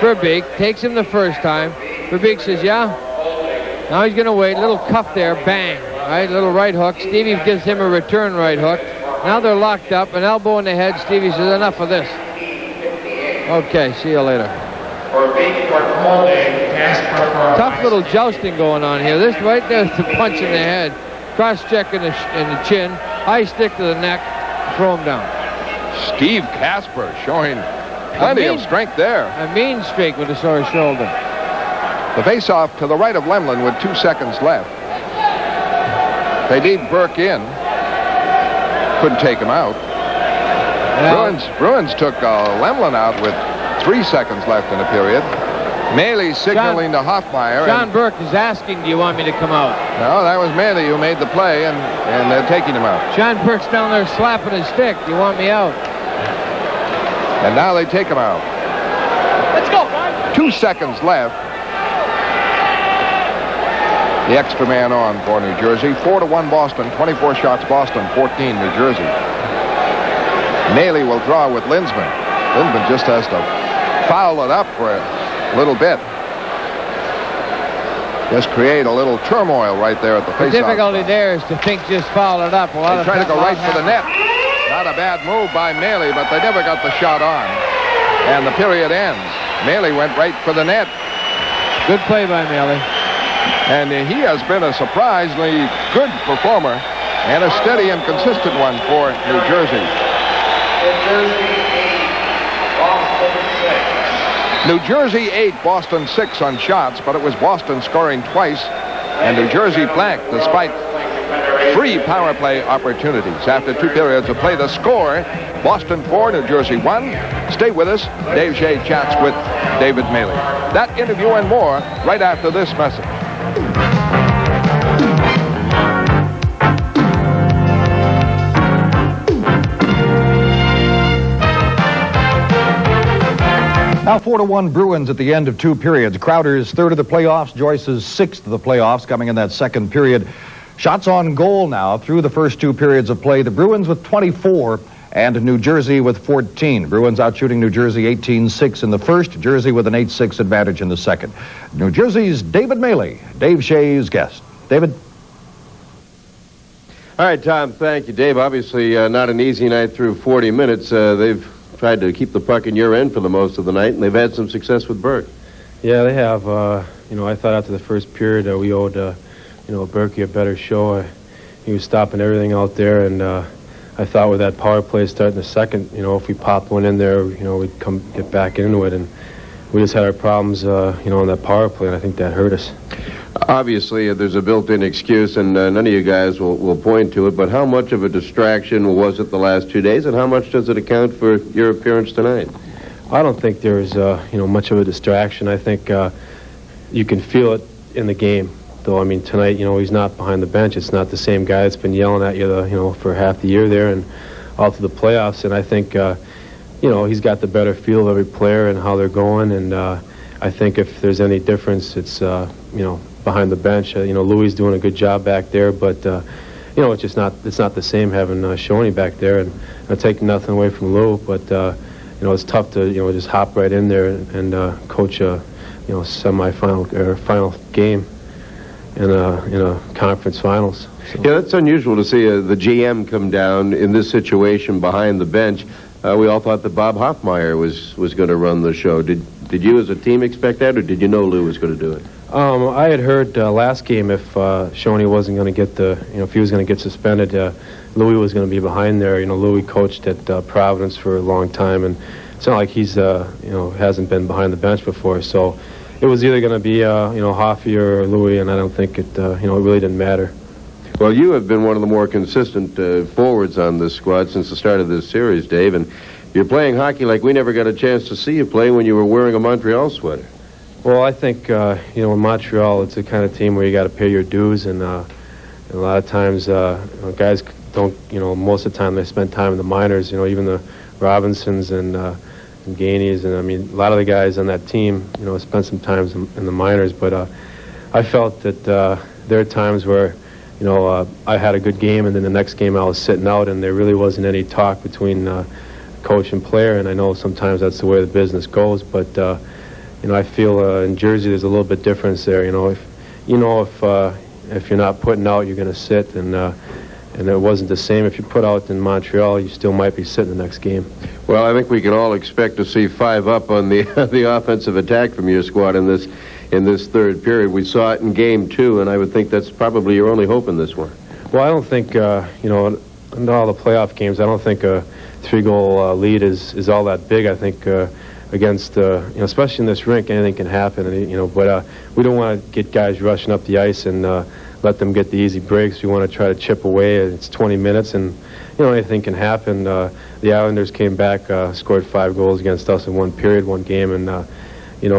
Verbeek. Takes him the first time. Verbeek says, yeah. Now he's going to wait. Little cuff there. Bang. Right, little right hook. Stevie gives him a return right hook. Now they're locked up, an elbow in the head. Stevie says, enough of this. Okay, see you later. Tough little jousting going on here. This right there's the punch in the head. Cross-check in the chin. High stick to the neck. Throw him down. Steve Casper showing plenty of strength there. A mean streak with a sore shoulder. The face-off to the right of Lemlin with 2 seconds left. They need Burke in. Couldn't take him out. Bruins took Lemlin out with 3 seconds left in the period. Maley signaling to Hoffmeyer. John Burke is asking, do you want me to come out? No, that was Maley who made the play, and they're taking him out. John Burke's down there slapping his stick. Do you want me out? And now they take him out. Let's go, guys. 2 seconds left. The extra man on for New Jersey. 4-1 Boston. 24 shots Boston. 14 New Jersey. Maley will draw with Linsman. Linsman just has to foul it up for a little bit. Just create a little turmoil right there at the face-off. The difficulty there is to think just foul it up. They try to go right for the net. Not a bad move by Maley, but they never got the shot on. And the period ends. Maley went right for the net. Good play by Maley. And he has been a surprisingly good performer and a steady and consistent one for New Jersey. New Jersey 8, Boston 6 on shots, but it was Boston scoring twice, and New Jersey blanked despite 3 power play opportunities. After 2 periods of play, the score, Boston 4, New Jersey 1. Stay with us. Dave Shea chats with David Maley. That interview and more right after this message. Now 4-1 Bruins at the end of 2 periods. Crowder's 3rd of the playoffs, Joyce's 6th of the playoffs coming in that second period. Shots on goal now through the first 2 periods of play. The Bruins with 24 and New Jersey with 14. Bruins out shooting New Jersey 18-6 in the first. Jersey with an 8-6 advantage in the second. New Jersey's David Maley, Dave Shea's guest. David? All right, Tom, thank you. Dave, obviously not an easy night through 40 minutes. They've tried to keep the puck in your end for the most of the night, and they've had some success with Burke. Yeah, they have. I thought after the first period we owed, Berkey a better show. He was stopping everything out there, and I thought with that power play starting the second, if we popped one in there, we'd get back into it, and we just had our problems, on that power play, and I think that hurt us. Obviously, there's a built-in excuse, and none of you guys will point to it, but how much of a distraction was it the last 2 days, and how much does it account for your appearance tonight? I don't think there's, much of a distraction. I think you can feel it in the game, though. I mean, tonight, he's not behind the bench. It's not the same guy that's been yelling at you, for half the year there and all through the playoffs, and I think, he's got the better feel of every player and how they're going, and I think if there's any difference, it's, behind the bench. Louis is doing a good job back there, but it's just not the same having Shoney back there, and I'm taking nothing away from Lou, but it's tough to just hop right in there and coach a semifinal or final game in a conference finals. So. Yeah, that's unusual to see the GM come down in this situation behind the bench. We all thought that Bob Hoffmeyer was going to run the show. Did you as a team expect that, or did you know Lou was going to do it? I had heard last game if Shoney wasn't going to get if he was going to get suspended, Louis was going to be behind there. Louis coached at Providence for a long time, and it's not like he's hasn't been behind the bench before. So it was either going to be Hoffy or Louis, and I don't think it really didn't matter. Well, you have been one of the more consistent forwards on this squad since the start of this series, Dave, and you're playing hockey like we never got a chance to see you play when you were wearing a Montreal sweater. Well, I think, in Montreal, it's the kind of team where you got to pay your dues, and a lot of times guys don't, most of the time they spend time in the minors, even the Robinsons and Gainey's, and I mean, a lot of the guys on that team, spent some time in the minors, but I felt that there are times where, I had a good game, and then the next game I was sitting out, and there really wasn't any talk between coach and player, and I know sometimes that's the way the business goes, but I feel in Jersey there's a little bit difference there. If you're not putting out, you're going to sit, and and it wasn't the same. If you put out in Montreal, you still might be sitting the next game. Well, I think we can all expect to see 5 up on the the offensive attack from your squad in this third period. We saw it in Game 2, and I would think that's probably your only hope in this one. Well, I don't think, in all the playoff games, I don't think a 3-goal lead is all that big. I think against, especially in this rink, anything can happen. And, but we don't want to get guys rushing up the ice and let them get the easy breaks. We want to try to chip away. It's 20 minutes, and anything can happen. The Islanders came back, scored 5 goals against us in one period, one game, and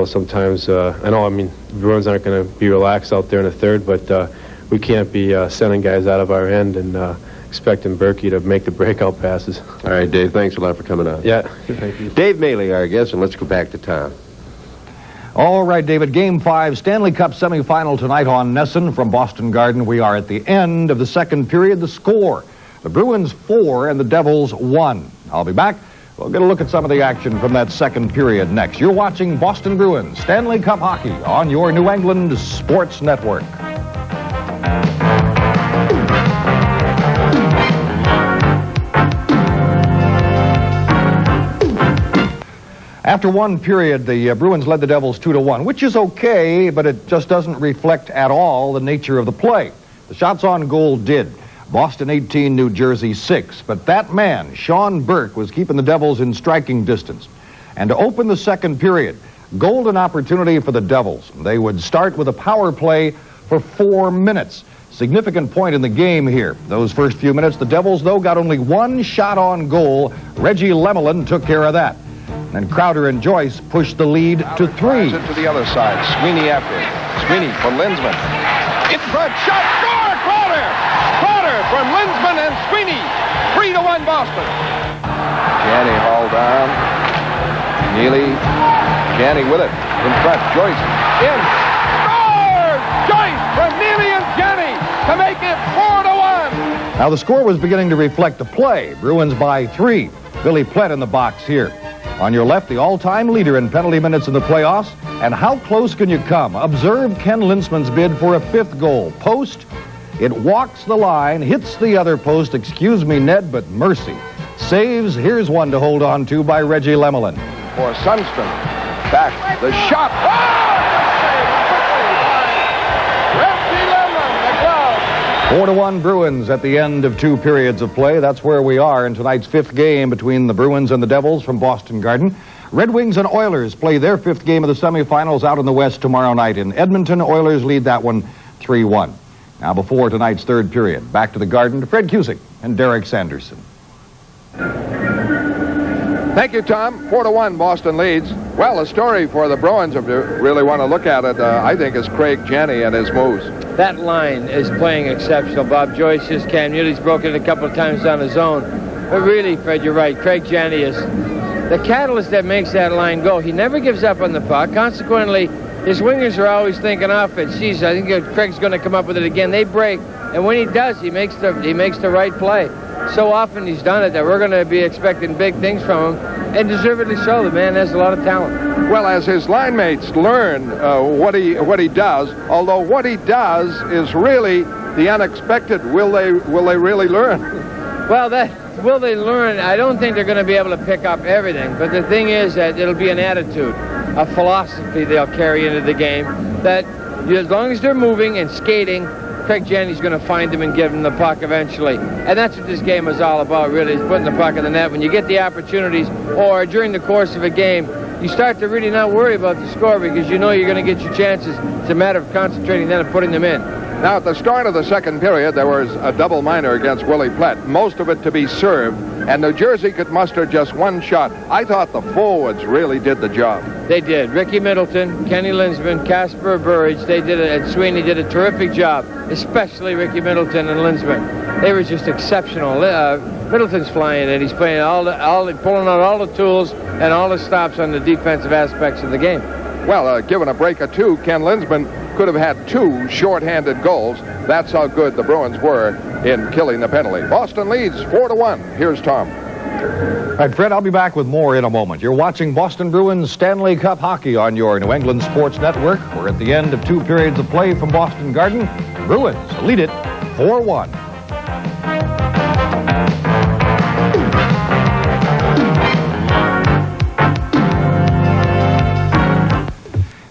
sometimes the Bruins aren't going to be relaxed out there in the third, but we can't be sending guys out of our end and expecting Berkey to make the breakout passes. All right, Dave, thanks a lot for coming on. Yeah, thank you. Dave Maley, our guest, and let's go back to Tom. All right, David, Game 5, Stanley Cup semifinal tonight on NESN from Boston Garden. We are at the end of the second period. The score, the Bruins 4 and the Devils 1. I'll be back. We'll get a look at some of the action from that second period next. You're watching Boston Bruins Stanley Cup hockey on your New England Sports Network. After one period, the Bruins led the Devils 2-1, which is okay, but it just doesn't reflect at all the nature of the play. The shots on goal did. Boston 18, New Jersey 6. But that man, Sean Burke, was keeping the Devils in striking distance. And to open the second period, golden opportunity for the Devils. They would start with a power play for 4 minutes. Significant point in the game here. Those first few minutes, the Devils, though, got only one shot on goal. Reggie Lemelin took care of that. And Crowder and Joyce pushed the lead to 3. It to the other side. Sweeney after it. Sweeney for Lindsman. In front. Shot. Score! Crowder! Crowder from Lindsman and Sweeney. 3-1 Boston. Janney hauled down. Neely. Janney with it. In front. Joyce. In. Scores! Joyce from Neely and Janney to make it 4-1. Now the score was beginning to reflect the play. Bruins by 3. Billy Plett in the box here. On your left, the all-time leader in penalty minutes in the playoffs. And how close can you come? Observe Ken Linseman's bid for a 5th goal. Post, it walks the line, hits the other post. Excuse me, Ned, but mercy. Saves, here's one to hold on to by Reggie Lemelin. For Sunstrom. Back. The shot. Reggie Lemelin, the glove. 4-1 Bruins at the end of 2 periods of play. That's where we are in tonight's 5th game between the Bruins and the Devils from Boston Garden. Red Wings and Oilers play their 5th game of the semifinals out in the West tomorrow night in Edmonton. Oilers lead that one 3-1. Now before tonight's 3rd period, back to the Garden to Fred Cusick and Derek Sanderson. Thank you, Tom. 4-1 Boston leads. Well, the story for the Bruins, if you really want to look at it, I think, is Craig Janney and his moves. That line is playing exceptional. Bob Joyce, just Cam Newton's broken it a couple of times down the zone. But really, Fred, you're right. Craig Janney is the catalyst that makes that line go. He never gives up on the puck. Consequently, his wingers are always thinking offense. Geez, I think Craig's going to come up with it again. They break, and when he does, he makes the right play. So often he's done it that we're going to be expecting big things from him, and deservedly so. The man has a lot of talent. Well, as his line mates learn what he does, although what he does is really the unexpected, will they really learn? Well, will they learn? I don't think they're going to be able to pick up everything, but the thing is that it'll be an attitude, a philosophy they'll carry into the game, that as long as they're moving and skating, Craig Janney's going to find him and give him the puck eventually. And that's what this game is all about, really, is putting the puck in the net. When you get the opportunities, or during the course of a game, you start to really not worry about the score because you know you're going to get your chances. It's a matter of concentrating then and putting them in. Now, at the start of the second period, there was a double minor against Willie Plett, most of it to be served, and New Jersey could muster just one shot. I thought the forwards really did the job. They did. Ricky Middleton, Kenny Linseman, Casper Burridge, they did it, and Sweeney did a terrific job, especially Ricky Middleton and Linseman. They were just exceptional. Middleton's flying it. He's playing pulling out all the tools and all the stops on the defensive aspects of the game. Well, given a break or two, Ken Linseman could have had 2 short-handed goals. That's how good the Bruins were in killing the penalty. Boston leads 4-1. Here's Tom. All right, Fred, I'll be back with more in a moment. You're watching Boston Bruins Stanley Cup hockey on your New England Sports Network. We're at the end of 2 periods of play from Boston Garden. The Bruins lead it 4-1.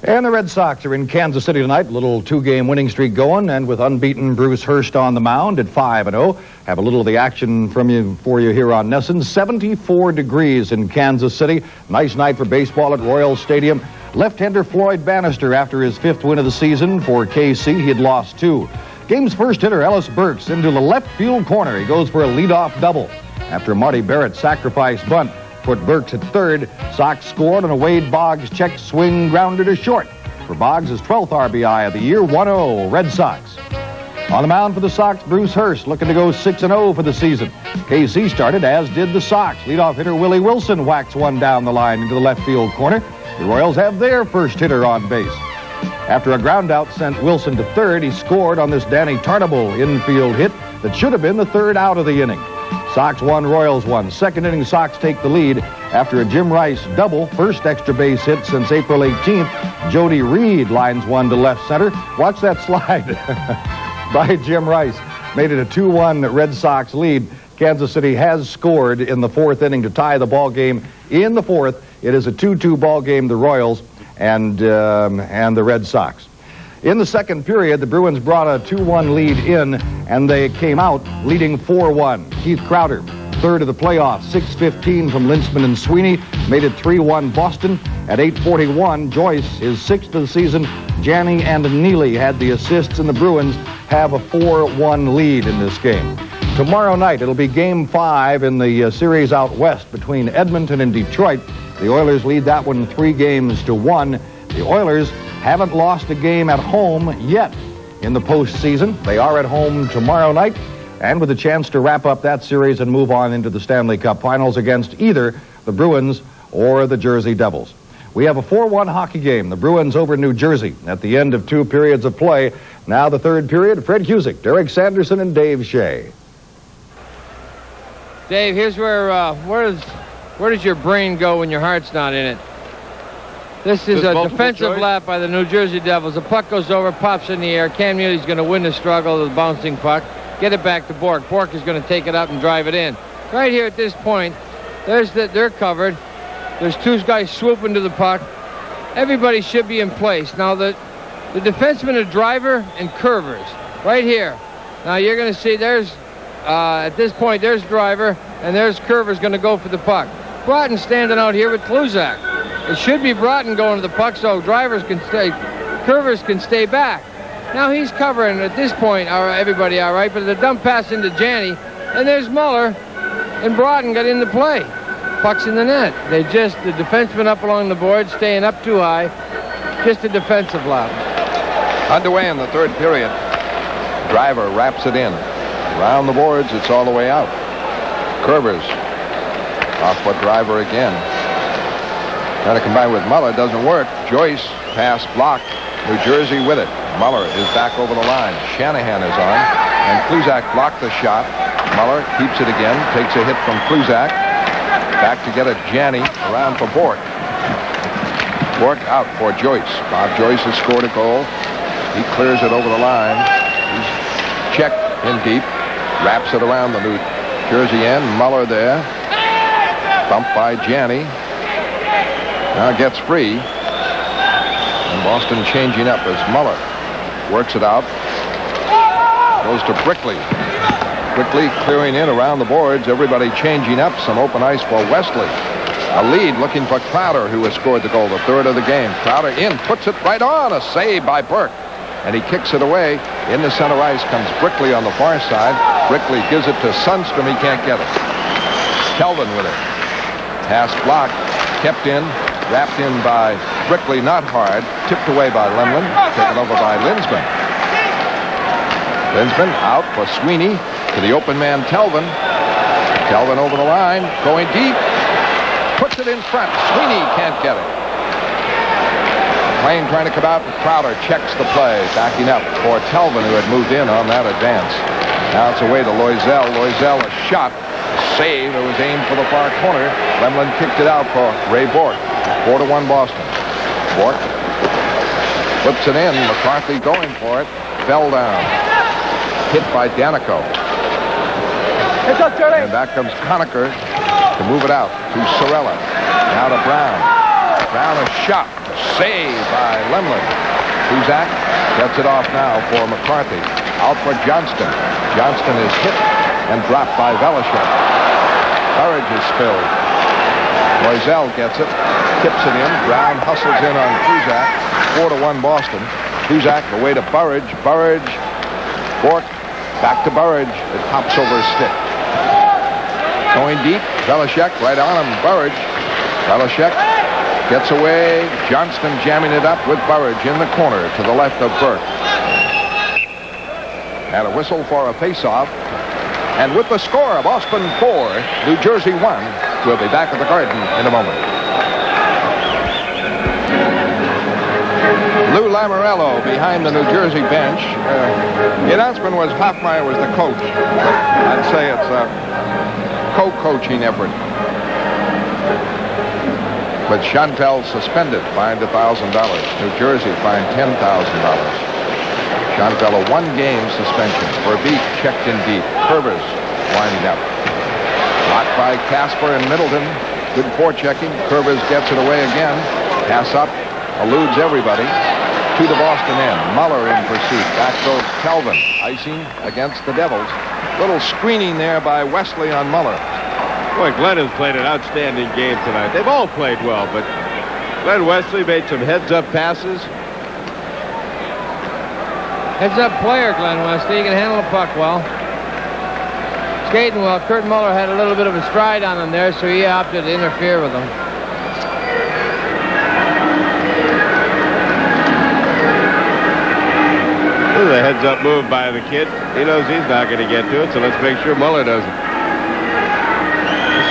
And the Red Sox are in Kansas City tonight. Little two-game winning streak going, and with unbeaten Bruce Hurst on the mound at 5-0. Have a little of the action for you here on NESN. 74 degrees in Kansas City. Nice night for baseball at Royal Stadium. Left-hander Floyd Bannister, after his 5th win of the season for KC, he had lost 2. Game's first hitter, Ellis Burks, into the left field corner. He goes for a leadoff double. After Marty Barrett's sacrifice bunt put Burks at third, Sox scored on a Wade Boggs check swing grounder to short. For Boggs, his 12th RBI of the year, 1-0 Red Sox. On the mound for the Sox, Bruce Hurst, looking to go 6-0 for the season. KC started, as did the Sox. Leadoff hitter Willie Wilson whacks one down the line into the left field corner. The Royals have their first hitter on base. After a groundout sent Wilson to third, he scored on this Danny Tarnable infield hit that should have been the third out of the inning. Sox 1, Royals 1. Second inning, Sox take the lead after a Jim Rice double, first extra base hit since April 18th. Jody Reed lines one to left center. Watch that slide by Jim Rice. Made it a 2-1 Red Sox lead. Kansas City has scored in the 4th inning to tie the ball game in the 4th. It is a 2-2 ball game, the Royals and the Red Sox. In the second period, the Bruins brought a 2-1 lead in, and they came out leading 4-1. Keith Crowder, third of the playoffs, 6:15 from Lintzman and Sweeney, made it 3-1 Boston. At 8:41, Joyce, his 6th of the season, Janney and Neely had the assists, and the Bruins have a 4-1 lead in this game. Tomorrow night, it'll be Game 5 in the series out west between Edmonton and Detroit. The Oilers lead that one 3-1. The Oilers haven't lost a game at home yet in the postseason. They are at home tomorrow night, and with a chance to wrap up that series and move on into the Stanley Cup Finals against either the Bruins or the Jersey Devils. We have a 4-1 hockey game. The Bruins over New Jersey at the end of 2 periods of play. Now the third period, Fred Husick, Derek Sanderson, and Dave Shea. Dave, here's where does your brain go when your heart's not in it? This is a defensive lap by the New Jersey Devils. The puck goes over, pops in the air. Cam Newton's going to win the struggle with the bouncing puck. Get it back to Bork. Bork is going to take it up and drive it in. Right here at this point, they're covered. There's 2 guys swooping to the puck. Everybody should be in place. Now the defensemen are driver and curvers. Right here. Now you're going to see at this point, there's driver and there's curvers going to go for the puck. Broughton standing out here with Kluzak. It should be Broughton going to the puck so curvers can stay back. Now he's covering at this point, everybody all right, but the dump pass into Janney, and there's Muller, and Broughton got into play. Puck's in the net. The defenseman up along the board, staying up too high. Just a defensive lap. Underway in the third period. Driver wraps it in. Around the boards, it's all the way out. Curvers. Off foot driver again. Trying to combine with Muller, doesn't work. Joyce, pass blocked. New Jersey with it. Muller is back over the line. Shanahan is on. And Kluzak blocked the shot. Muller keeps it again. Takes a hit from Kluzak. Back to get it, Janney. Around for Bork. Bork out for Joyce. Bob Joyce has scored a goal. He clears it over the line. He's checked in deep. Wraps it around the New Jersey end. Muller there. Bumped by Janney. Now gets free. And Boston changing up as Muller works it out. Goes to Brickley. Brickley clearing in around the boards. Everybody changing up. Some open ice for Wesley. A lead looking for Crowder, who has scored the goal, the 3rd of the game. Crowder in, puts it right on. A save by Burke. And he kicks it away. In the center ice comes Brickley on the far side. Brickley gives it to Sundstrom. He can't get it. Kelvin with it. Pass blocked. Kept in. Wrapped in by Brickley, not hard. Tipped away by Lemlin. Taken over by Lintzman. Lintzman out for Sweeney to the open man, Kelvin. Kelvin over the line. Going deep. Puts it in front. Sweeney can't get it. McLean trying to come out, and Crowder checks the play. Backing up for Kelvin, who had moved in on that advance. Now it's away to Loisel. Loisel, a shot. Save. It was aimed for the far corner. Lemlin kicked it out for Ray Bork. 4-1 Boston. Bork flips it in. McCarthy going for it. Fell down. Hit by Danico. And back comes Conacher to move it out to Sorella. Now to Brown. Brown a shot. save by Lemlin. Kuzak gets it off now for McCarthy. Out for Johnston. Johnston is hit and dropped by Velishek. Burridge is spilled. Loisel gets it, tips it in. Brown hustles in on Kuzak. 4-1 Boston. Kuzak away to Burridge. Burridge, Bork, back to Burridge. It pops over his stick. Going deep, Velishek right on him. Burridge. Velishek gets away. Johnston jamming it up with Burridge in the corner to the left of Burke. And a whistle for a face-off. And with the score of Boston 4, New Jersey 1, we'll be back at the Garden in a moment. Lou Lamoriello behind the New Jersey bench. The announcement was Hoffmeyer was the coach. I'd say it's a co-coaching effort. But Schoenfeld suspended, fined $1,000. New Jersey fined $10,000. Schoenfeld a one-game suspension. Verbeek checked in deep. Curvers winding up. Blocked by Casper and Middleton. Good forechecking. Curvers gets it away again. Pass up. Eludes everybody. To the Boston end. Muller in pursuit. Back goes Kelvin. Icing against the Devils. Little screening there by Wesley on Muller. Boy, Glenn has played an outstanding game tonight. They've all played well, but Glenn Wesley made some heads-up passes. Heads-up player, Glenn Wesley. He can handle the puck well. Skating well. Kurt Muller had a little bit of a stride on him there, so he opted to interfere with him. This is a heads-up move by the kid. He knows he's not going to get to it, so let's make sure Muller doesn't.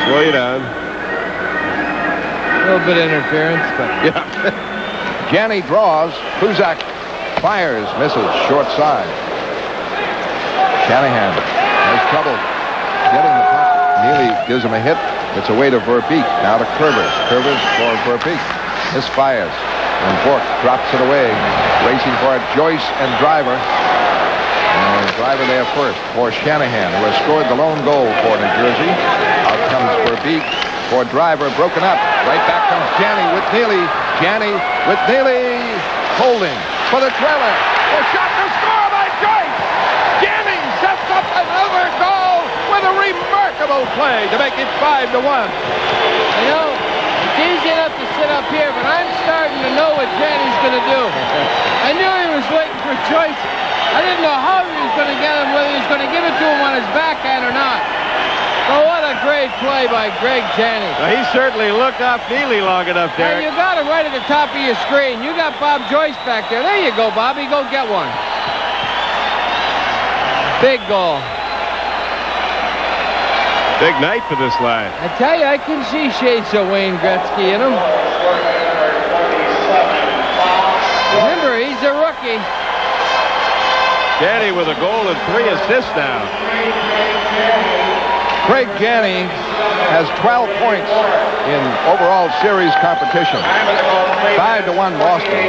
Slow you down. A little bit of interference, but... Yeah. Janney draws. Kuzak fires, misses, short side. Shanahan has trouble getting the puck. Neely gives him a hit. It's away to Verbeek. Now to Curvers. Curvers for Verbeek. Misfires. And Bork drops it away. Racing for it, Joyce and Driver. And Driver there first for Shanahan, who has scored the lone goal for New Jersey. Out comes Verbeek for Driver, broken up. Right back comes Janney with Neely. Janney with Neely. Holding for the trailer. A shot to score by Joyce. Janney sets up another goal with a remarkable play to make it 5-1. You know, it's easy enough to sit up here, but I'm starting to know what Janney's going to do. I knew he was waiting for Joyce. I didn't know how he was going to get him, whether he was going to give it to him on his backhand or not. So what a great play by Greg Janney. Well, he certainly looked off Neely long enough, Derek. And you got it right at the top of your screen. You got Bob Joyce back there. There you go, Bobby. Go get one. Big goal. Big night for this line. I tell you, I can see shades of Wayne Gretzky in him. Remember, he's a rookie. Janney with a goal and 3 assists now. Craig Janney has 12 points in overall series competition. 5-1 Boston.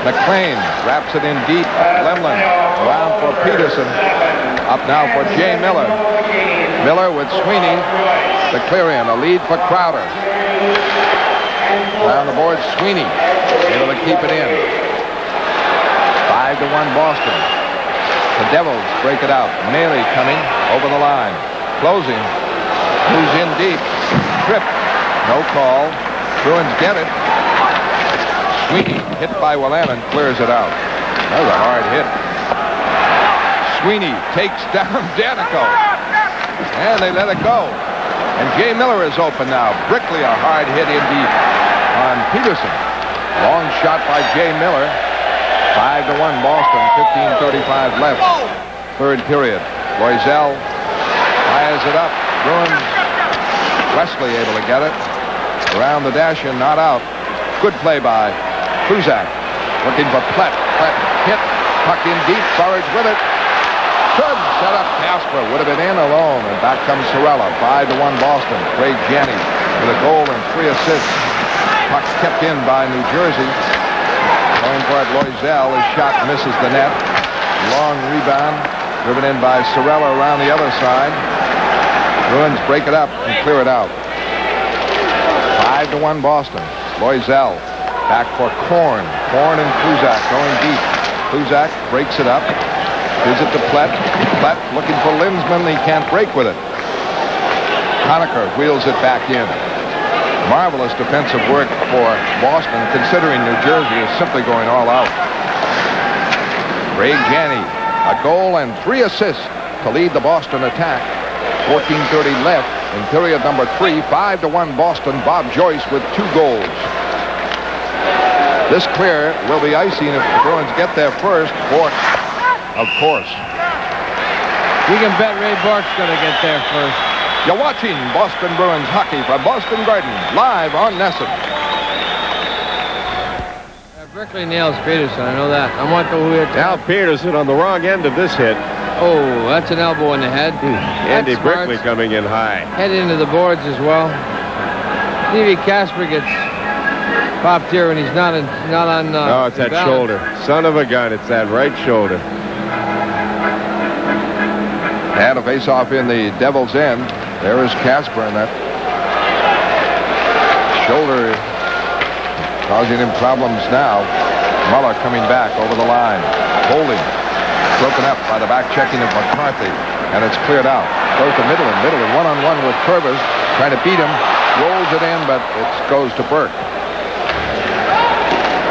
McLean wraps it in deep. Lemlin around for Peterson. Up now for Jay Miller. Miller with Sweeney. The clear in. A lead for Crowder. Down the board, Sweeney able to keep it in. 5-1 Boston. The Devils break it out. Maley coming over the line. Closing. Moves in deep. Trip. No call. Bruins get it. Sweeney hit by Welanen, clears it out. That was a hard hit. Sweeney takes down Danico. And they let it go. And Jay Miller is open now. Brickley a hard hit in deep on Peterson. Long shot by Jay Miller. 5-1 Boston, 15:35 left. Third period. Loisel fires it up. Bruins. Wesley able to get it. Around the dash and not out. Good play by Kuzak. Looking for Plett. Plett hit. Puck in deep. Burridge with it. Should set up Casper. Would have been in alone. And back comes Sorella. 5-1 Boston. Craig Janney with a goal and 3 assists. Puck kept in by New Jersey. Going for it, Loisel. His shot misses the net. Long rebound. Driven in by Sorella around the other side. Bruins break it up and clear it out. 5-1 Boston. Loisel Back for Korn. Korn and Kluzak going deep. Kluzak breaks it up. Gives it to Plett. Plett looking for Lindsman. He can't break with it. Conacher wheels it back in. Marvelous defensive work for Boston, considering New Jersey is simply going all out. Ray Janney, a goal and 3 assists to lead the Boston attack. 14:30 left in period number 3. 5-1 Boston. Bob Joyce with 2 goals. This clear will be icing if the Bruins get there first. Bork, of course. You can bet Ray Bork's going to get there first. You're watching Boston Bruins hockey from Boston Garden, live on NESN. Brickley nails Peterson, I know that. I want the weird. Now Peterson on the wrong end of this hit. Oh, that's an elbow in the head. Andy Brickley coming in high. Head into the boards as well. Stevie Casper gets popped here when he's not on. No, it's that shoulder. Son of a gun, it's that right shoulder. And a face-off in the Devil's end. There is Casper, and that shoulder causing him problems now. Muller coming back over the line. Holding. Broken up by the back checking of McCarthy. And it's cleared out. Goes to Middleton. Middleton one-on-one with Curvis. Trying to beat him. Rolls it in, but it goes to Burke.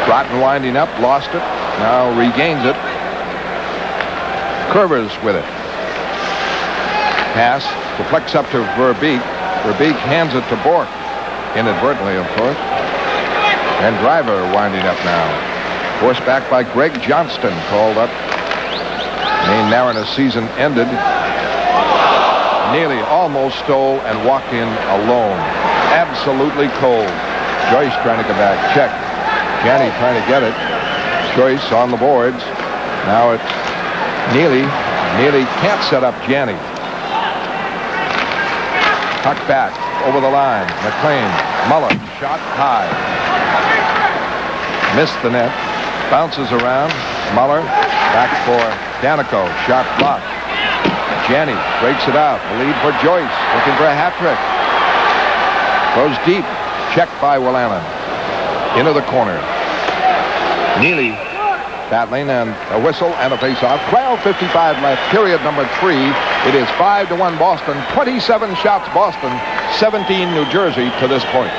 Broughton winding up. Lost it. Now regains it. Curvis with it. Pass. Deflects up to Verbeek. Verbeek hands it to Bork. Inadvertently, of course. And Driver winding up now. Forced back by Greg Johnston. Called up. Maine Mariners season ended. Nearly almost stole and walked in alone. Absolutely cold. Joyce trying to get back. Check. Janney trying to get it. Joyce on the boards. Now it's Neely. Neely can't set up Janney. Tuck back over the line. McLean. Muller. Shot high. Missed the net. Bounces around. Muller. Back for Danico. Shot blocked. Janney breaks it out. The lead for Joyce. Looking for a hat trick. Goes deep. Checked by Willamon. Into the corner. Neely battling, and a whistle and a face-off. 12:55 left. Period number 3. It is 5-1 Boston. 27 shots Boston. 17 New Jersey to this point.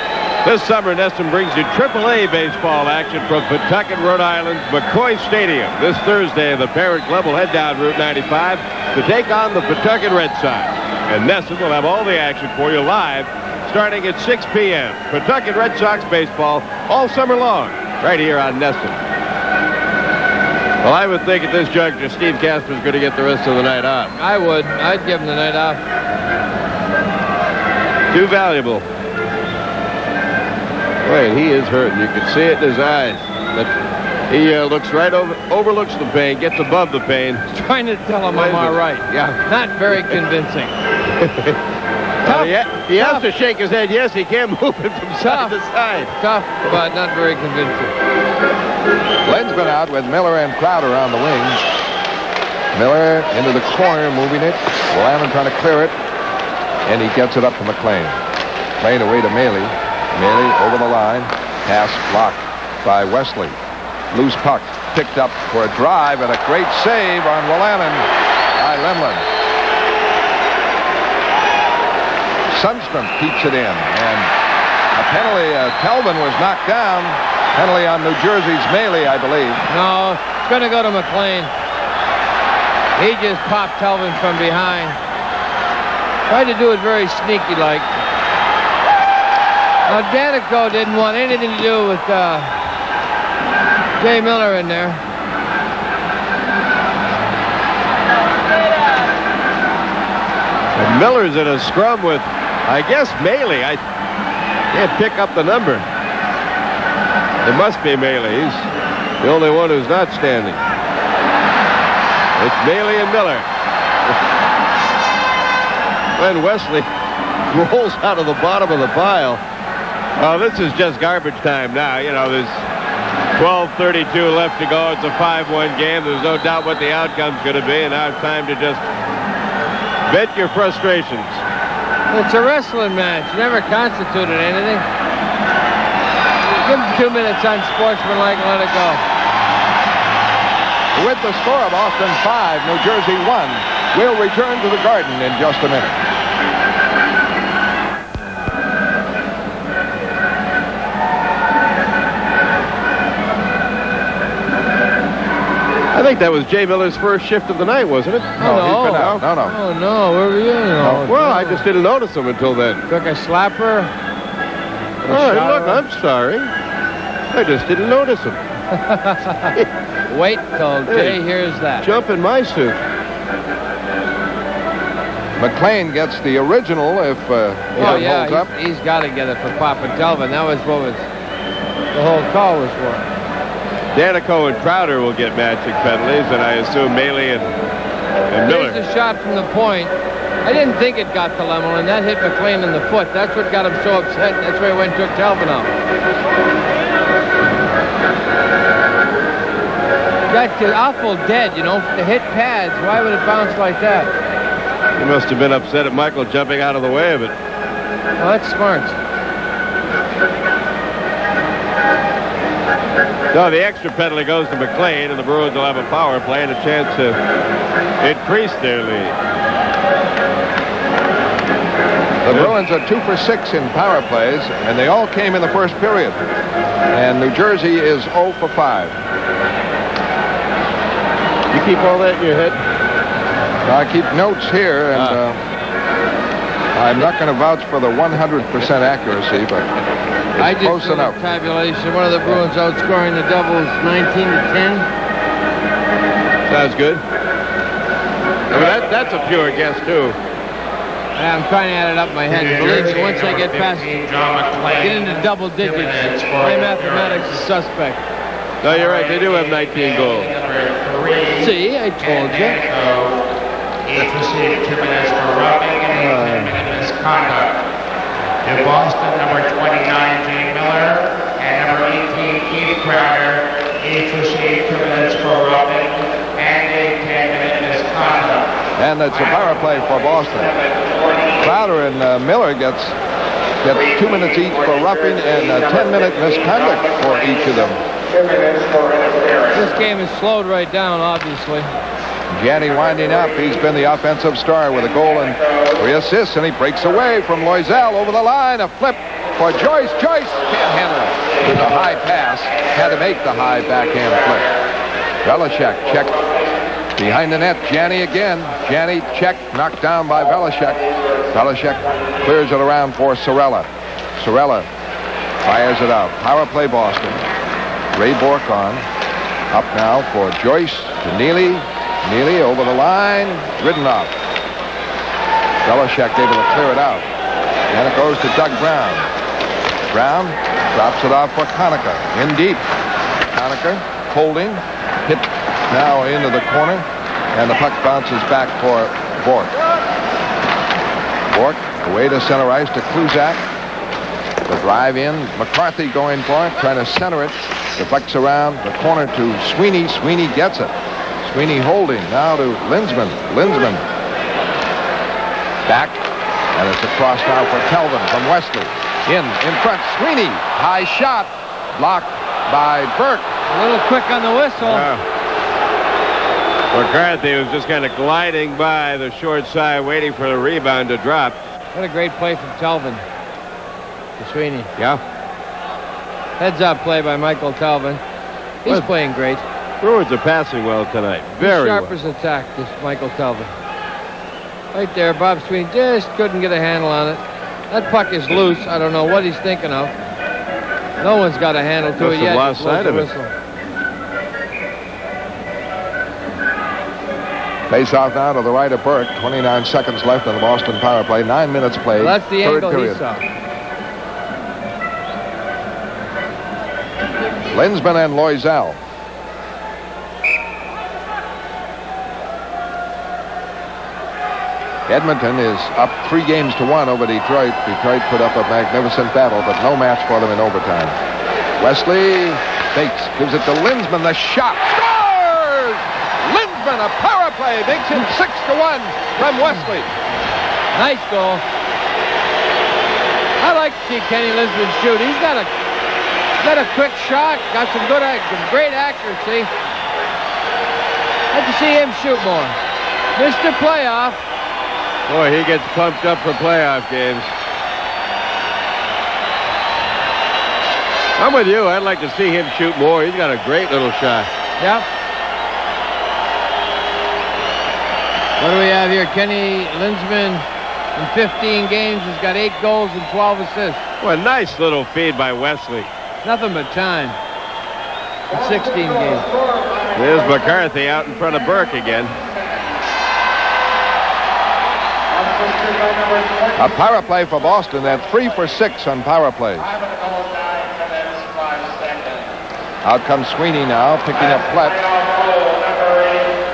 This summer, NESN brings you AAA baseball action from Pawtucket, Rhode Island's McCoy Stadium. This Thursday, the parent club will head down Route 95 to take on the Pawtucket Red Sox. And NESN will have all the action for you live starting at 6 p.m. Pawtucket Red Sox baseball all summer long, right here on NESN. Well, I would think at this juncture, Steve Casper's going to get the rest of the night off. I would. I'd give him the night off. Too valuable. Wait, he is hurting. You can see it in his eyes. But he looks right overlooks the pain, gets above the pain. Trying to tell him I'm all right. Yeah. Not very convincing. He has to shake his head. Yes, he can move it from side to side. Tough, but not very convincing. Glenn's been out with Miller and Crowder on the wings. Miller into the corner, moving it. Willamon trying to clear it. And he gets it up to McLean. McLean away to Maley. Maley over the line. Pass blocked by Wesley. Loose puck picked up for a drive and a great save on Willamon by Lemlin. Sundstrom keeps it in. And a penalty. Kelvin was knocked down. Penalty on New Jersey's Maley, I believe. No, it's going to go to McLean. He just popped Kelvin from behind. Tried to do it very sneaky-like. Now, Danico didn't want anything to do with Jay Miller in there. And Miller's in a scrum with, I guess, Maley. I can't pick up the number. It must be Maley. He's the only one who's not standing. It's Maley and Miller. When Wesley rolls out of the bottom of the pile. Oh, this is just garbage time now. You know, there's 12:32 left to go. It's a 5-1 game. There's no doubt what the outcome's going to be, and now it's time to just vent your frustrations. It's a wrestling match. Never constituted anything. Give him 2 minutes on sportsmanlike and let it go. With the score of Boston 5, New Jersey 1, we'll return to the Garden in just a minute. I think that was Jay Miller's first shift of the night, wasn't it? No, he's been out. No. Oh, no. Where were you? Well, I just didn't notice him until then. Took a slapper. Oh, look, I'm sorry. I just didn't notice him. Wait till Jay hears that. Jump in my suit. McLean gets the original if holds up. He's got to get it for Papa Delvin. That was what the whole call was for. Danico and Crowder will get matching penalties, and I assume Maley and Miller. Here's the shot from the point. I didn't think it got to Lemon, and that hit McLean in the foot. That's what got him so upset. That's why he went and took Delvin out. That's awful dead, you know. To hit pads, why would it bounce like that? He must have been upset at Michael jumping out of the way of it. Well, that's smart. No, the extra penalty goes to McLean, and the Bruins will have a power play and a chance to increase their lead. The Bruins are 2 for 6 in power plays, and they all came in the first period. And New Jersey is 0 for 5. You keep all that in your head? I keep notes here, and I'm not going to vouch for the 100% accuracy, but I it's just close did enough. a tabulation. One of the Bruins outscoring the Devils 19-10. Sounds good. I mean, that's a pure guess, too. Yeah, I'm trying to add it up in my head. Believe me, once I get past, get into double digits, my mathematics is suspect. No, you're right. They do have 19 goals. See, I told you. Each received 2 minutes for roughing and 1 minute misconduct. To Boston, number 29, Jay Miller, and number 18, Keith Crowder, each received 2 minutes for roughing and a 10-minute misconduct. And it's a power play for Boston. Crowder and Miller get 2 minutes each for roughing and a 10-minute misconduct for each of them. 2 minutes for interference. This game is slowed right down, obviously. Gianni winding up. He's been the offensive star with a goal and 3 assists, and he breaks away from Loisel over the line. A flip for Joyce. Joyce can't handle it. With a high pass, had to make the high backhand flip. Belichick check behind the net. Gianni again. Gianni check, knocked down by Belichick. Belichick clears it around for Sorella. Sorella fires it out. Power play Boston. Ray Bork on. Up now for Joyce to Neely. Neely over the line, ridden off. Belichick able to clear it out. And it goes to Doug Brown. Brown drops it off for Conacher. In deep. Conacher holding. Hit now into the corner. And the puck bounces back for Bork. Bork away to center ice to Kluzak. The drive in. McCarthy going for it, trying to center it. Deflects around the corner to Sweeney. Sweeney gets it. Sweeney holding now to Linsman. Linsman back, and it's across now for Kelvin from Wesley. In front, Sweeney. High shot, blocked by Burke. A little quick on the whistle. McCarthy was just kind of gliding by the short side, waiting for the rebound to drop. What a great play from Telvin to Sweeney. Yeah. Heads up play by Michael Telvin. He's playing great. Bruins are passing well tonight. Very well. Sharp as attack, this Michael Telvin. Right there, Bob Sweeney just couldn't get a handle on it. That puck is loose. I don't know what he's thinking of. No one's got a handle to it yet. Lost sight of it. Face off now to the right of Burke. 29 seconds left in the Boston power play. 9 minutes played. Well, that's the third angle period. he saw. Linsman and Loisel. Edmonton is up 3 games to 1 over Detroit. Detroit put up a magnificent battle, but no match for them in overtime. Wesley fakes, gives it to Linsman. The shot scores! Linsman, a power play, makes it 6-1 from Wesley. Nice goal. I like to see Kenny Linsman shoot. He's got a Got a quick shot. Got some great accuracy. Like to see him shoot more. Mr. Playoff. Boy, he gets pumped up for playoff games. I'm with you. I'd like to see him shoot more. He's got a great little shot. Yep. What do we have here? Kenny Linsman in 15 games has got 8 goals and 12 assists. Well, nice little feed by Wesley. Nothing but time. In 16 games. There's McCarthy out in front of Burke again. A power play for Boston. They're 3 for 6 on power plays. Out comes Sweeney now, picking up Platt.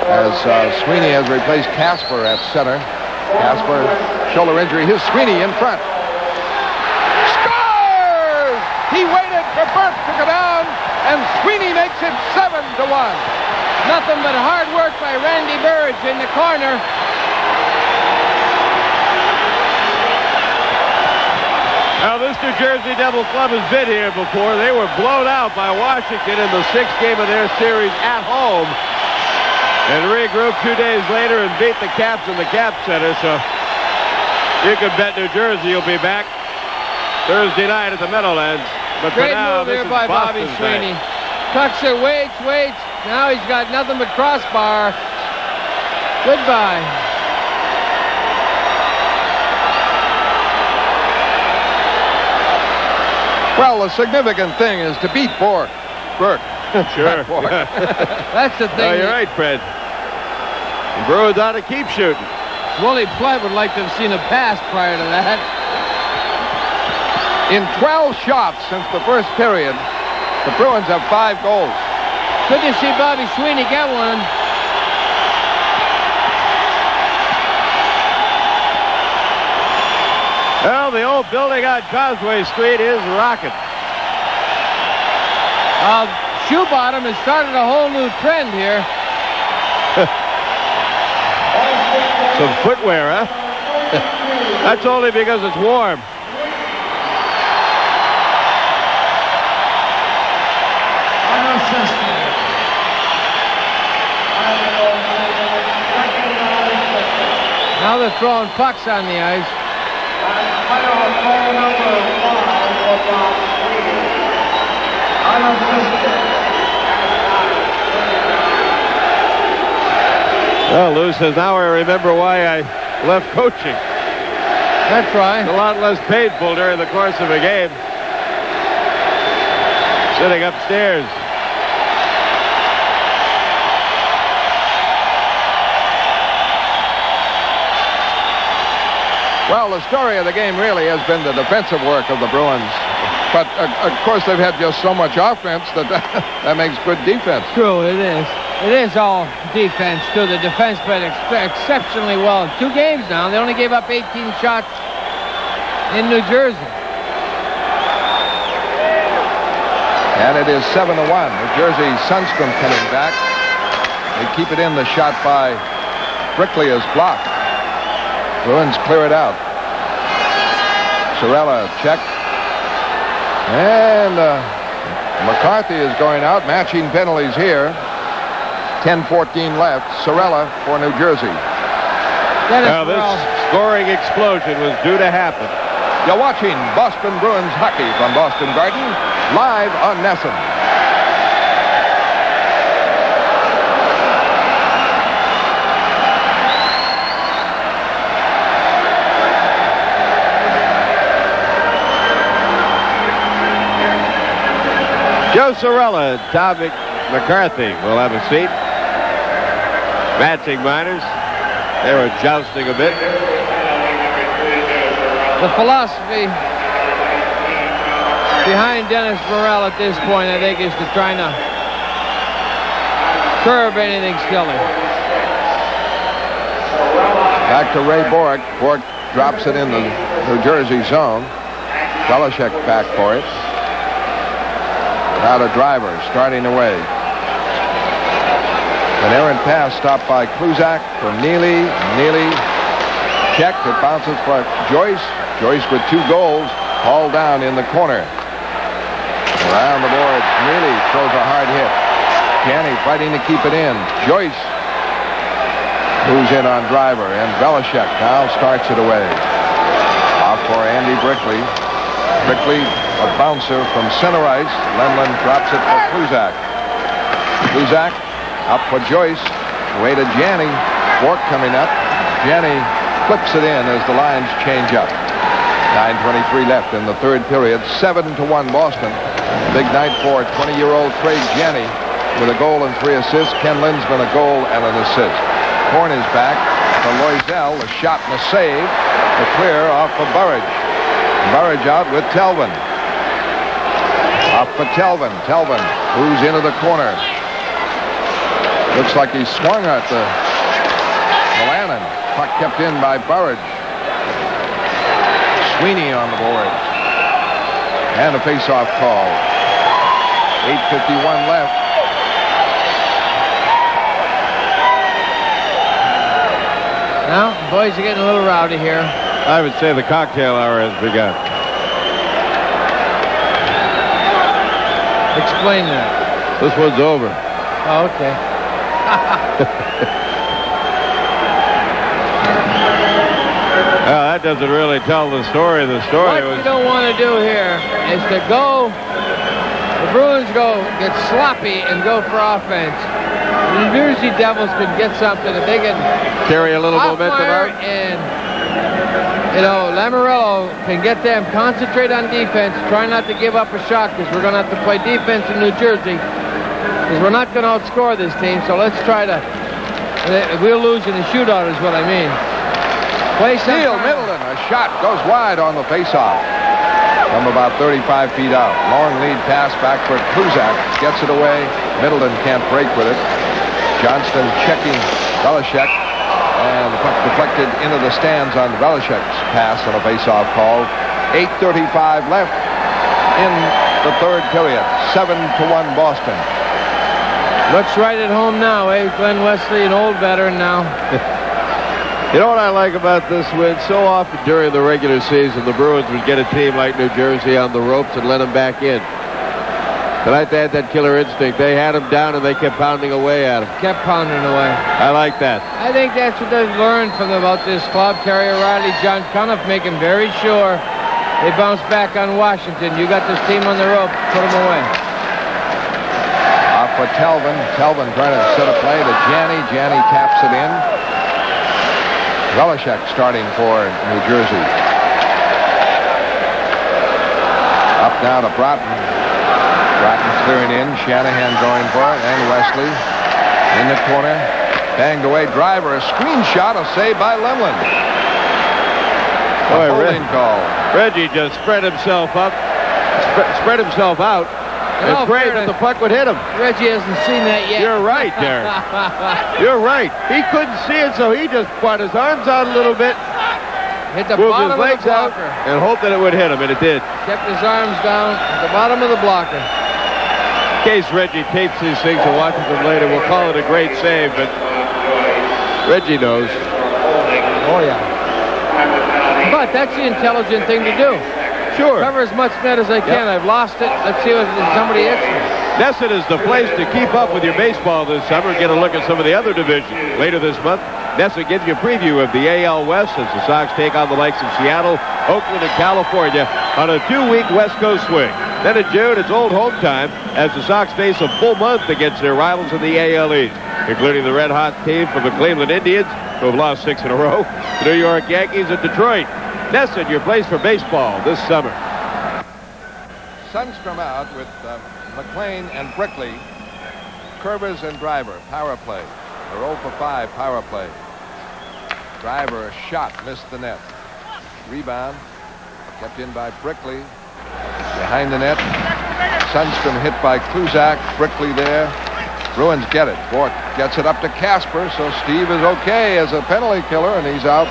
As Sweeney has replaced Casper at center. Casper, shoulder injury. Here's Sweeney in front. Scores! He waited for Burke to go down, and Sweeney makes it 7-1. Nothing but hard work by Randy Burridge in the corner. Now, this New Jersey Devil Club has been here before. They were blown out by Washington in the 6th game of their series at home and regrouped 2 days later and beat the Caps in the Cap Center. So you can bet New Jersey will be back Thursday night at the Meadowlands. But Great for now, move this here is by Bobby Boston's Sweeney. night. Tucks it, waits. Now he's got nothing but crossbar. Goodbye. Well, the significant thing is to beat Burke. Sure. That's the thing. Oh, you're right, Fred. The Bruins ought to keep shooting. Willie Platt would like to have seen a pass prior to that. In 12 shots since the first period, the Bruins have 5 goals. Good to see Bobby Sweeney get one. Well, the old building on Causeway Street is rocking. Shoe Bottom has started a whole new trend here. Some footwear, huh? That's only because it's warm. Now they're throwing pucks on the ice. Well, Lou says, now I remember why I left coaching. That's right. It's a lot less painful during the course of a game. Sitting upstairs. Well, the story of the game really has been the defensive work of the Bruins. But, of course, they've had just so much offense that makes good defense. True, it is. It is all defense, too. The defense played exceptionally well. 2 games now. They only gave up 18 shots in New Jersey. And it is 7-1. New Jersey Sundstrom coming back. They keep it in. The shot by Brickley is blocked. Bruins clear it out. Sorella check. And McCarthy is going out. Matching penalties here. 10-14 left. Sorella for New Jersey. Now this scoring explosion was due to happen. You're watching Boston Bruins hockey from Boston Garden, live on NESN. Joe Sorella and Tommy McCarthy will have a seat. Matching minors. They were jousting a bit. The philosophy behind Dennis Morrell at this point, I think, is to try to curb anything silly. Back to Ray Bourque. Bourque drops it in the New Jersey zone. Belichick back for it. Now the driver starting away. An errant pass stopped by Kluzak for Neely. Neely checked. It bounces for Joyce. Joyce with 2 goals. Hauled down in the corner. Around the boards, Neely throws a hard hit. Janney fighting to keep it in. Joyce moves in on Driver, and Belichick now starts it away. Off for Andy Brickley. Brickley, a bouncer from center ice. Lemlin drops it for Kluzak. Kluzak up for Joyce. Away to Janney. Bork coming up. Janney flips it in as the lines change up. 9:23 left in the third period. 7-1 Boston. Big night for 20-year-old Craig Janney with a goal and 3 assists. Ken Linsman a goal and an assist. Horn is back to Loisel. A shot and a save. The clear off for Burridge. Burridge out with Telvin. Off for Telvin. Telvin moves into the corner. Looks like he swung at the Lannon. Puck kept in by Burridge. Sweeney on the board. And a face-off call. 8:51 left. Now, boys are getting a little rowdy here. I would say the cocktail hour has begun. Explain that. This one's over. Oh, okay. Well, that doesn't really tell the story. The story What was... you don't want to do here is to go, the Bruins get sloppy and go for offense. The New Jersey Devils could get something if they can carry a little momentum out. And, Lamoriello can get them concentrate on defense, try not to give up a shot because we're going to have to play defense in New Jersey because we're not going to outscore this team. So let's try to, we'll lose in the shootout is what I mean. Steele, Middleton, a shot goes wide on the faceoff from about 35 feet out. Long lead pass back for Kluzak. Gets it away. Middleton can't break with it. Johnston checking Belichick. And the puck deflected into the stands on Belichick's pass on a faceoff call. 8:35 left in the third period. 7-1 Boston. Looks right at home now, eh? Glenn Wesley, an old veteran now. You know what I like about this win? So often during the regular season, the Bruins would get a team like New Jersey on the ropes and let them back in. Tonight they had that killer instinct. They had them down and they kept pounding away at them. Kept pounding away. I like that. I think that's what they've learned about this club. Terry O'Reilly, John Cuniff making very sure they bounce back on Washington. You got this team on the rope. Put them away. Off for Telvin. Telvin trying to set a play to Janney. Janney taps it in. Belichick starting for New Jersey. Up now to Broughton. Broughton clearing in. Shanahan going for it. And Wesley in the corner. Banged away. Driver. A screen shot. A save by Lemlin. Boy, holding call. Reggie just spread himself up. Spread himself out. And prayed that the puck would hit him. Reggie hasn't seen that yet. You're right, Derek. You're right. He couldn't see it, so he just put his arms out a little bit, Hit the moved bottom his legs of the out, blocker. and hoped that it would hit him, and it did. Kept his arms down at the bottom of the blocker. In case Reggie tapes these things and watches them later, we'll call it a great save, but Reggie knows. Oh, yeah. But that's the intelligent thing to do. Sure. Cover as much net as I can. I've lost it. Let's see if somebody hits me. NESN is the place to keep up with your baseball this summer. Get a look at some of the other divisions. Later this month, NESN gives you a preview of the AL West as the Sox take on the likes of Seattle, Oakland, and California on a 2-week West Coast swing. Then in June, it's old home time as the Sox face a full month against their rivals in the AL East, including the red-hot team from the Cleveland Indians, who have lost 6 in a row, the New York Yankees, and Detroit. NESN, your place for baseball this summer. Sundstrom out with McLean and Brickley. Curvers and Driver. Power play. They're 0 for 5 power play. Driver, a shot, missed the net. Rebound. Kept in by Brickley. Behind the net. Sundstrom hit by Kluzak. Brickley there. Bruins get it. Bork gets it up to Casper, so Steve is okay as a penalty killer, and he's out.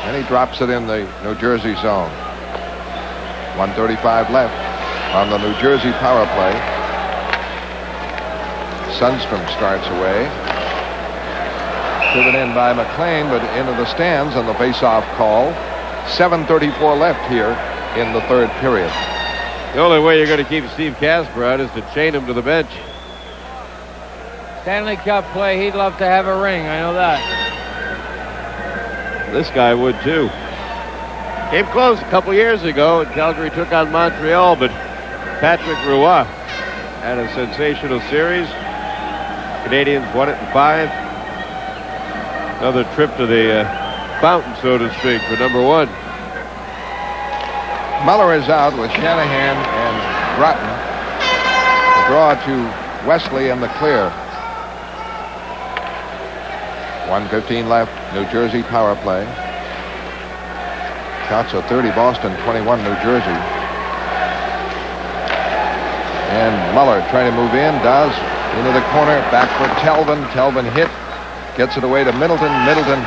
And he drops it in the New Jersey zone. 1:35 left on the New Jersey power play. Sundstrom starts away. Driven in by McLean, but into the stands on the face-off call. 7:34 left here in the third period. The only way you're going to keep Steve Casper out is to chain him to the bench. Stanley Cup play, he'd love to have a ring. I know that. This guy would, too. Came close a couple years ago, and Calgary took on Montreal, but Patrick Roy had a sensational series. Canadians won it in 5. Another trip to the fountain, so to speak, for number 1. Muller is out with Shanahan and Broughton. The draw to Wesley and the clear. 1:15 left. New Jersey power play. Shots of 30 Boston, 21 New Jersey. And Muller trying to move in, does. Into the corner, back for Telvin. Telvin hit. Gets it away to Middleton. Middleton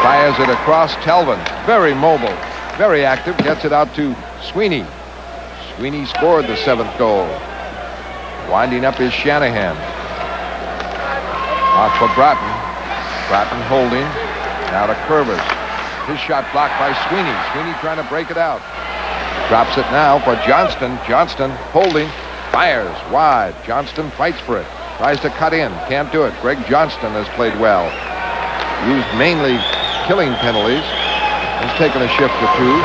fires it across. Telvin, very mobile, very active. Gets it out to Sweeney. Sweeney scored the 7th goal. Winding up is Shanahan. Off for Broughton. Broughton holding. Now to Curvis. His shot blocked by Sweeney. Sweeney trying to break it out. Drops it now for Johnston. Johnston holding. Fires wide. Johnston fights for it. Tries to cut in. Can't do it. Greg Johnston has played well. Used mainly killing penalties. Has taken a shift or 2.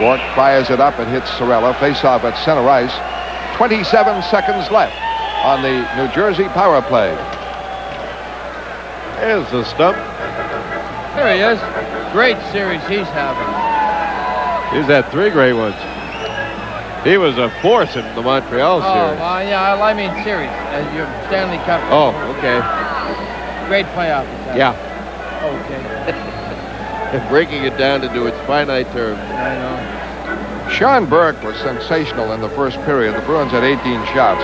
Bork fires it up and hits Sorella. Face-off at center ice. 27 seconds left on the New Jersey power play. There's the stump. There he is. Great series he's having. He's had 3 great ones. He was a force in the Montreal series. Yeah, I mean series. Your Stanley Cup. Oh, okay. Great playoff. Yeah. Okay. Breaking it down into its finite terms. I know. Sean Burke was sensational in the first period. The Bruins had 18 shots.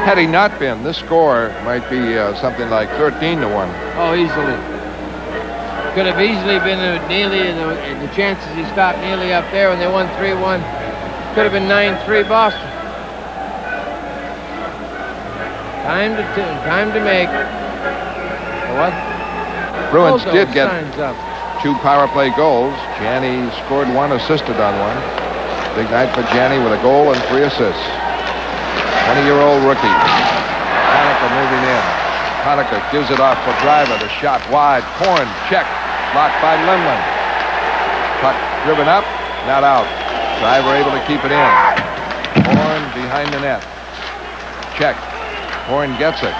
Had he not been, this score might be something like 13-1. Oh, easily. Could have easily been Neely, and the chances he stopped Neely up there when they won 3-1. Could have been 9-3 Boston. Time to make. What? Bruins Both did those get signs up. 2 power play goals. Janney scored 1, assisted on 1. Big night for Janney with a goal and 3 assists. 20-year-old rookie. Hanukkah moving in. Hanukkah gives it off for Driver. The shot wide. Korn checked. Blocked by Lemlin. Puck driven up. Not out. Driver able to keep it in. Korn behind the net. Check. Korn gets it.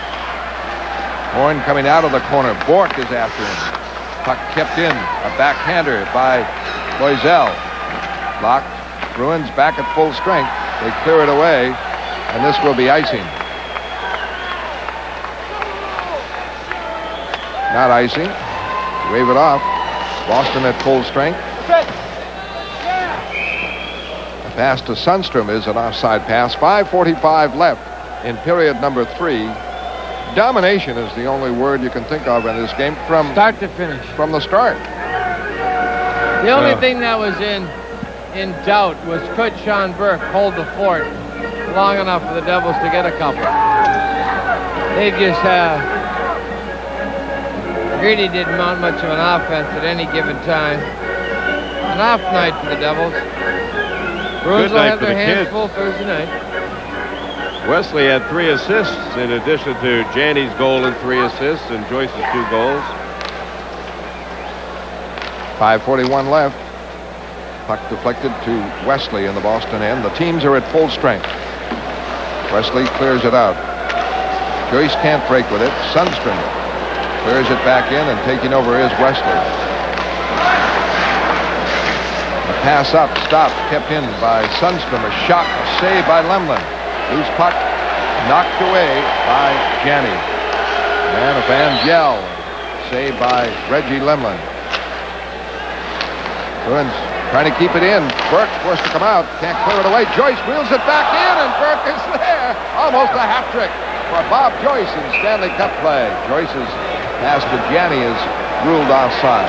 Korn coming out of the corner. Bork is after him. Puck kept in. A backhander by Loisel. Blocked. Bruins back at full strength. They clear it away, and this will be icing. Not icing. Wave it off. Boston at full strength. The pass to Sundstrom is an offside pass. 5:45 left in period number 3. Domination is the only word you can think of in this game from start to finish. From the start. The only thing that was in doubt was could Sean Burke hold the fort long enough for the Devils to get a couple. They just really didn't mount much of an offense at any given time. An off night for the Devils. Bruins will have their hands full Thursday night. Wesley had 3 assists in addition to Janney's goal and 3 assists and Joyce's 2 goals. 5:41 left. Puck deflected to Wesley in the Boston end. The teams are at full strength. Wesley clears it out. Joyce can't break with it. Sundstrom clears it back in, and taking over is Wesley. A pass up, stopped, kept in by Sundstrom. A shot, a save by Lemlin. Loose puck, knocked away by Janney. And a fan yell. Saved by Reggie Lemlin. Bruins trying to keep it in. Burke forced to come out. Can't clear it away. Joyce wheels it back in, and Burke is there. Almost a hat trick for Bob Joyce in Stanley Cup play. Joyce's pass to Janney is ruled offside.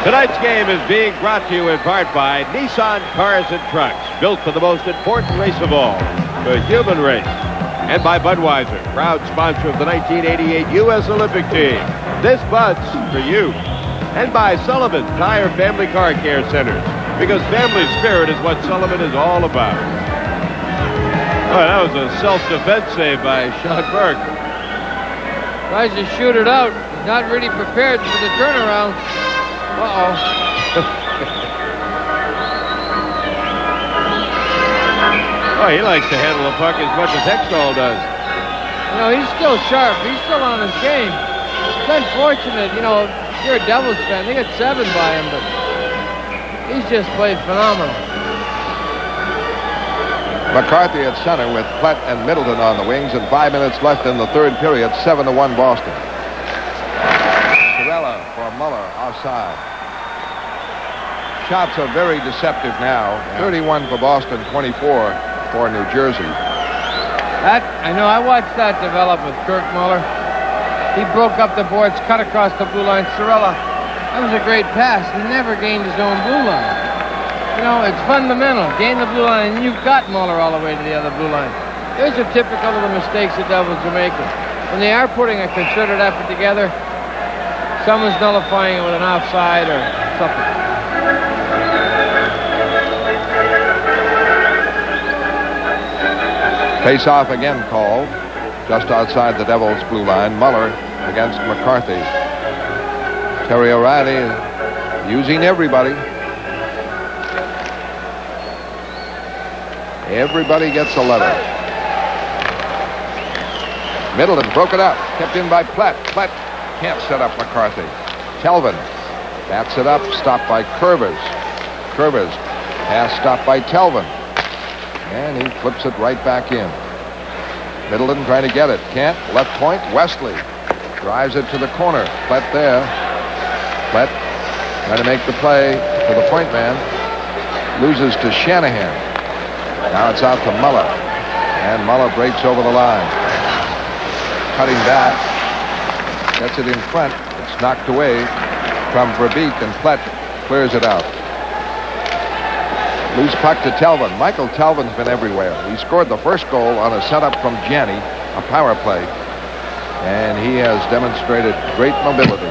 Tonight's game is being brought to you in part by Nissan Cars and Trucks, built for the most important race of all, the human race. And by Budweiser, proud sponsor of the 1988 U.S. Olympic team. This Bud's for you. And by Sullivan Tire Family Car Care Centers, because family spirit is what Sullivan is all about. Boy, that was a self-defense save by Sean Burke. Tries to shoot it out. He's not really prepared for the turnaround. Uh-oh. Oh, he likes to handle the puck as much as Hextall does. You know, he's still sharp. He's still on his game. It's unfortunate, you know, if you're a Devils fan, they got 7 by him, but he's just played phenomenal. McCarthy at center with Platt and Middleton on the wings, and 5 minutes left in the third period. 7-1 Boston. Cirella for Muller offside. Shots are very deceptive now. 31 for Boston, 24 for New Jersey. I know, I watched that develop with Kirk Muller. He broke up the boards, cut across the blue line. Cirella, that was a great pass. He never gained his own blue line. You know, it's fundamental. Gain the blue line, and you've got Muller all the way to the other blue line. Those are typical of the mistakes the Devils are making. When they are putting a concerted effort together, someone's nullifying it with an offside or something. Face-off again called just outside the Devils' blue line. Muller against McCarthy. Terry O'Reilly using everybody. Everybody gets a letter. Middleton broke it up. Kept in by Platt. Platt can't set up McCarthy. Telvin bats it up. Stopped by Curvers. Curvers pass stopped by Telvin. And he flips it right back in. Middleton trying to get it. Can't. Left point. Wesley drives it to the corner. Platt there. Platt trying to make the play to the point man. Loses to Shanahan. Now it's out to Muller. And Muller breaks over the line. Cutting back. Gets it in front. It's knocked away from Verbeek, and Platt clears it out. Loose puck to Telvin. Michael Telvin's been everywhere. He scored the first goal on a setup from Janney, a power play, and he has demonstrated great mobility.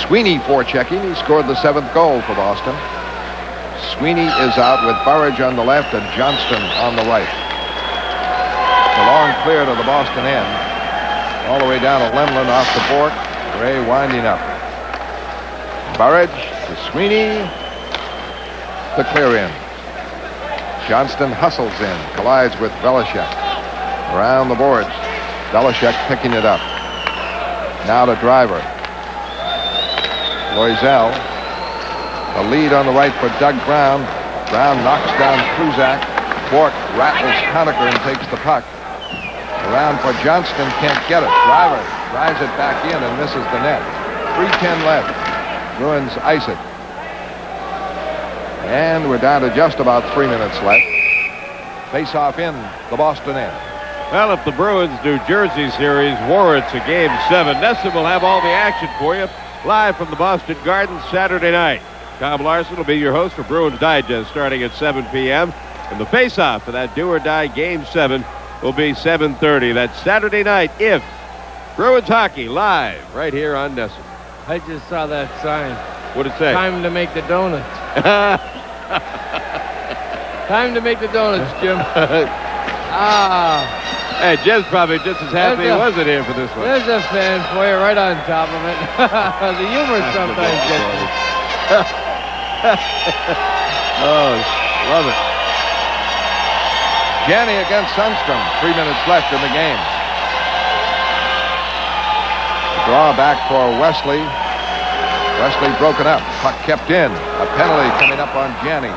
Sweeney forechecking. He scored the 7th goal for Boston. Sweeney is out with Burridge on the left and Johnston on the right. The long clear to the Boston end. All the way down to Lemlin off the board. Ray winding up. Burridge to Sweeney. The clear in. Johnston hustles in. Collides with Velishek. Around the boards. Velishek picking it up. Now to Driver. Loisel. The lead on the right for Doug Brown. Brown knocks down Kruzak. Bork rattles Conacher and takes the puck. Around for Johnston, can't get it. Driver drives it back in and misses the net. 3:10 left. Bruins ice it. And we're down to just about 3 minutes left. Face-off in the Boston end. Well, if the Bruins-New Jersey series warrants a Game 7, NESN will have all the action for you live from the Boston Garden Saturday night. Tom Larson will be your host for Bruins Digest starting at 7 p.m. And the face-off for that do-or-die Game 7 will be 7:30. That's Saturday night if Bruins hockey live right here on NESN. I just saw that sign. What'd it say? Time to make the donuts. Time to make the donuts, Jim. Hey, Jim's probably just as happy he wasn't here for this one. There's a fan for you right on top of it. The humor sometimes gets me. Oh, love it. Janney against Sundstrom. 3 minutes left in the game. Draw back for Wesley. Wesley broken up. Puck kept in. A penalty coming up on Janney.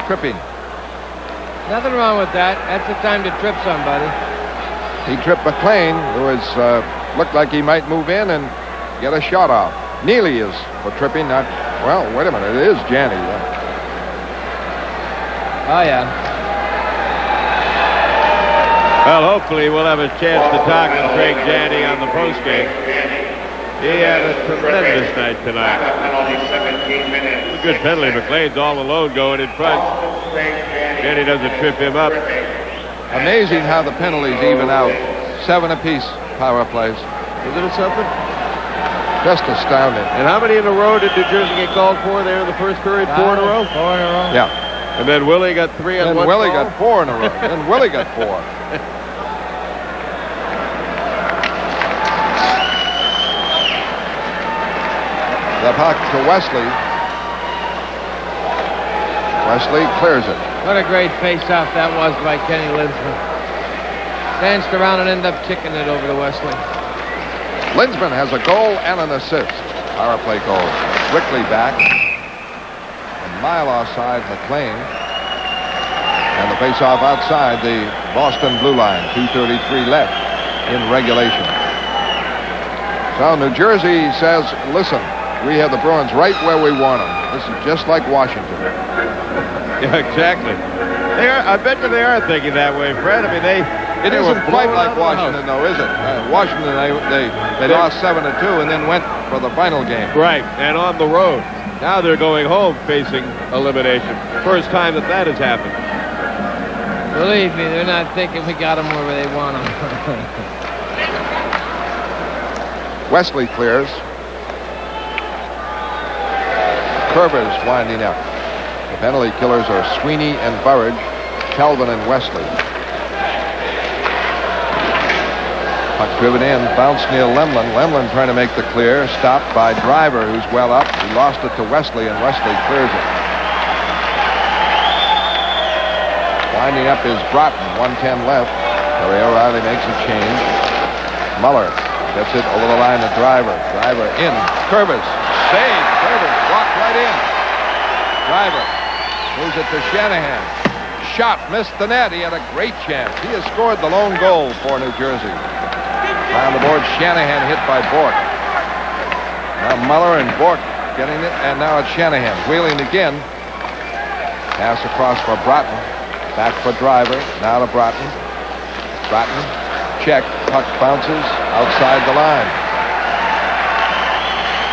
Tripping. Nothing wrong with that. That's the time to trip somebody. He tripped McLean, who was looked like he might move in and get a shot off. Neely is for tripping. Not well. Wait a minute. It is Janney. Oh yeah. Well, hopefully we'll have a chance to talk to Craig Janney on the postgame. He had a tremendous night tonight. It's a good penalty. McLean's all alone going in front. Janney doesn't trip him up. Amazing how the penalties even out. 7 apiece power plays. Isn't it something? Just astounding. And how many in a row did New Jersey get called for there in the first period? 4 in a row? 4 in a row. Yeah. And then Willie got 3 in And one Willie goal? got 4 in a row. And Willie got 4. The puck to Wesley. Wesley clears it. What a great face-off that was by Kenny Linsman. Danced around and ended up kicking it over to Wesley. Linsman has a goal and an assist. Power play goal. Quickly back. A mile offside McLean. And the face-off outside the Boston blue line. 2:33 left in regulation. So New Jersey says, listen, we have the Bruins right where we want them. This is just like Washington. Yeah, exactly. I bet you they are thinking that way, Fred. I mean, It isn't quite like Washington, though, is it? Washington, they lost 7-2 and then went for the final game. Right, and on the road. Now they're going home facing elimination. First time that has happened. Believe me, they're not thinking we got them where they want them. Wesley clears. Kerber's winding up. The penalty killers are Sweeney and Burridge, Kelvin and Wesley. Puck driven in, bounced near Lemlin. Lemlin trying to make the clear, stopped by Driver, who's well up. He lost it to Wesley, and Wesley clears it. Winding up is Broughton, 1:10 left. Terry O'Reilly makes a change. Muller gets it over the line to Driver. Driver in. Kervis. Save. Kervis walked right in. Driver moves it to Shanahan. Shot, missed the net. He had a great chance. He has scored the lone goal for New Jersey. Down the board, Shanahan hit by Bork. Now Muller and Bork getting it, and now it's Shanahan. Wheeling again. Pass across for Broughton. Back for Driver. Now to Broughton. Broughton. Check. Puck bounces outside the line.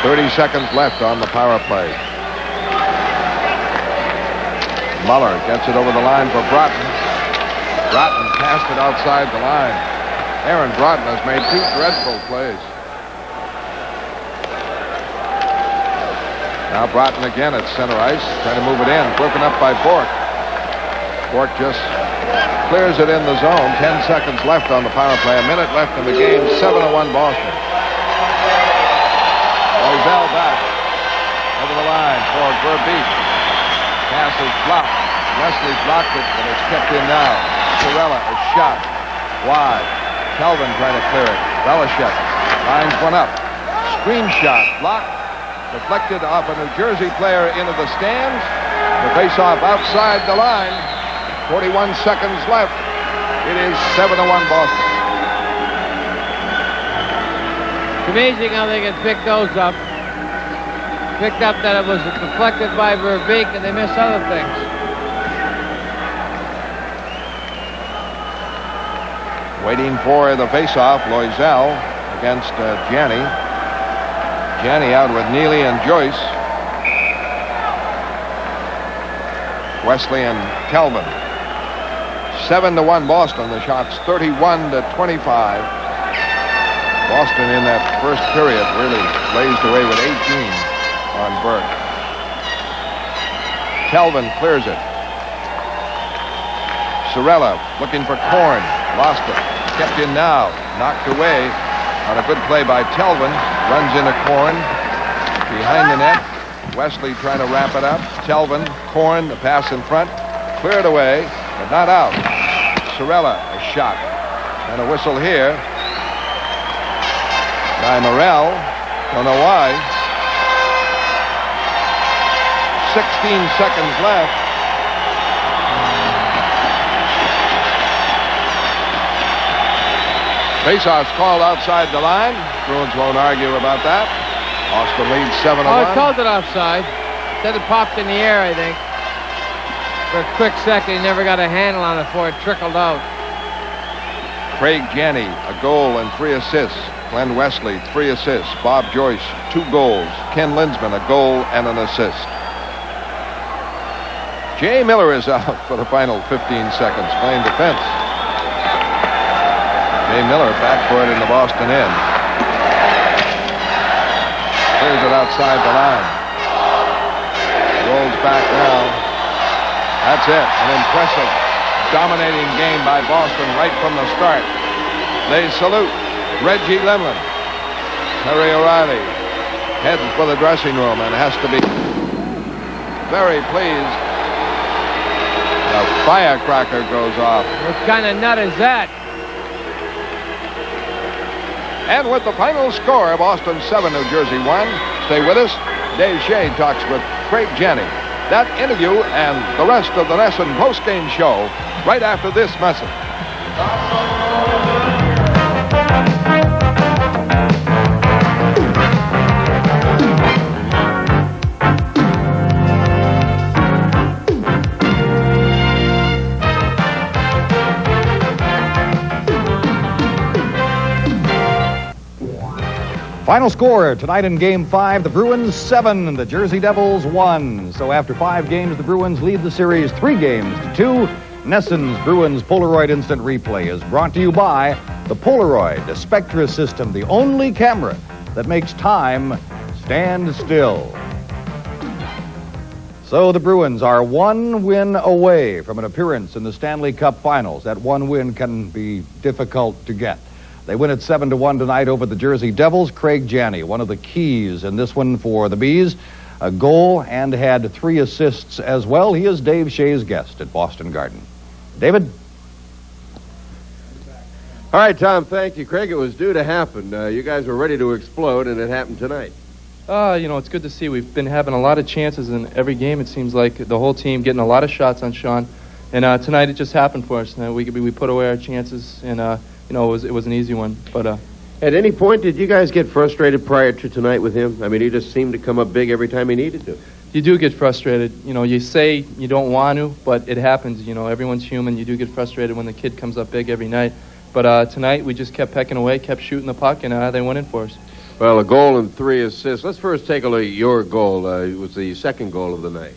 30 seconds left on the power play. Muller gets it over the line for Broughton. Broughton passed it outside the line. Aaron Broughton has made 2 dreadful plays. Now Broughton again at center ice, trying to move it in. Broken up by Bork. Bork just clears it in the zone. 10 seconds left on the power play. A minute left in the game. 7-1 Boston. Rozelle back. Over the line for Verbeek. Pass is blocked. Wesley blocked it, but it's kept in now. Sorella, a shot. Wide. Kelvin trying to clear it. Belichick lines one up. Screen shot. Blocked. Deflected off a New Jersey player into the stands. The face-off outside the line. 41 seconds left. It is 7-1 Boston. It's amazing how they can pick those up. Picked up that it was deflected by Verbeek, and they miss other things. Waiting for the face-off, Loiselle against Janney. Janney out with Neely and Joyce. Wesley and Kelvin. 7-1 Boston. The shots 31-25. Boston in that first period really blazed away with 18 on Burke. Kelvin clears it. Sorella looking for Korn. Lost it. Kept in now. Knocked away on a good play by Kelvin. Runs into Korn. Behind the net. Wesley trying to wrap it up. Kelvin, Korn, the pass in front. Cleared away, but not out. Sorella, a shot. And a whistle here by Morrell. Don't know why. 16 seconds left. Faceoff's called outside the line. Bruins won't argue about that. Boston leads 7-1. Oh, it called it offside. Said it popped in the air, I think. For a quick second, he never got a handle on it before it trickled out. Craig Janney, a goal and 3 assists. Glenn Wesley, 3 assists. Bob Joyce, 2 goals. Ken Linsman, a goal and an assist. Jay Miller is out for the final 15 seconds, playing defense. Jay Miller back for it in the Boston end. Clears it outside the line. Rolls back now. That's it. An impressive, dominating game by Boston right from the start. They salute Reggie Lemlin. Terry O'Reilly heads for the dressing room and has to be very pleased. The firecracker goes off. What kind of nut is that? And with the final score, Boston 7, New Jersey 1. Stay with us. Dave Shea talks with Craig Janney. That interview and the rest of the NESN postgame show right after this message. Final score tonight in Game 5, the Bruins 7, the Jersey Devils 1. So after 5 games, the Bruins lead the series 3 games to 2. NESN's Bruins Polaroid Instant Replay is brought to you by the Polaroid, the Spectra system, the only camera that makes time stand still. So the Bruins are 1 win away from an appearance in the Stanley Cup Finals. That 1 win can be difficult to get. They win it 7-1 tonight over the Jersey Devils. Craig Janney, one of the keys in this one for the Bees, a goal and had 3 assists as well. He is Dave Shea's guest at Boston Garden. David? All right, Tom, thank you. Craig, it was due to happen. You guys were ready to explode, and it happened tonight. It's good to see. We've been having a lot of chances in every game. It seems like the whole team getting a lot of shots on Sean. And tonight it just happened for us. We put away our chances, and it was an easy one. But at any point, did you guys get frustrated prior to tonight with him? I mean, he just seemed to come up big every time he needed to. You do get frustrated. You say you don't want to, but it happens. Everyone's human. You do get frustrated when the kid comes up big every night. But tonight we just kept pecking away, kept shooting the puck, and they went in for us. Well, a goal and 3 assists. Let's first take a look at your goal. It was the second goal of the night.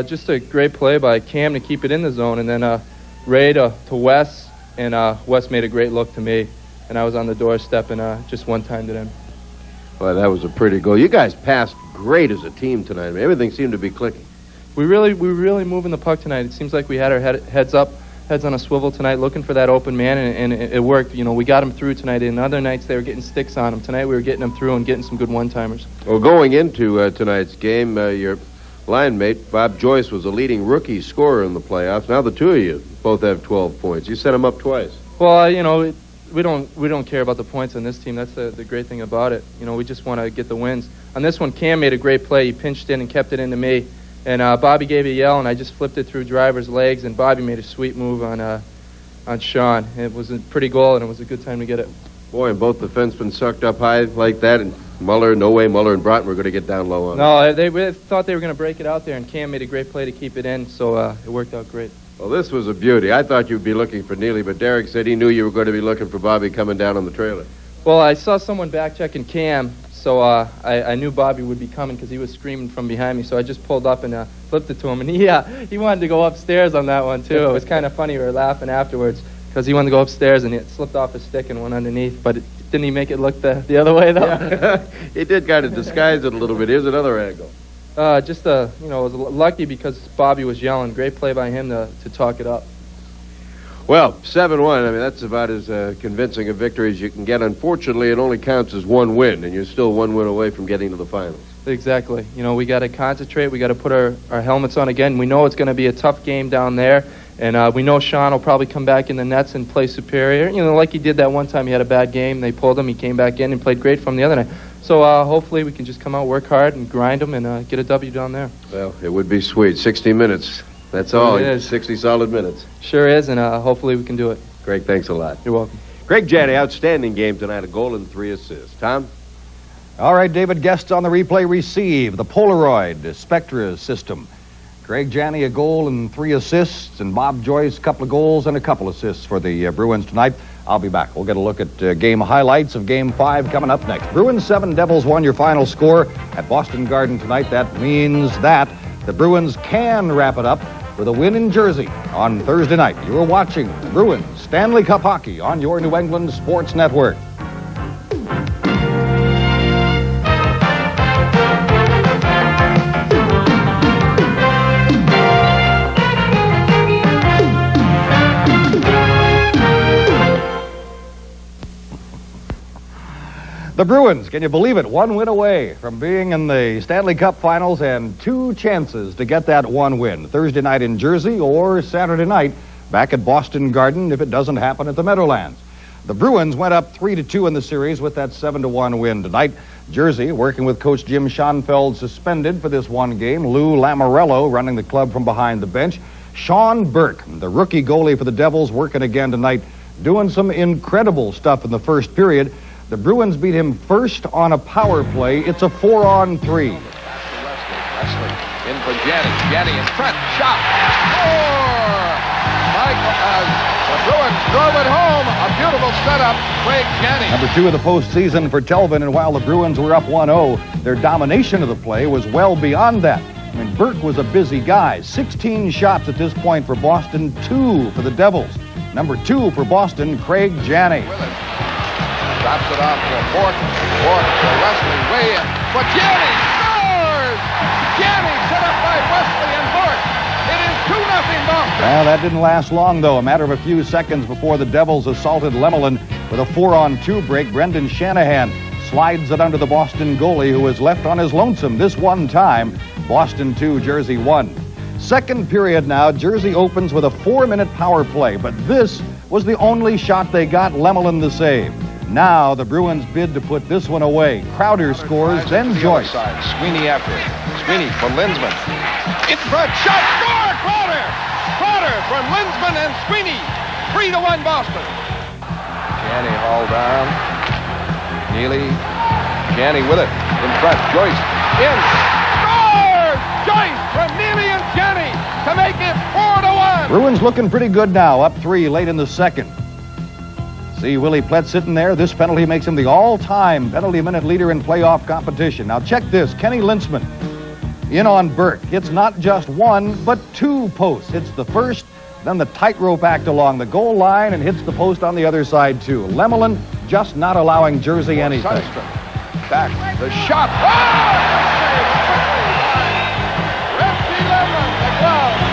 Just a great play by Cam to keep it in the zone, and then Ray to Wes, and Wes made a great look to me, and I was on the doorstep and just one-timed it in. Well, that was a pretty goal. You guys passed great as a team tonight. I mean, everything seemed to be clicking. We were really moving the puck tonight. It seems like we had our heads up, heads on a swivel tonight, looking for that open man, and it worked. We got him through tonight. In other nights, they were getting sticks on him. Tonight, we were getting him through and getting some good one-timers. Well, going into tonight's game, your line mate, Bob Joyce, was a leading rookie scorer in the playoffs. Now the two of you both have 12 points. You set him up twice. Well, we don't care about the points on this team. That's the great thing about it. We just want to get the wins. On this one, Cam made a great play. He pinched in and kept it into me. And Bobby gave a yell, and I just flipped it through Driver's legs, and Bobby made a sweet move on Sean. It was a pretty goal, and it was a good time to get it. Boy, and both defensemen sucked up high like that, and Muller and Broughton were going to get down low on it. No, they thought they were going to break it out there, and Cam made a great play to keep it in, so it worked out great. Well, this was a beauty. I thought you'd be looking for Neely, but Derek said he knew you were going to be looking for Bobby coming down on the trailer. Well, I saw someone back-checking Cam, so I knew Bobby would be coming because he was screaming from behind me, so I just pulled up and flipped it to him. And he wanted to go upstairs on that one, too. It was kind of funny. We were laughing afterwards because he wanted to go upstairs, and it slipped off his stick and went underneath. But didn't he make it look the other way, though? Yeah. He did kind of disguise it a little bit. Here's another angle. It was lucky because Bobby was yelling. Great play by him to talk it up. Well, 7-1, I mean, that's about as convincing a victory as you can get. Unfortunately, it only counts as 1 win, and you're still 1 win away from getting to the finals. Exactly. We got to concentrate. We got to put our helmets on again. We know it's going to be a tough game down there, and we know Sean will probably come back in the nets and play superior. Like he did that one time. He had a bad game. They pulled him. He came back in and played great from the other night. So hopefully we can just come out, work hard, and grind them and get a W down there. Well, it would be sweet. 60 minutes. That's all. It is. 60 solid minutes. Sure is, and hopefully we can do it. Greg, thanks a lot. You're welcome. Greg Janney, outstanding game tonight, a goal and 3 assists. Tom? All right, David, guests on the replay receive the Polaroid Spectra system. Craig Janney, a goal and 3 assists, and Bob Joyce, a couple of goals and a couple assists for the Bruins tonight. I'll be back. We'll get a look at game highlights of Game 5 coming up next. Bruins 7, Devils 1, your final score at Boston Garden tonight. That means that the Bruins can wrap it up with a win in Jersey on Thursday night. You're watching Bruins Stanley Cup Hockey on your New England Sports Network. The Bruins, can you believe it? 1 win away from being in the Stanley Cup Finals and 2 chances to get that 1 win. Thursday night in Jersey or Saturday night back at Boston Garden if it doesn't happen at the Meadowlands. The Bruins went up 3-2 in the series with that 7-1 win tonight. Jersey, working with Coach Jim Schoenfeld, suspended for this 1 game. Lou Lamoriello running the club from behind the bench. Sean Burke, the rookie goalie for the Devils, working again tonight, doing some incredible stuff in the first period. The Bruins beat him first on a power play. It's a 4-on-3. Wesley in for Janney. Janney in front. Shot. Score! The Bruins drove it home. A beautiful setup. Craig Janney. Number 2 of the postseason for Telvin, and while the Bruins were up 1-0, their domination of the play was well beyond that. I mean, Burke was a busy guy. 16 shots at this point for Boston, 2 for the Devils. Number 2 for Boston, Craig Janney. Drops it off for Bork. Bork for Wesley. Way in. But Janney scores! Janney set up by Wesley and Bork. It is 2-0 Boston. Well, that didn't last long, though. A matter of a few seconds before the Devils assaulted Lemelin with a 4-on-2 break. Brendan Shanahan slides it under the Boston goalie, who is left on his lonesome this one time. Boston 2, Jersey 1. Second period now. Jersey opens with a 4-minute power play, but this was the only shot they got. Lemelin the save. Now the Bruins bid to put this one away. Crowder scores, then Joyce. Sweeney after it. Sweeney for Lindsman. In front, shot, score! Crowder! Crowder from Lindsman and Sweeney. 3-1 Boston. Janney hauled down. Neely. Janney with it. In front, Joyce. In. Scores! Joyce from Neely and Janney to make it 4-1. Bruins looking pretty good now, up 3 late in the second. See Willie Plett sitting there. This penalty makes him the all-time penalty minute leader in playoff competition. Now check this. Kenny Lintzman in on Burke. It's not just 1, but 2 posts. Hits the first, then the tightrope act along the goal line, and hits the post on the other side, too. Lemelin just not allowing Jersey anything. Sundstrom. Back. The shot. Oh!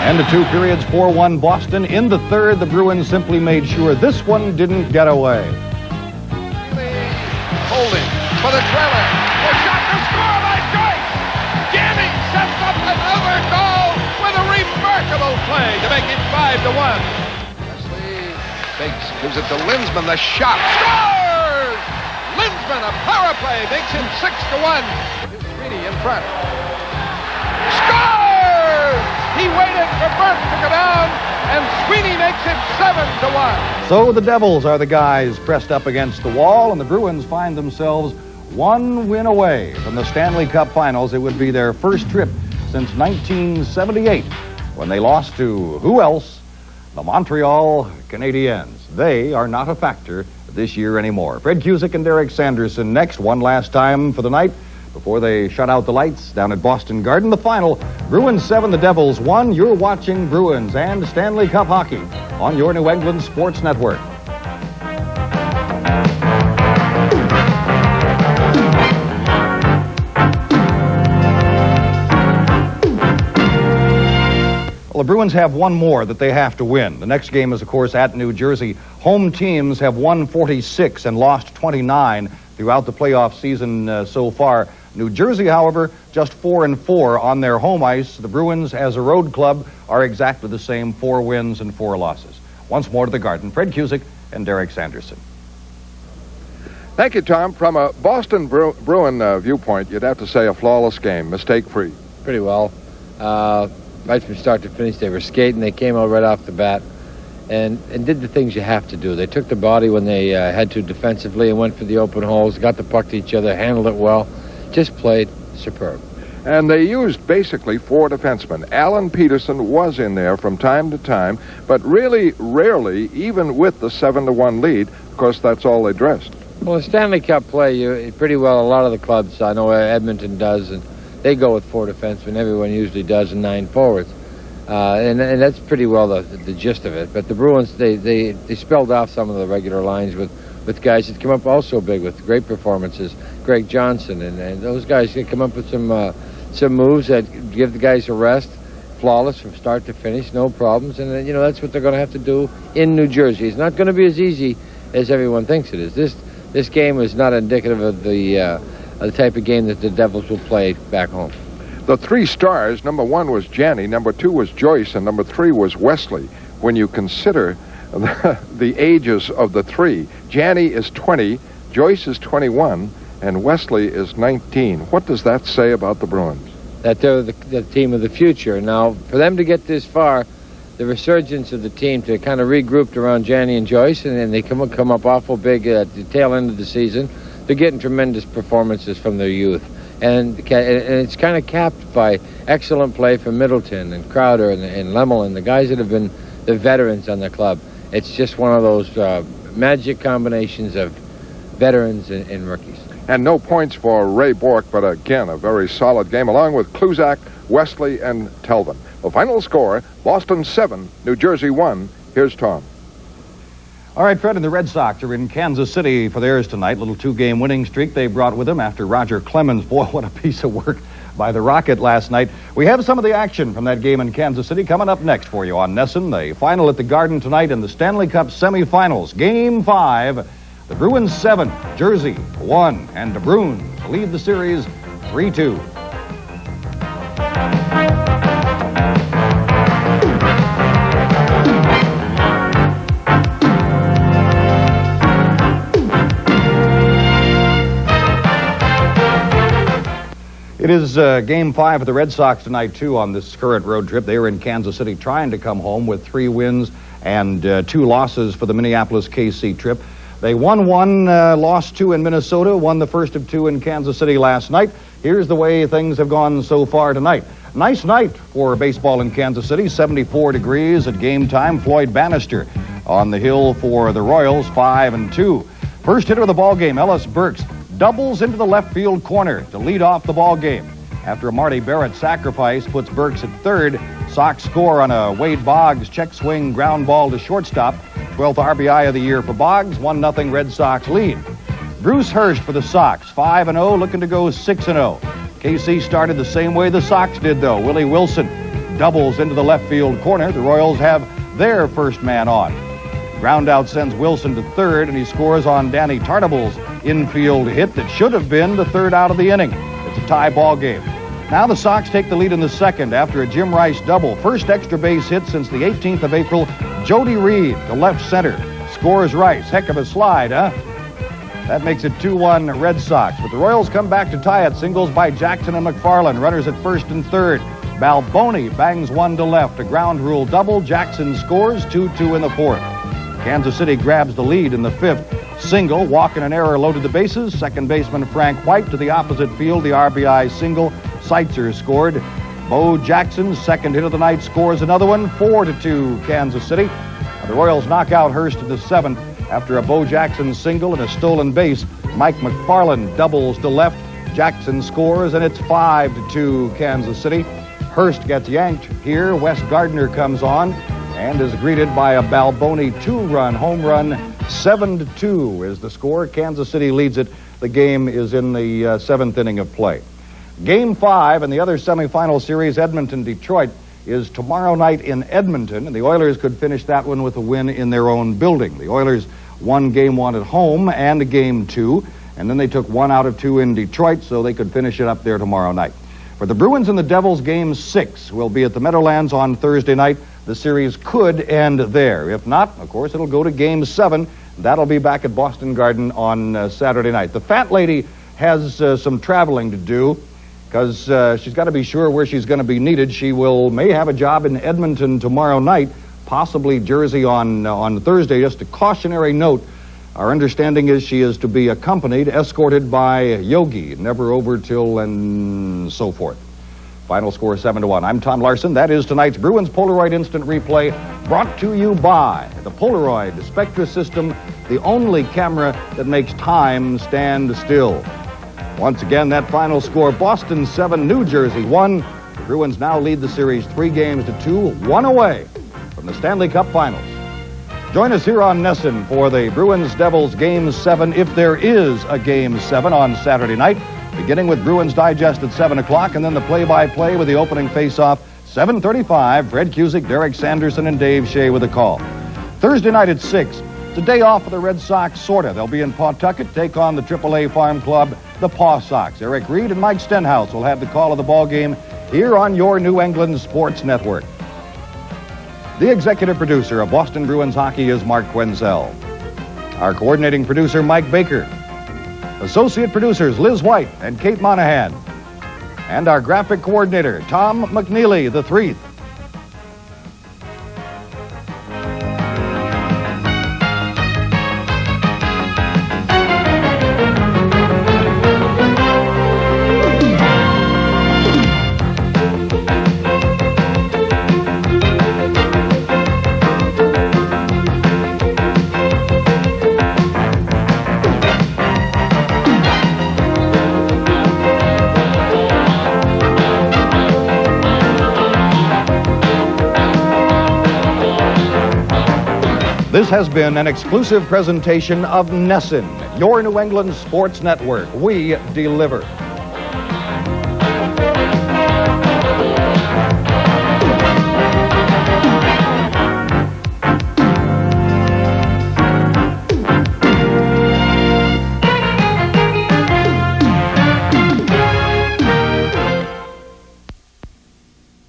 End of 2 periods, 4-1 Boston. In the third, the Bruins simply made sure this one didn't get away. Holding for the trailer. The shot to score by Joyce. Janney sets up another goal with a remarkable play to make it 5-1. Wesley gives it to Lindsman. The shot scores. Lindsman, a power play, makes him 6-1. Sweeney in front. Scores! He waited for Burke to go down, and Sweeney makes it 7-1. So the Devils are the guys pressed up against the wall, and the Bruins find themselves 1 win away from the Stanley Cup Finals. It would be their first trip since 1978, when they lost to who else? The Montreal Canadiens. They are not a factor this year anymore. Fred Cusick and Derek Sanderson next, one last time for the night before they shut out the lights down at Boston Garden. The final, Bruins 7, the Devils 1. You're watching Bruins and Stanley Cup hockey on your New England Sports Network. Well, the Bruins have one more that they have to win. The next game is, of course, at New Jersey. Home teams have won 46 and lost 29 throughout the playoff season so far. New Jersey, however, just 4-4 on their home ice. The Bruins, as a road club, are exactly the same, 4 wins and 4 losses. Once more to the Garden, Fred Cusick and Derek Sanderson. Thank you, Tom. From a Boston Bruin viewpoint, you'd have to say a flawless game, mistake-free. Pretty well. Right from start to finish, they were skating. They came out right off the bat and did the things you have to do. They took the body when they had to defensively and went for the open holes, got the puck to each other, handled it well, just played superb. And they used basically 4 defensemen. Alan Peterson was in there from time to time, but really rarely, even with the 7-1 lead, of course, that's all they dressed. Well, the Stanley Cup play, pretty well, a lot of the clubs, I know Edmonton does, and they go with 4 defensemen. Everyone usually does, and 9 forwards. And that's pretty well the gist of it. But the Bruins, they spelled off some of the regular lines with guys that come up also big with great performances. Greg Johnson and those guys that come up with some moves that give the guys a rest. Flawless from start to finish, no problems. And, that's what they're going to have to do in New Jersey. It's not going to be as easy as everyone thinks it is. this game is not indicative of the type of game that the Devils will play back home. The three stars, number 1 was Janney, number 2 was Joyce, and number 3 was Wesley. When you consider the ages of the three, Janney is 20, Joyce is 21, and Wesley is 19. What does that say about the Bruins? That they're the team of the future. Now, for them to get this far, the resurgence of the team to kind of regrouped around Janney and Joyce, and then they come up awful big at the tail end of the season. They're getting tremendous performances from their youth. And it's kind of capped by excellent play from Middleton and Crowder and Lemmel and the guys that have been the veterans on the club. It's just one of those magic combinations of veterans and rookies. And no points for Ray Bourque, but again, a very solid game, along with Kluzak, Wesley, and Telvin. The final score, Boston 7, New Jersey 1. Here's Tom. All right, Fred, and the Red Sox are in Kansas City for theirs tonight. Little 2-game winning streak they brought with them after Roger Clemens. Boy, what a piece of work by the Rocket last night. We have some of the action from that game in Kansas City coming up next for you on NESN. The final at the Garden tonight in the Stanley Cup semifinals. Game 5, the Bruins 7, Jersey 1, and the Bruins lead the series 3-2. It is Game 5 of the Red Sox tonight, too, on this current road trip. They are in Kansas City trying to come home with 3 wins and 2 losses for the Minneapolis-KC trip. They won 1, lost 2 in Minnesota, won the first of 2 in Kansas City last night. Here's the way things have gone so far tonight. Nice night for baseball in Kansas City, 74 degrees at game time. Floyd Bannister on the hill for the Royals, 5-2. First hitter of the ball game, Ellis Burks, doubles into the left field corner to lead off the ball game. After a Marty Barrett sacrifice puts Burks at third, Sox score on a Wade Boggs check swing ground ball to shortstop. 12th RBI of the year for Boggs, 1-0 Red Sox lead. Bruce Hurst for the Sox, 5-0, looking to go 6-0. KC started the same way the Sox did, though. Willie Wilson doubles into the left field corner. The Royals have their first man on. Ground out sends Wilson to third, and he scores on Danny Tarnable's infield hit that should have been the third out of the inning. It's a tie ball game. Now the Sox take the lead in the second after a Jim Rice double. First extra base hit since the 18th of April. Jody Reed, the left center, scores Rice. Heck of a slide, huh? That makes it 2-1 Red Sox. But the Royals come back to tie it. Singles by Jackson and McFarland. Runners at first and third. Balboni bangs one to left. A ground rule double. Jackson scores 2-2 in the fourth. Kansas City grabs the lead in the fifth. Single, walk and an error loaded the bases. Second baseman Frank White to the opposite field. The RBI single. Seitzer scored. Bo Jackson's second hit of the night scores another one. 4-2 Kansas City. The Royals knock out Hurst in the seventh after a Bo Jackson single and a stolen base. Mike McFarland doubles to left. Jackson scores, and it's 5-2 Kansas City. Hurst gets yanked here. Wes Gardner comes on and is greeted by a Balboni 2-run home run. 7-2 is the score. Kansas City leads it. The game is in the seventh inning of play. Game 5 in the other semifinal series, Edmonton-Detroit, is tomorrow night in Edmonton, and the Oilers could finish that one with a win in their own building. The Oilers won Game 1 at home and Game 2, and then they took 1 out of 2 in Detroit, so they could finish it up there tomorrow night. For the Bruins and the Devils, Game 6 will be at the Meadowlands on Thursday night. The series could end there. If not, of course, it'll go to Game 7. That'll be back at Boston Garden on Saturday night. The fat lady has some traveling to do, because she's got to be sure where she's going to be needed. She may have a job in Edmonton tomorrow night, possibly Jersey on Thursday. Just a cautionary note, our understanding is she is to be accompanied, escorted by Yogi, never over till and so forth. Final score 7-1. I'm Tom Larson. That is tonight's Bruins Polaroid Instant Replay, brought to you by the Polaroid Spectra System, the only camera that makes time stand still. Once again, that final score, Boston 7, New Jersey 1. The Bruins now lead the series 3-2, 1 away from the Stanley Cup Finals. Join us here on NESN for the Bruins-Devils Game 7, if there is a Game 7 on Saturday night, beginning with Bruins Digest at 7 o'clock, and then the play-by-play with the opening face-off, 7:35, Fred Cusick, Derek Sanderson, and Dave Shea with a call. Thursday night at 6, It's a day off for the Red Sox, sorta. They'll be in Pawtucket, take on the AAA farm club, the Paw Sox. Eric Reed and Mike Stenhouse will have the call of the ball game here on your New England Sports Network. The executive producer of Boston Bruins hockey is Mark Wenzel. Our coordinating producer, Mike Baker. Associate producers, Liz White and Kate Monahan. And our graphic coordinator, Tom McNeely III. This has been an exclusive presentation of NESN, your New England Sports Network. We deliver.